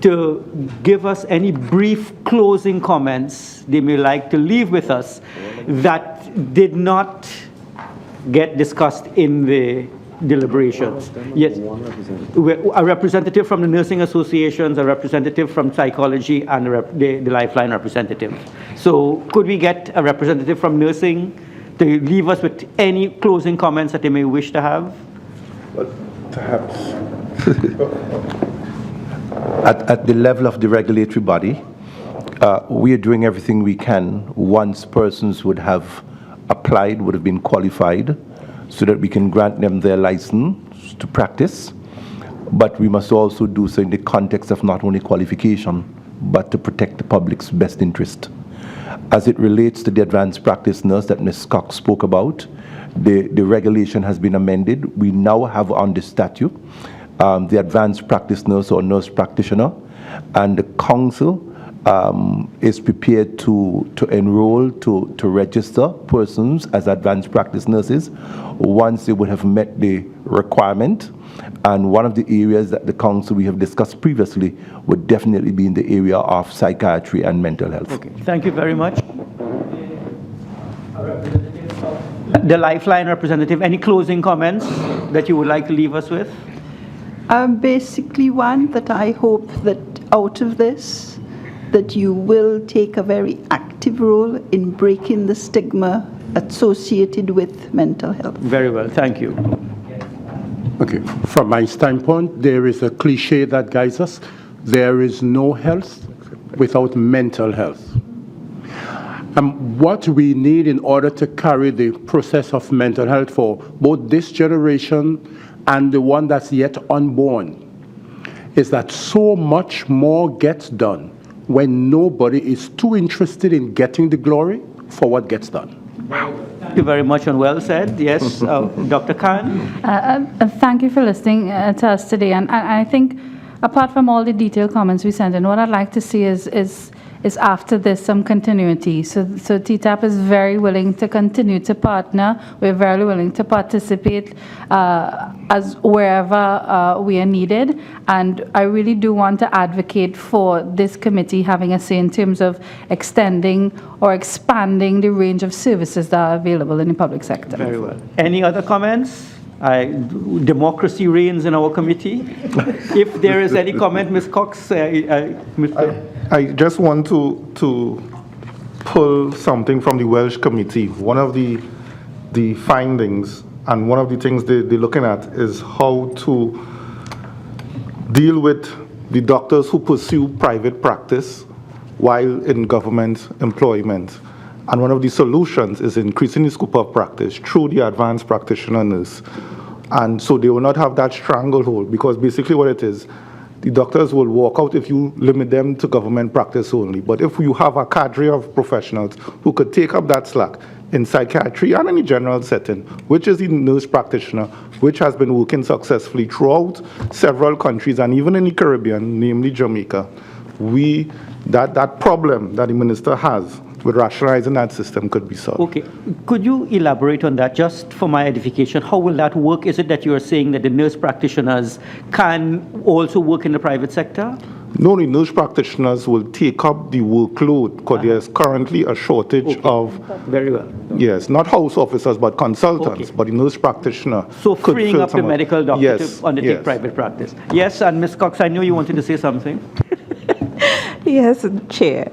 S1: to give us any brief closing comments they may like to leave with us that did not get discussed in the deliberations. Yes, a representative from the nursing associations, a representative from psychology, and the Lifeline representative. So could we get a representative from nursing to leave us with any closing comments that they may wish to have?
S4: But perhaps.
S6: At the level of the regulatory body, we are doing everything we can once persons would have applied, would have been qualified, so that we can grant them their license to practice. But we must also do so in the context of not only qualification, but to protect the public's best interest. As it relates to the advanced practice nurse that Ms. Cox spoke about, the regulation has been amended. We now have on the statute the advanced practice nurse or nurse practitioner, and the council is prepared to enroll, to register persons as advanced practice nurses once they would have met the requirement. And one of the areas that the council we have discussed previously would definitely be in the area of psychiatry and mental health.
S1: Okay, thank you very much. The Lifeline representative, any closing comments that you would like to leave us with?
S7: Basically one, that I hope that out of this, that you will take a very active role in breaking the stigma associated with mental health.
S1: Very well, thank you.
S3: Okay, from my standpoint, there is a cliche that guides us. There is no health without mental health. What we need in order to carry the process of mental health for both this generation and the one that's yet unborn is that so much more gets done when nobody is too interested in getting the glory for what gets done.
S1: Thank you very much, and well said. Yes, Dr. Khan?
S5: Thank you for listening to us today. And I think, apart from all the detailed comments we sent in, what I'd like to see is is after this some continuity. So TTAP is very willing to continue to partner. We're very willing to participate as wherever we are needed. And I really do want to advocate for this committee having a say in terms of extending or expanding the range of services that are available in the public sector.
S1: Very well. Any other comments? Democracy reigns in our committee. If there is any comment, Ms. Cox.
S4: I just want to pull something from the Welsh committee. One of the findings and one of the things they're looking at is how to deal with the doctors who pursue private practice while in government employment. And one of the solutions is increasing the scope of practice through the advanced practitioner nurse. And so they will not have that stranglehold, because basically what it is, the doctors will walk out if you limit them to government practice only. But if you have a cadre of professionals who could take up that slack in psychiatry and in a general setting, which is the nurse practitioner, which has been working successfully throughout several countries and even in the Caribbean, namely Jamaica, that problem that the minister has with rationalizing that system could be solved.
S1: Okay. Could you elaborate on that, just for my edification? How will that work? Is it that you are saying that the nurse practitioners can also work in the private sector?
S4: No, the nurse practitioners will take up the workload, because there's currently a shortage of...
S1: Very well.
S4: Yes, not house officers, but consultants, but the nurse practitioner.
S1: So
S4: could
S1: freeing
S4: fill
S1: up the
S4: some of-
S1: medical doctor
S4: Yes,
S1: to undertake private practice. Yes, and Ms. Cox, I know you wanted to say something.
S2: Yes, Chair.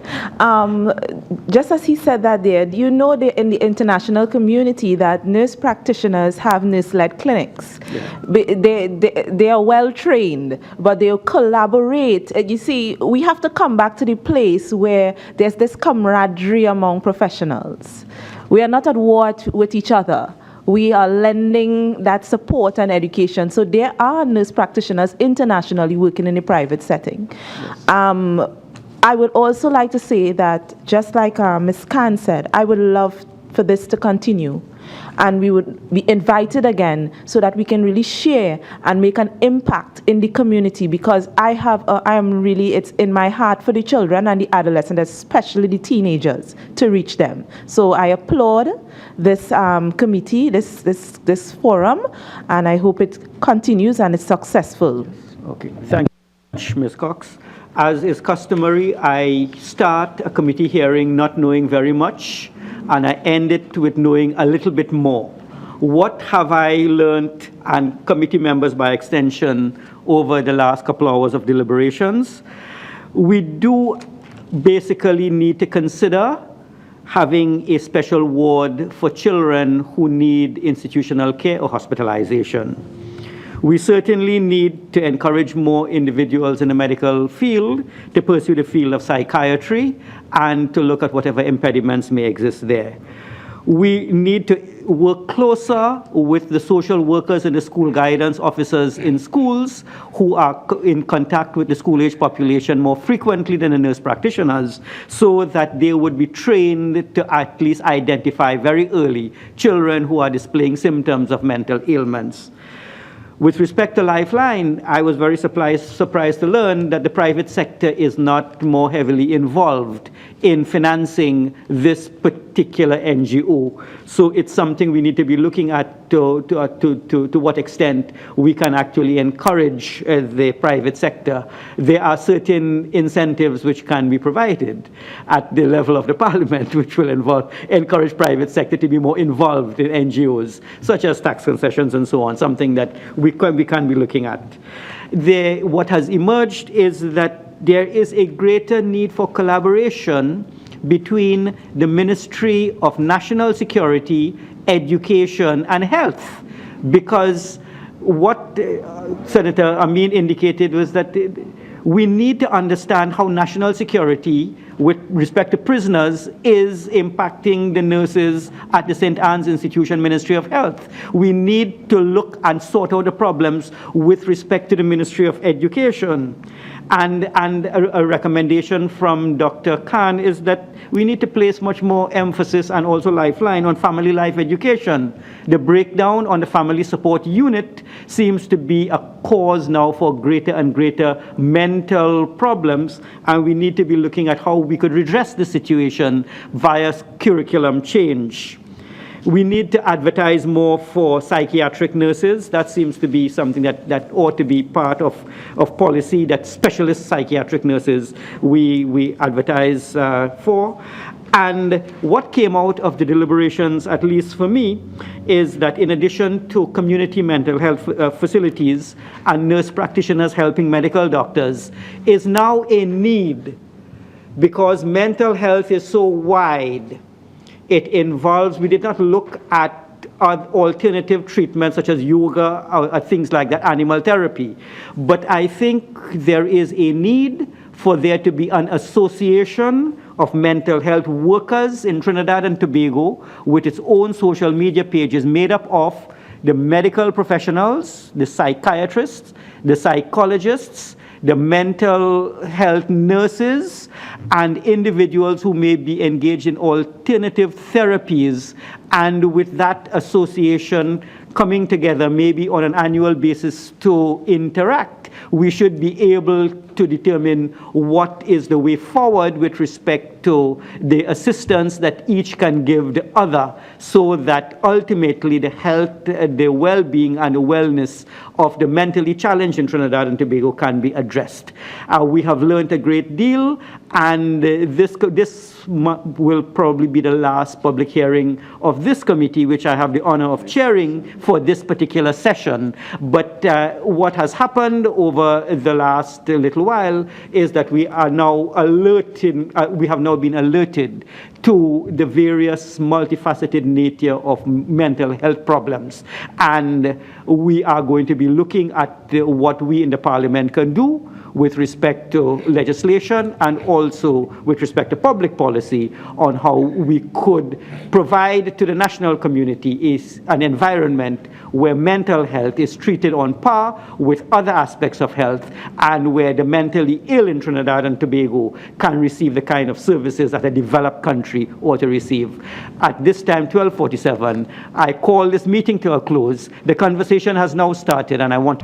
S2: Just as he said that there, do you know in the international community that nurse practitioners have nurse-led clinics? Yeah. They are well trained, but they'll collaborate. You see, we have to come back to the place where there's this camaraderie among professionals. We are not at war with each other. We are lending that support and education. So there are nurse practitioners internationally working in a private setting. Yes. I would also like to say that, just like Ms. Khan said, I would love for this to continue. And we would be invited again so that we can really share and make an impact in the community, because it's in my heart for the children and the adolescents, especially the teenagers, to reach them. So I applaud this committee, this forum, and I hope it continues and is successful.
S1: Okay, thank you very much, Ms. Cox. As is customary, I start a committee hearing not knowing very much, and I end it with knowing a little bit more. What have I learned, and committee members by extension, over the last couple hours of deliberations? We do basically need to consider having a special ward for children who need institutional care or hospitalization. We certainly need to encourage more individuals in the medical field to pursue the field of psychiatry and to look at whatever impediments may exist there. We need to work closer with the social workers and the school guidance officers in schools who are in contact with the school-age population more frequently than the nurse practitioners, so that they would be trained to at least identify very early children who are displaying symptoms of mental ailments. With respect to Lifeline, I was very surprised to learn that the private sector is not more heavily involved in financing this particular NGO. So it's something we need to be looking at to what extent we can actually encourage the private sector. There are certain incentives which can be provided at the level of the parliament, which will encourage private sector to be more involved in NGOs, such as tax concessions and so on, something that we can be looking at. What has emerged is that there is a greater need for collaboration between the Ministry of National Security, Education, and Health, because what Senator Amin indicated was that we need to understand how national security with respect to prisoners is impacting the nurses at the St. Anne's Institution Ministry of Health. We need to look and sort out the problems with respect to the Ministry of Education. And a recommendation from Dr. Khan is that we need to place much more emphasis, and also Lifeline, on family life education. The breakdown on the family support unit seems to be a cause now for greater and greater mental problems, and we need to be looking at how we could redress the situation via curriculum change. We need to advertise more for psychiatric nurses. That seems to be something that ought to be part of policy, that specialist psychiatric nurses we advertise for. And what came out of the deliberations, at least for me, is that in addition to community mental health facilities and nurse practitioners helping medical doctors, is now a need, because mental health is so wide. It involves, we did not look at alternative treatments such as yoga or things like that, animal therapy. But I think there is a need for there to be an association of mental health workers in Trinidad and Tobago with its own social media pages made up of the medical professionals, the psychiatrists, the psychologists, the mental health nurses, and individuals who may be engaged in alternative therapies, and with that association coming together maybe on an annual basis to interact, we should be able to determine what is the way forward with respect to the assistance that each can give the other, so that ultimately the health, the well-being and the wellness of the mentally challenged in Trinidad and Tobago can be addressed. We have learned a great deal, and this will probably be the last public hearing of this committee, which I have the honor of chairing for this particular session. But what has happened over the last little while is that we are now we have now been alerted to the various multifaceted nature of mental health problems. And we are going to be looking at what we in the Parliament can do with respect to legislation and also with respect to public policy on how we could provide to the national community an environment where mental health is treated on par with other aspects of health, and where the mentally ill in Trinidad and Tobago can receive the kind of services that a developed country ought to receive. At this time, 12:47, I call this meeting to a close. The conversation has now started, and I want